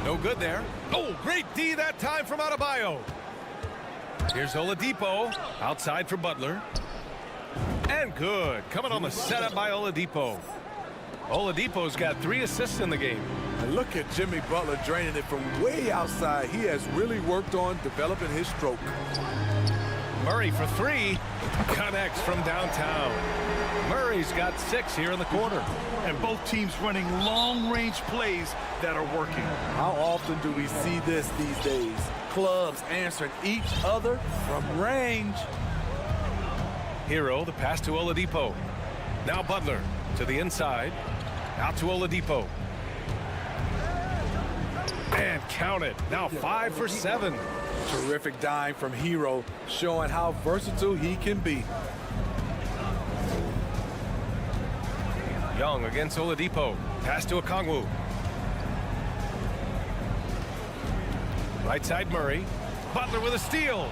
No good there. Oh, great D that time from Adebayo. Here's Oladipo. Outside for Butler. And good. Coming on the setup by Oladipo. Oladipo's got 3 assists in the game. And look at Jimmy Butler draining it from way outside. He has really worked on developing his stroke. Murray for 3. Connects from downtown. Murray's got 6 here in the quarter. And both teams running long-range plays that are working. How often do we see this these days? Clubs answering each other from range. Hero, the pass to Oladipo. Now Butler to the inside. Out to Oladipo. And count it. Now 5 for 7. Terrific dime from Hero, showing how versatile he can be. Young against Oladipo. Pass to Okongwu. Right side Murray. Butler with a steal.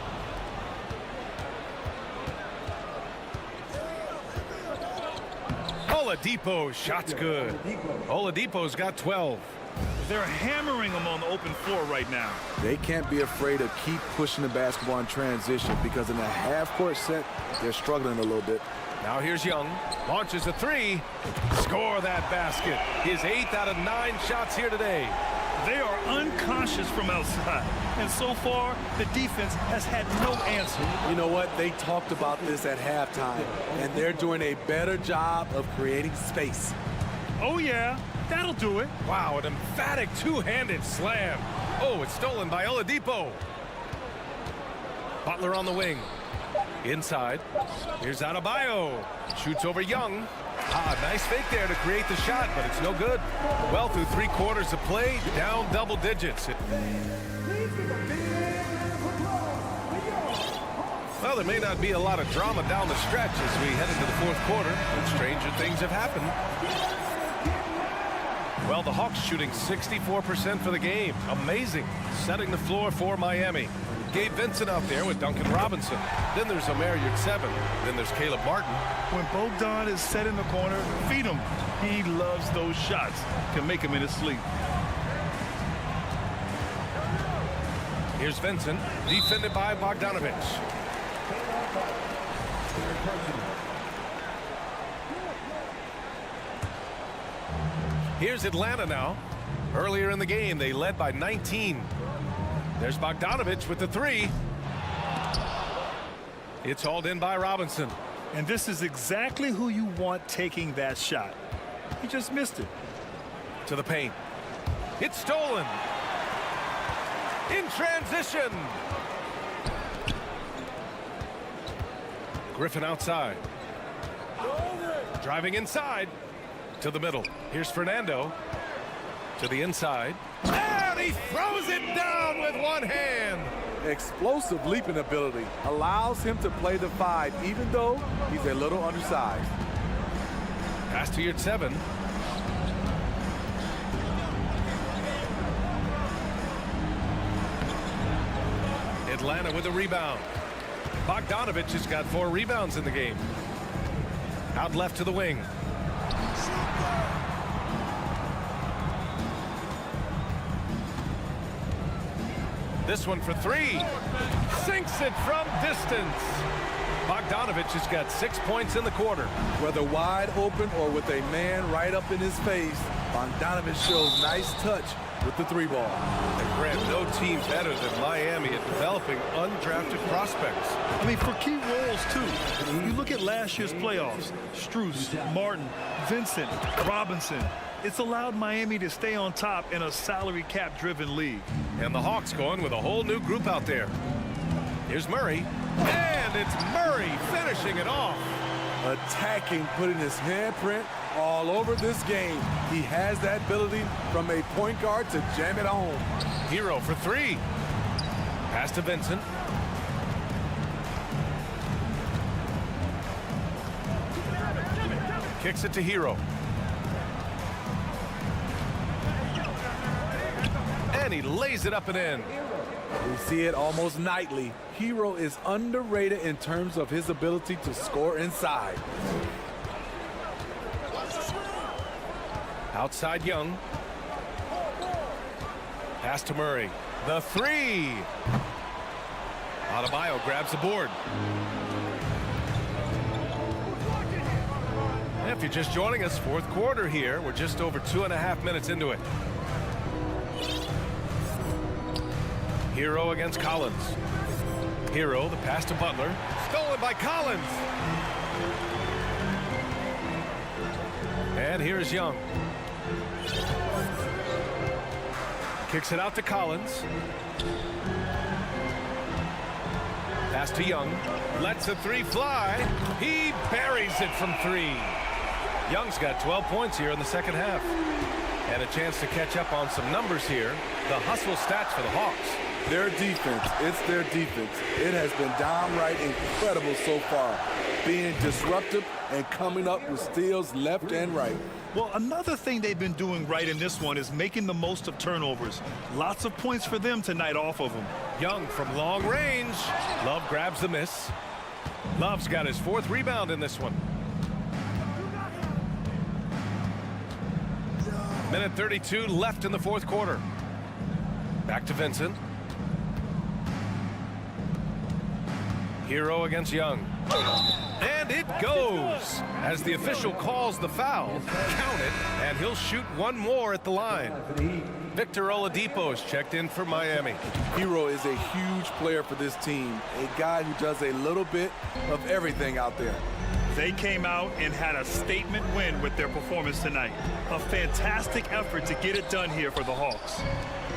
Oladipo, shot's good. Oladipo's got 12. They're hammering them on the open floor right now. They can't be afraid to keep pushing the basketball in transition because in a half-court set, they're struggling a little bit. Now here's Young. Launches a three. Score that basket. His 8th out of 9 shots here today. They are unconscious from outside. And so far, the defense has had no answer. You know what? They talked about this at halftime, and they're doing a better job of creating space. Oh, yeah. That'll do it. Wow, an emphatic two-handed slam. Oh, it's stolen by Oladipo. Butler on the wing. Inside. Here's Adebayo. Shoots over Young. Nice fake there to create the shot, but it's no good. Well, through 3 quarters of play, down double digits. Well, there may not be a lot of drama down the stretch as we head into the 4th quarter, but stranger things have happened. Well, the Hawks shooting 64% for the game. Amazing. Setting the floor for Miami. Gabe Vincent out there with Duncan Robinson. Then there's Omer Yurtseven. Then there's Caleb Martin. When Bogdan is set in the corner, feed him. He loves those shots. Can make him in his sleep. Here's Vincent, defended by Bogdanovich. Here's Atlanta now. Earlier in the game, they led by 19. There's Bogdanovich with the 3. It's hauled in by Robinson. And this is exactly who you want taking that shot. He just missed it. To the paint. It's stolen. In transition. Griffin outside. Driving inside. To the middle. Here's Fernando. To the inside. And he throws it down with one hand. Explosive leaping ability allows him to play the 5, even though he's a little undersized. Pass to Yurtseven. Atlanta with a rebound. Bogdanovich has got 4 rebounds in the game. Out left to the wing. This one for 3. Sinks it from distance. Bogdanovich has got 6 points in the quarter. Whether wide open or with a man right up in his face, Bogdanovich shows nice touch with the 3 ball. And Grant, no team better than Miami at developing undrafted prospects. I mean, for key roles, too. You look at last year's playoffs. Strus, Martin, Vincent, Robinson. It's allowed Miami to stay on top in a salary cap-driven league. And the Hawks going with a whole new group out there. Here's Murray. And it's Murray finishing it off. Attacking, putting his handprint all over this game. He has that ability from a point guard to jam it home. Hero for 3. Pass to Vincent. Kicks it to Hero. And he lays it up and in. We see it almost nightly. Hero is underrated in terms of his ability to score inside. Outside Young. Pass to Murray. The 3. Adebayo grabs the board. If you're just joining us, 4th quarter here. We're just over 2.5 minutes into it. Hero against Collins. Hero, the pass to Butler. Stolen by Collins. And here's Young. Kicks it out to Collins. Pass to Young. Lets a 3 fly. He buries it from 3. Young's got 12 points here in the 2nd half. And a chance to catch up on some numbers here. The hustle stats for the Hawks. Their defense, it's their defense. It has been downright incredible so far, being disruptive and coming up with steals left and right. Well, another thing they've been doing right in this one is making the most of turnovers. Lots of points for them tonight off of them. Young from long range. Love grabs the miss. Love's got his 4th rebound in this one. Minute 32 left in the fourth quarter. Back to Vincent. Hero against Young. And it goes as the official calls the foul. Count it, and he'll shoot one more at the line. Victor Oladipo is checked in for Miami. Hero is a huge player for this team, a guy who does a little bit of everything out there. They came out and had a statement win with their performance tonight. A fantastic effort to get it done here for the Hawks.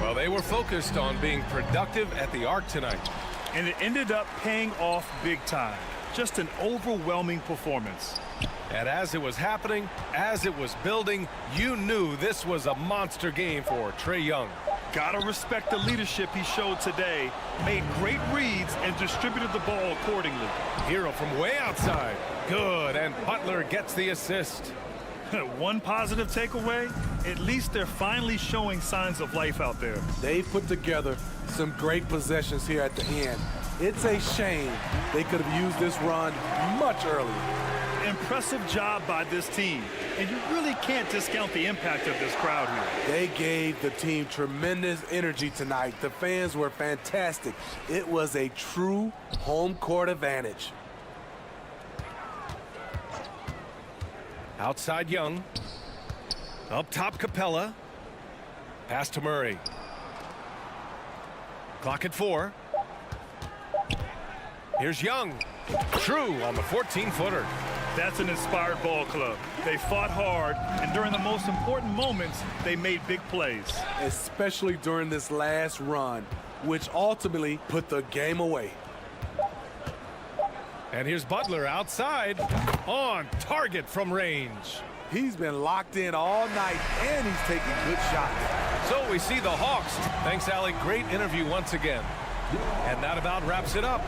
Well, they were focused on being productive at the arc tonight. And it ended up paying off big time. Just an overwhelming performance. And as it was happening, as it was building, you knew this was a monster game for Trae Young. Gotta respect the leadership he showed today. Made great reads and distributed the ball accordingly. Hero from way outside. Good, and Butler gets the assist. One positive takeaway, at least they're finally showing signs of life out there. They put together some great possessions here at the end. It's a shame they could have used this run much earlier. Impressive job by this team, and you really can't discount the impact of this crowd here. They gave the team tremendous energy tonight. The fans were fantastic. It was a true home court advantage. Outside Young. Up top Capella. Pass to Murray. Clock at 4. Here's Young. True on the 14-footer. That's an inspired ball club. They fought hard, and during the most important moments, they made big plays. Especially during this last run, which ultimately put the game away. And here's Butler outside, on target from range. He's been locked in all night, and he's taking good shots. So we see the Hawks. Thanks, Allie. Great interview once again. And that about wraps it up.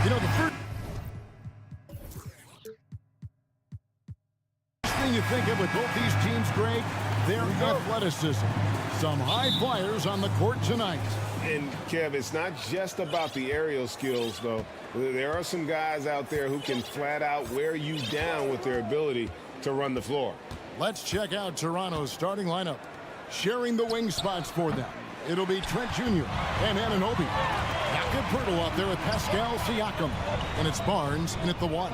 You know, the first thing you think of with both these teams, Greg, their athleticism. Some high flyers on the court tonight. And, Kev, it's not just about the aerial skills, though. There are some guys out there who can flat out wear you down with their ability to run the floor. Let's check out Toronto's starting lineup. Sharing the wing spots for them, it'll be Trent Jr. and Anunoby. Jakob Poeltl out there with Pascal Siakam. And it's Barnes in at the 1.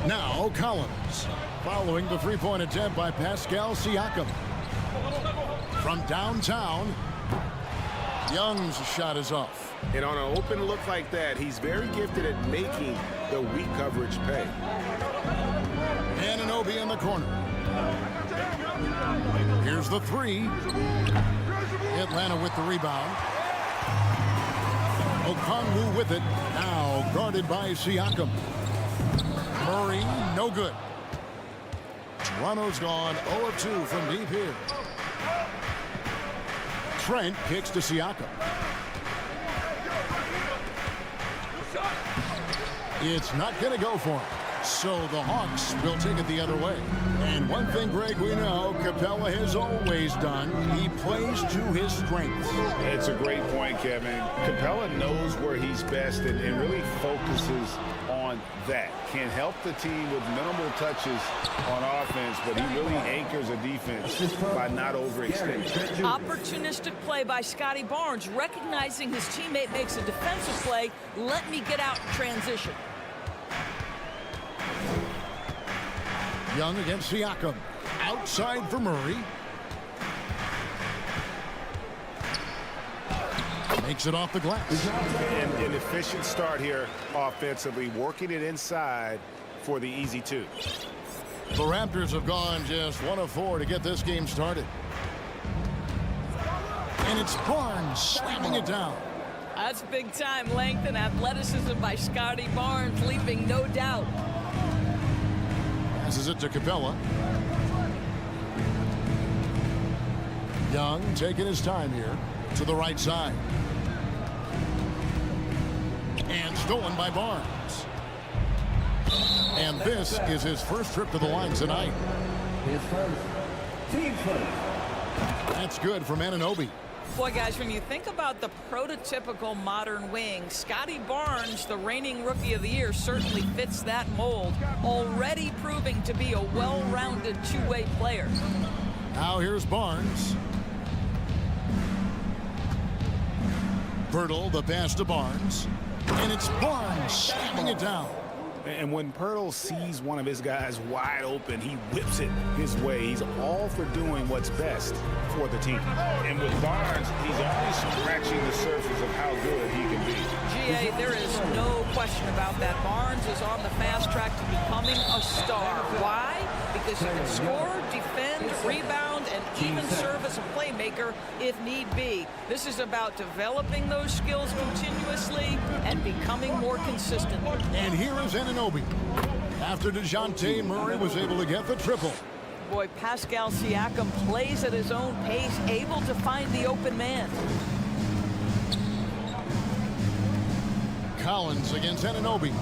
Now Collins. Following the three-point attempt by Pascal Siakam. From downtown, Young's shot is off. And on an open look like that, he's very gifted at making the weak coverage pay. Anunoby in the corner. Here's the 3. Atlanta with the rebound. Okongwu with it. Now guarded by Siakam. Murray, no good. Toronto's gone 0 of 2 from deep here. Trent kicks to Siakam. It's not going to go for him. So the Hawks will take it the other way. And one thing, Greg, we know Capella has always done. He plays to his strengths. It's a great point, Kevin. Capella knows where he's best and really focuses on that. Can help the team with minimal touches on offense, but he really anchors a defense by not overextending. Opportunistic play by Scotty Barnes, recognizing his teammate makes a defensive play. Let me get out in transition. Young against Siakam. Outside for Murray. Makes it off the glass. And an efficient start here offensively, working it inside for the easy 2. The Raptors have gone just 1 of 4 to get this game started. And it's Barnes slamming it down. That's big time length and athleticism by Scotty Barnes, leaving no doubt. Passes it to Capella. Young taking his time here to the right side. And stolen by Barnes. And this is his first trip to the line tonight. His first. Team first. That's good from Anunoby. Boy, guys, when you think about the prototypical modern wing, Scotty Barnes, the reigning Rookie of the Year, certainly fits that mold, already proving to be a well-rounded two-way player. Now here's Barnes. Poeltl, the pass to Barnes. And it's Barnes slamming it down. And when Poeltl sees one of his guys wide open, he whips it his way. He's all for doing what's best for the team. And with Barnes, he's only scratching the surface of how good he can be. GA, there is no question about that. Barnes is on the fast track to becoming a star. Why? Because he can score, defend, rebound, and even serve as a playmaker if need be. This is about developing those skills continuously and becoming more consistent. And here is Anunoby. After DeJounte Murray was able to get the triple. Boy, Pascal Siakam plays at his own pace, able to find the open man. Collins against Anunoby.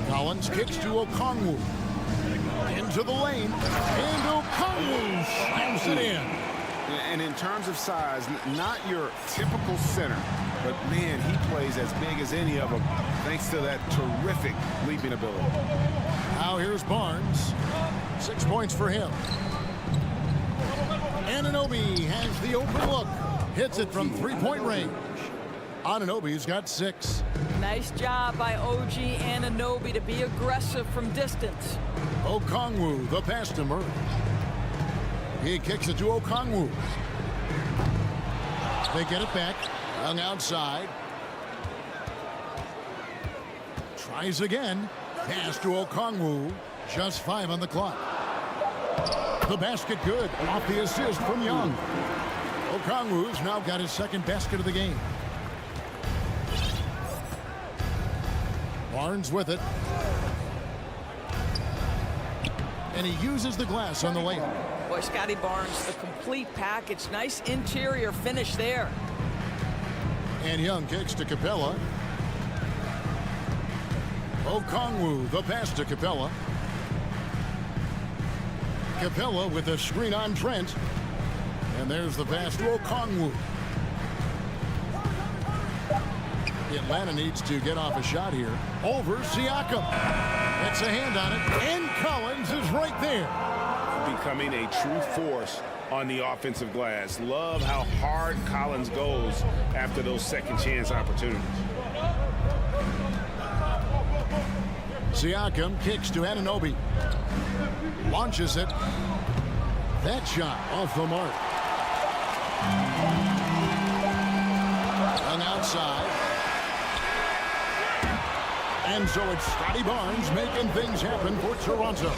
Collins kicks to Okongwu. Into the lane. And Okongwu slams it in. And in terms of size, not your typical center, but man, he plays as big as any of them thanks to that terrific leaping ability. Now here's Barnes. 6 points for him. Anunoby has the open look. Hits it from three-point range. Anunoby's got 6. Nice job by OG Anunoby to be aggressive from distance. Okongwu, the pass to Murray. He kicks it to Okongwu. They get it back. Young outside. Tries again. Pass to Okongwu. Just 5 on the clock. The basket good. Off the assist from Young. Okongwu's now got his second basket of the game. Barnes with it. And he uses the glass on the layup. Boy, Scotty Barnes, the complete package. Nice interior finish there. And Young kicks to Capella. Okongwu, the pass to Capella. Capella with a screen on Trent. And there's the pass to Okongwu. Atlanta needs to get off a shot here. Over Siakam. That's a hand on it. And Collins is right there. Becoming a true force on the offensive glass. Love how hard Collins goes after those second chance opportunities. Siakam kicks to Anunoby. Launches it. That shot off the mark. And outside. And so it's Scotty Barnes making things happen for Toronto.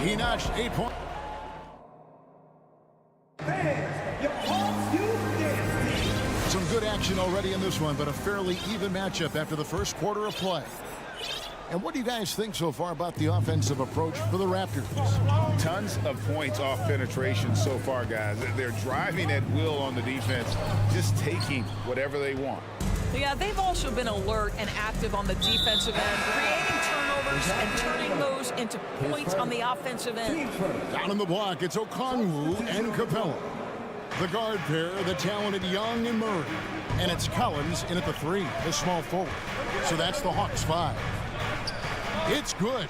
He notched 8 points. Some good action already in this one, but a fairly even matchup after the first quarter of play. And what do you guys think so far about the offensive approach for the Raptors? Tons of points off penetration so far, guys. They're driving at will on the defense, just taking whatever they want. Yeah, they've also been alert and active on the defensive end, creating turnovers and turning those into points on the offensive end. Down in the block, it's Okongwu and Capella. The guard pair, the talented Young and Murray. And it's Collins in at the 3, the small forward. So that's the Hawks 5. It's good.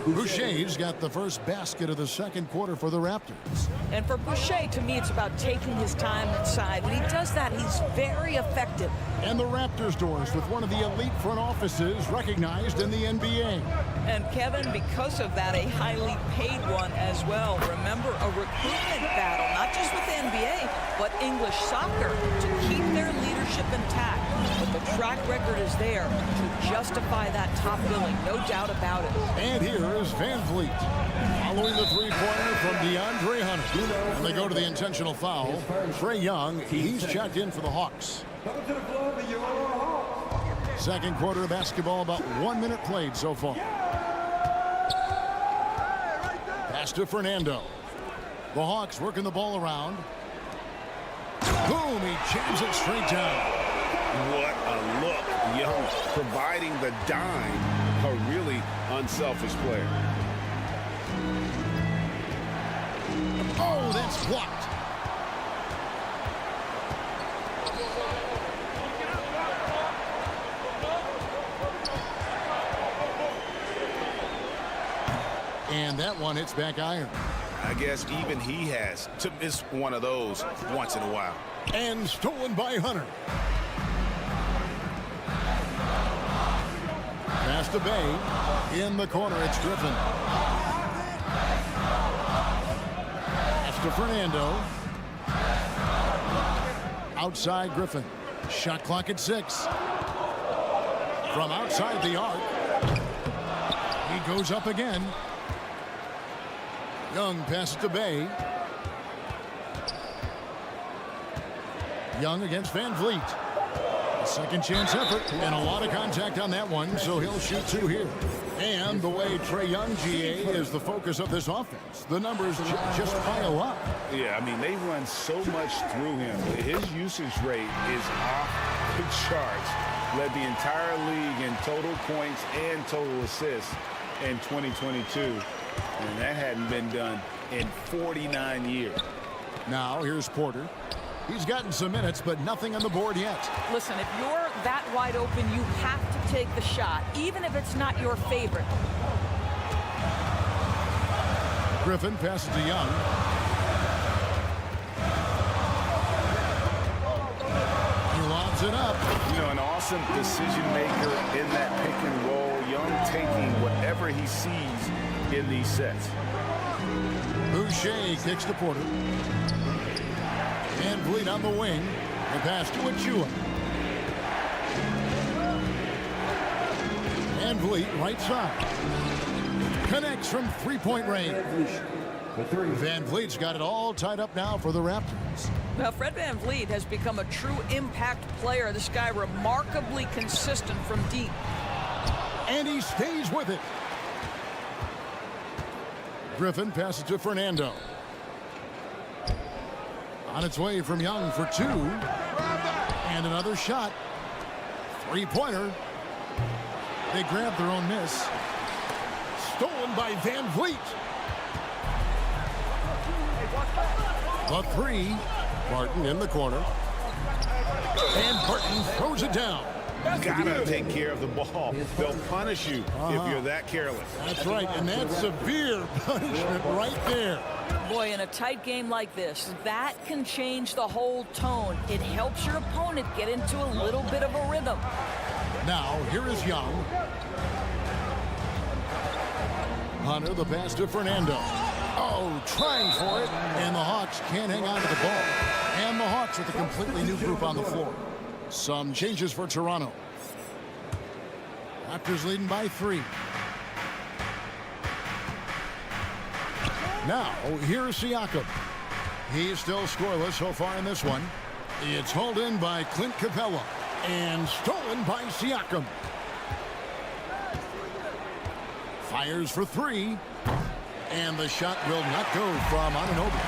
Boucher's got the first basket of the second quarter for the Raptors. And for Boucher, to me, it's about taking his time inside. When he does that, he's very effective. And the Raptors doors with one of the elite front offices recognized in the NBA. And Kevin, because of that, a highly paid one as well. Remember, a recruitment battle, not just with the NBA, but English soccer to keep their leadership intact. But the track record is there to justify that top billing, no doubt about it. And here is Van Vliet. Following the three-pointer from DeAndre Hunter. And they go to the intentional foul. Trae Young, he's checked in for the Hawks. Second quarter of basketball, about 1 minute played so far. Pass to Fernando. The Hawks working the ball around. Boom, he jams it straight down. What a look. Young providing the dime. A really unselfish player. Oh, that's blocked. And that one hits back iron. I guess even he has to miss one of those once in a while. And stolen by Hunter. Pass to Bay. In the corner, it's Griffin. Pass to Fernando. Outside Griffin. Shot clock at 6. From outside the arc. He goes up again. Young passes to Bay. Young against Van Vliet. A second chance effort and a lot of contact on that one, so he'll shoot 2 here. And the way Trae Young, GA, is the focus of this offense. The numbers just pile up. Yeah, I mean, they run so much through him. His usage rate is off the charts. Led the entire league in total points and total assists in 2022. And that hadn't been done in 49 years. Now, here's Porter. He's gotten some minutes, but nothing on the board yet. Listen, if you're that wide open, you have to take the shot, even if it's not your favorite. Griffin passes to Young. He lobs it up. You know, an awesome decision maker in that pick and roll. Young taking whatever he sees in these sets. Boucher kicks to Porter. And Vliet on the wing. And pass to Achua. And Vliet right side. Connects from three-point range. Van Vliet's got it all tied up now for the Raptors. Well, Fred Van Vliet has become a true impact player. This guy remarkably consistent from deep. And he stays with it. Griffin passes to Fernando. On its way from Young for 2. And another shot. Three-pointer. They grab their own miss. Stolen by Van Vliet. The three. Barton in the corner. And Barton throws it down. Gotta take care of the ball. They'll punish you if you're that careless. That's right, and that's severe punishment right there. Boy, in a tight game like this, that can change the whole tone. It helps your opponent get into a little bit of a rhythm. Now, here is Young. Hunter, the pass to Fernando. Oh, trying for it, and the Hawks can't hang on to the ball. And the Hawks with a completely new group on the floor. Some changes for Toronto. Raptors leading by 3. Now, here's Siakam. He's still scoreless so far in this one. It's hauled in by Clint Capella and stolen by Siakam. Fires for 3. And the shot will not go from Anunoby.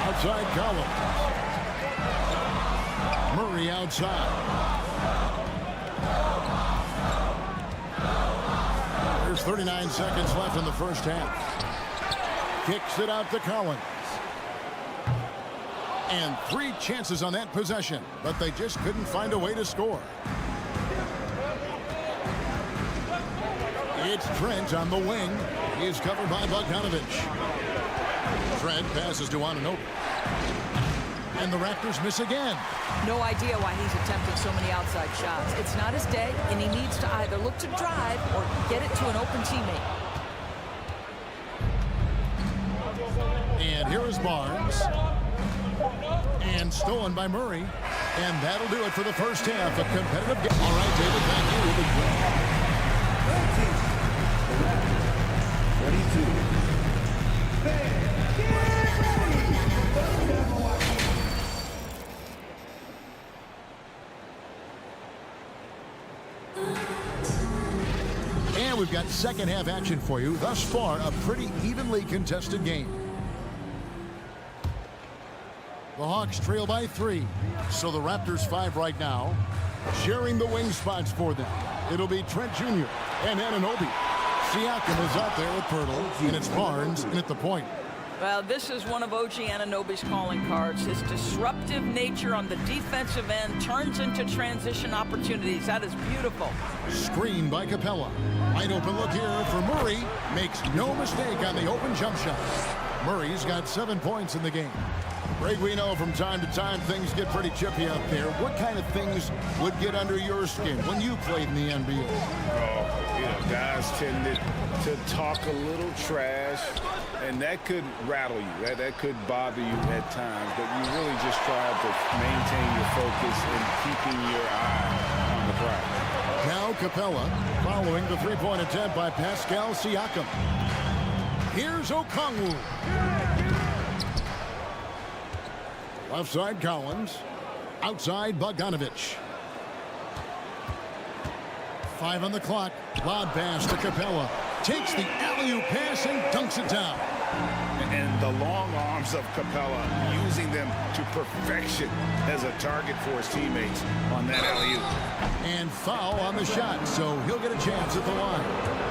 Outside Collins. Murray outside. There's 39 seconds left in the first half. Kicks it out to Collins. And 3 chances on that possession, but they just couldn't find a way to score. It's Trent on the wing. He's covered by Bogdanovich. Trent passes to Anunoby. And the Raptors miss again. No idea why he's attempting so many outside shots. It's not his day, and he needs to either look to drive or get it to an open teammate. And here is Barnes. And stolen by Murray. And that'll do it for the first half. A competitive game. All right, David, back to you. 22. And we've got second half action for you. Thus far, a pretty evenly contested game. The Hawks trail by 3. So the Raptors 5 right now. Sharing the wing spots for them. It'll be Trent Jr. and Anunoby. Siakam is out there with Pirtle, and it's Barnes in at the point. Well, this is one of OG Anunoby's calling cards. His disruptive nature on the defensive end turns into transition opportunities. That is beautiful. Screen by Capella. Wide open look here for Murray. Makes no mistake on the open jump shot. Murray's got 7 points in the game. Greg, we know from time to time things get pretty chippy out there. What kind of things would get under your skin when you played in the NBA? Oh, guys tended to talk a little trash, and that could rattle you. That could bother you at times, but you really just try to maintain your focus and keeping your eye on the prize. Now Capella following the three-point attempt by Pascal Siakam. Here's Okongwu. Left side Collins. Outside Bogdanovich. 5 on the clock. Lob pass to Capella. Takes the alley-oop pass and dunks it down. And the long arms of Capella, using them to perfection as a target for his teammates on that alley-oop. And foul on the shot, so he'll get a chance at the line.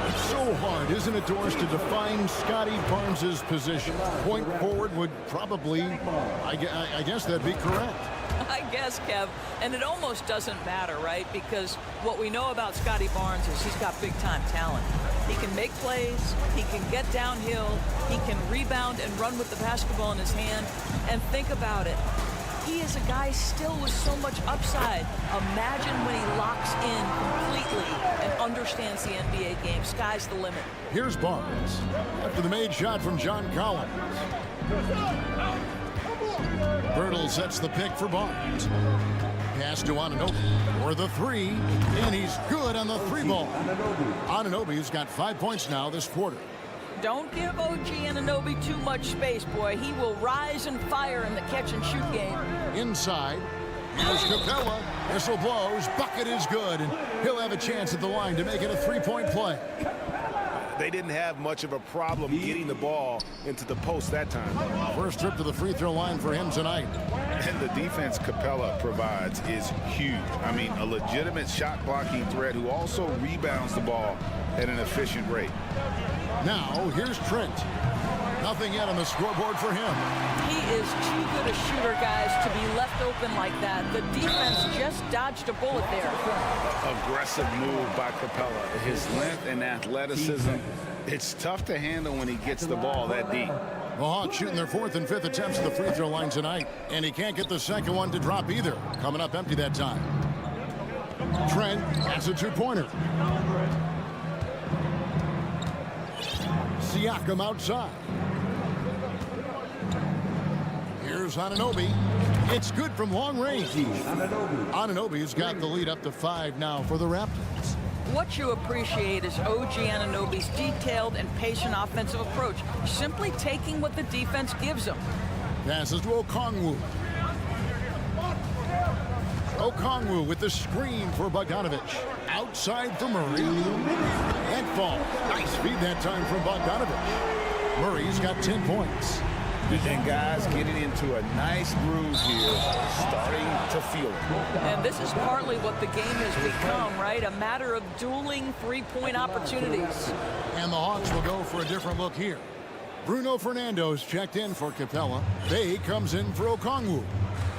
It's so hard, isn't it, Doris, to define Scotty Barnes' position? Point forward would probably, I guess that'd be correct. I guess, Kev, and it almost doesn't matter, right? Because what we know about Scotty Barnes is he's got big-time talent. He can make plays, he can get downhill, he can rebound and run with the basketball in his hand. And think about it. He is a guy still with so much upside. Imagine when he locks in completely and understands the NBA game. Sky's the limit. Here's Barnes after the made shot from John Collins. Birtle sets the pick for Barnes. Pass to Anunoby for the 3, and he's good on the 3 ball. Anunoby's got 5 points now this quarter. Don't give OG Anunoby too much space, boy. He will rise and fire in the catch-and-shoot game. Inside, here's Capella. Whistle blows. Bucket is good, and he'll have a chance at the line to make it a 3-point play. They didn't have much of a problem getting the ball into the post that time. First trip to the free throw line for him tonight. And the defense Capella provides is huge. I mean, a legitimate shot blocking threat who also rebounds the ball at an efficient rate. Now, here's Trent. Nothing yet on the scoreboard for him. He is too good a shooter, guys, to be left open like that. The defense just dodged a bullet there. Aggressive move by Capella. His length and athleticism, it's tough to handle when he gets the ball that deep. The Hawks shooting their 4th and 5th attempts at the free throw line tonight, and he can't get the second one to drop either. Coming up empty that time. Trent has a two-pointer. Siakam outside. Here's Anunoby. It's good from long range. Anunoby's got the lead up to 5 now for the Raptors. What you appreciate is OG Anunoby's detailed and patient offensive approach, simply taking what the defense gives him. Passes to Okongwu. Okongwu with the screen for Bogdanovich. Outside for Murray. And fall. Nice feed that time from Bogdanovich. Murray's got 10 points. And guys getting into a nice groove here, starting to feel it. And this is partly what the game has become, right? A matter of dueling three-point opportunities. And the Hawks will go for a different look here. Bruno Fernando's checked in for Capella. Bay comes in for Okongwu.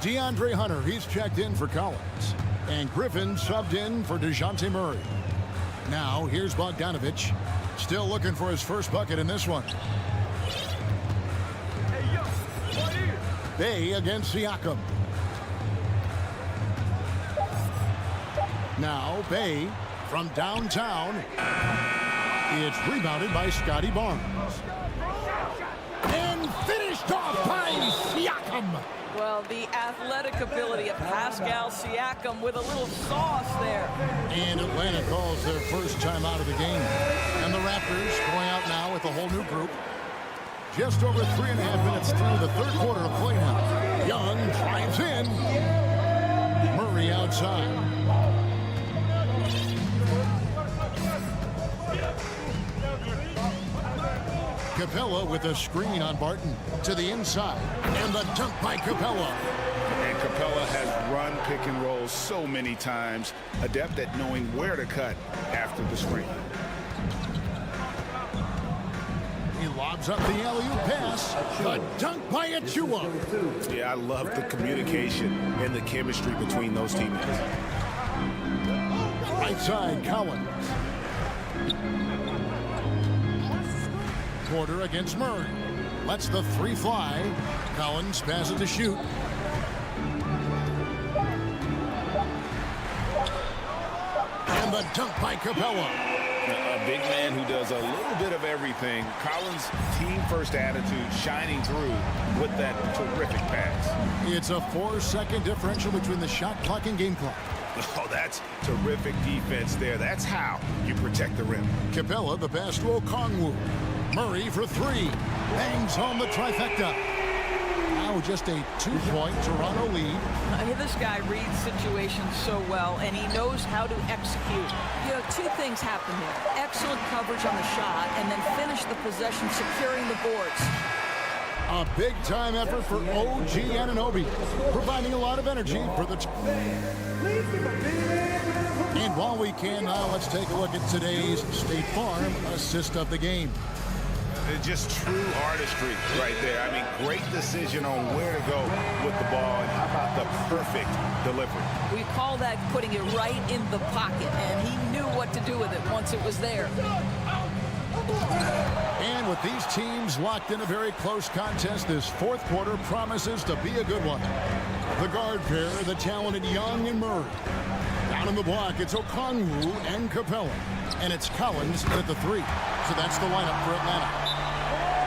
DeAndre Hunter, he's checked in for Collins. And Griffin subbed in for DeJounte Murray. Now, here's Bogdanovich. Still looking for his first bucket in this one. Bay against Siakam. Now Bay from downtown. It's rebounded by Scotty Barnes. And finished off by Siakam. Well, the athletic ability of Pascal Siakam with a little sauce there. And Atlanta calls their first time out of the game. And the Raptors going out now with a whole new group. Just over 3.5 minutes through the third quarter of play now. Young drives in. Murray outside. Capella with a screen on Barton to the inside. And the dunk by Capella. And Capella has run pick and roll so many times, adept at knowing where to cut after the screen. He lobs up the alley-oop pass. The dunk by Achua. Yeah, I love the communication and the chemistry between those teammates. Right side, Collins. Porter against Murray. Lets the three fly. Collins passes to shoot. And the dunk by Capella. A big man who does a little bit of everything. Collins' team-first attitude shining through with that terrific pass. It's a 4-second differential between the shot clock and game clock. Oh, that's terrific defense there. That's how you protect the rim. Capella, the pass to Okongwu. Murray for three. Bangs home the trifecta. Now just a 2-point Toronto lead. This guy reads situations so well, and he knows how to execute. You know, two things happen here. Excellent coverage on the shot, and then finish the possession securing the boards. A big-time effort for OG Anunoby, providing a lot of energy for the And while we can now, let's take a look at today's State Farm assist of the game. Just true artistry right there. I mean, great decision on where to go with the ball, and how about the perfect delivery. We call that putting it right in the pocket, and he knew what to do with it once it was there. And with these teams locked in a very close contest, this fourth quarter promises to be a good one. The guard pair, the talented Young and Murray. Down in the block, it's Okongwu and Capella. And it's Collins at the three. So that's the lineup for Atlanta.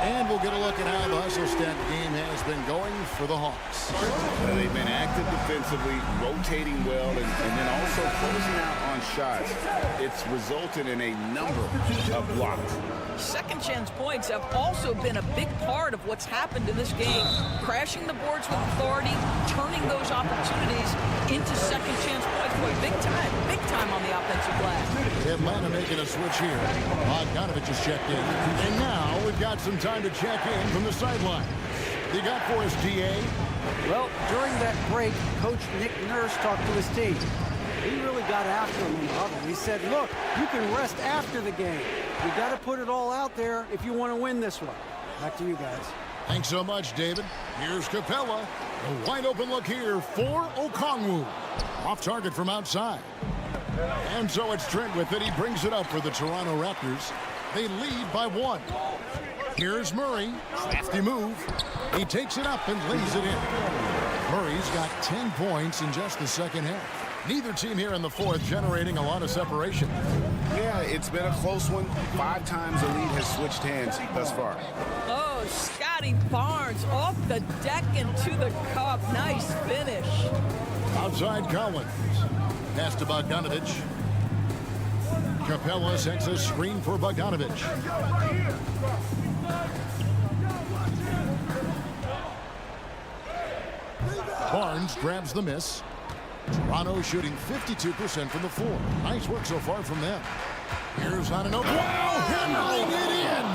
And we'll get a look at how the hustle stat game has been going for the Hawks. They've been active defensively, rotating well, and then also closing out on shots. It's resulted in a number of blocks. Second chance points have also been a big part of what's happened in this game. Crashing the boards with authority, turning those opportunities into second chance points. Boy, big time on the offensive glass. Atlanta making a switch here. Bogdanovich is checked in. And now we've got some time to check in from the sideline. You got for us, DA. Well, during that break, Coach Nick Nurse talked to his team. He really got after him in the huddle. He said, look, you can rest after the game. You got to put it all out there if you want to win this one. Back to you guys. Thanks so much, David. Here's Capella. A wide open look here for Okongwu. Off target from outside. And so it's Trent with it. He brings it up for the Toronto Raptors. They lead by 1. Here's Murray. Crafty move. He takes it up and lays it in. Murray's got 10 points in just the second half. Neither team here in the fourth generating a lot of separation. Yeah, it's been a close one. 5 times the lead has switched hands thus far. Oh, Scotty Barnes off the deck and to the cup. Nice finish. Outside Collins. Pass to Bogdanovich. Capella sets a screen for Bogdanovich. Barnes grabs the miss. Toronto shooting 52% from the floor. Nice work so far from them. Here's Anunoby. Wow, handling it in.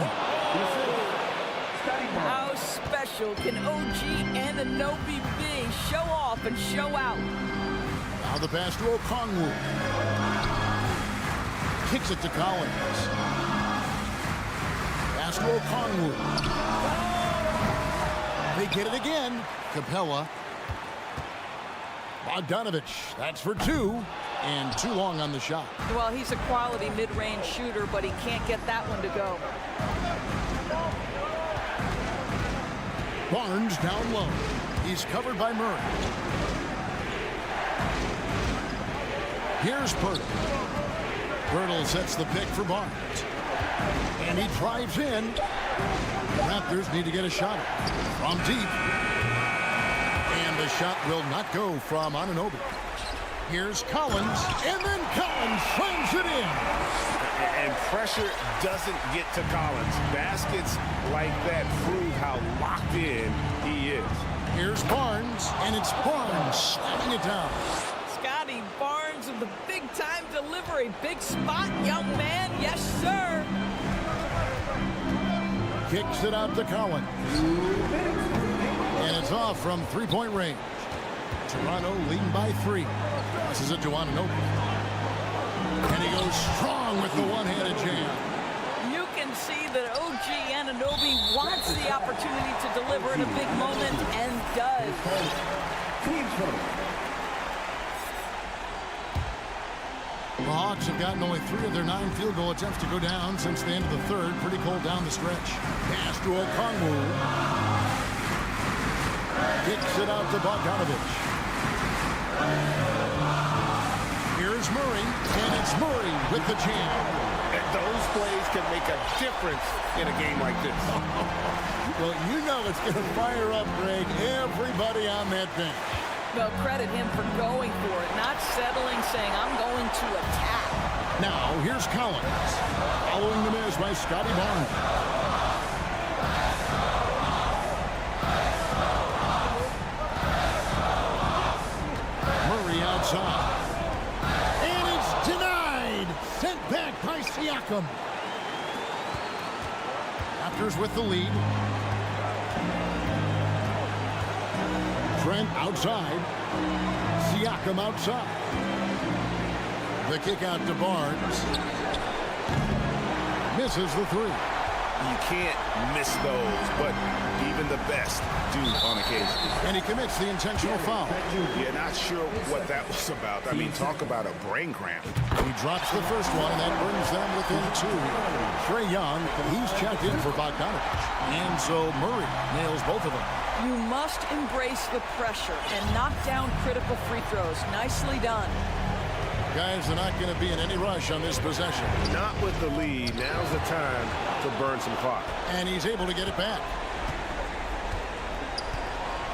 How special can OG Anunoby be? Show off and show out. Now the pass to Okongwu. Kicks it to Collins. Pass to Okongwu. They get it again. Capella. Bogdanovich, that's for 2, and too long on the shot. Well, he's a quality mid-range shooter, but he can't get that one to go. Barnes down low. He's covered by Murray. Here's Pirtle. Pirtle sets the pick for Barnes. And he drives in. The Raptors need to get a shot from deep. And the shot will not go from Anunoby. Here's Collins, and then Collins slams it in. And pressure doesn't get to Collins. Baskets like that prove how locked in he is. Here's Barnes, and it's Barnes slamming it down. Scotty Barnes with the big-time delivery. Big spot, young man. Yes, sir. Kicks it out to Collins. And it's off from three-point range. Toronto leading by 3. Passes it to Anunoby. And he goes strong with the one-handed jam. You can see that OG Anunoby wants the opportunity to deliver in a big moment and does. The Hawks have gotten only 3 of their 9 field goal attempts to go down since the end of the third. Pretty cold down the stretch. Pass to Okongwu. Kicks it out to Bogdanovich. Here's Murray, and it's Murray with the jam. Those plays can make a difference in a game like this. Well, you know it's going to fire up, Greg, everybody on that bench. Well, credit him for going for it, not settling, saying, I'm going to attack. Now, here's Collins. Following the miss by Scotty Barnes. Murray outside. And it's denied. Sent back by Siakam. Raptors with the lead. Trent outside. Siakam outside. The kick out to Barnes. Misses the 3. You can't miss those, but even the best do on occasion. And he commits the intentional foul. You're not sure what that was about. I mean, talk about a brain cramp. He drops the first one, and that brings them within 2. Trae Young, he's checked in for Bogdanovich. And so Murray nails both of them. You must embrace the pressure and knock down critical free throws. Nicely done. Guys, they're not going to be in any rush on this possession. Not with the lead. Now's the time to burn some clock. And he's able to get it back.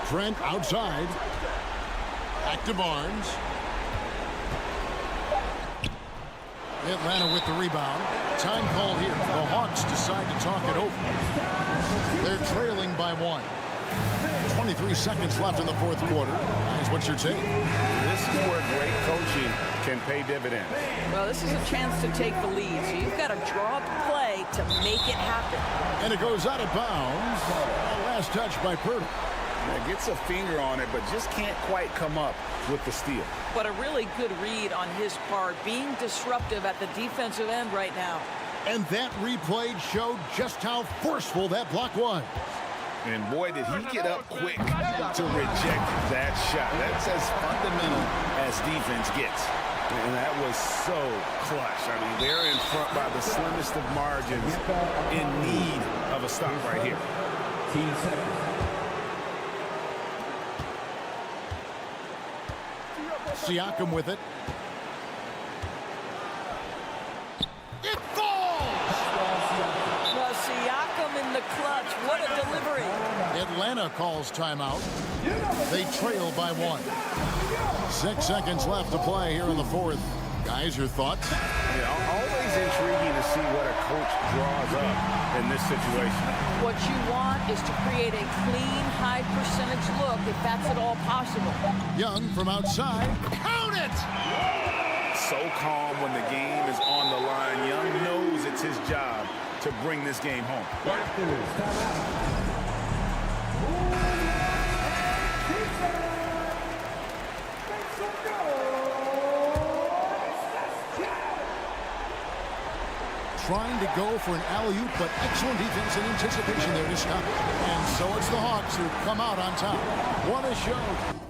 Trent outside. Back to Barnes. Atlanta with the rebound. Time call here. The Hawks decide to talk it over. They're trailing by 1. 23 seconds left in the fourth quarter. Guys, what's your take? This is where great coaching can pay dividends. Well, this is a chance to take the lead, so you've got to draw up a play to make it happen. And it goes out of bounds. Last touch by Pirtle. Now gets a finger on it, but just can't quite come up with the steal. But a really good read on his part, being disruptive at the defensive end right now. And that replay showed just how forceful that block was. And boy, did he get up quick to reject that shot. That's as fundamental as defense gets. And that was so clutch. I mean, they're in front by the slimmest of margins, in need of a stop right here. 15 seconds. Siakam with it. It falls! Well, Siakam in the clutch. What a delivery. Atlanta calls timeout. They trail by 1. 6 seconds left to play here in the fourth. Guys, your thoughts? Yeah, always intriguing to see what a coach draws up in this situation. What you want is to create a clean, high percentage look, if that's at all possible. Young from outside. Count it! So calm when the game is on the line. Young knows it's his job to bring this game home. Raptors, timeout. Trying to go for an alley-oop, but excellent defense and anticipation there to stop it. And so it's the Hawks who come out on top. What a show.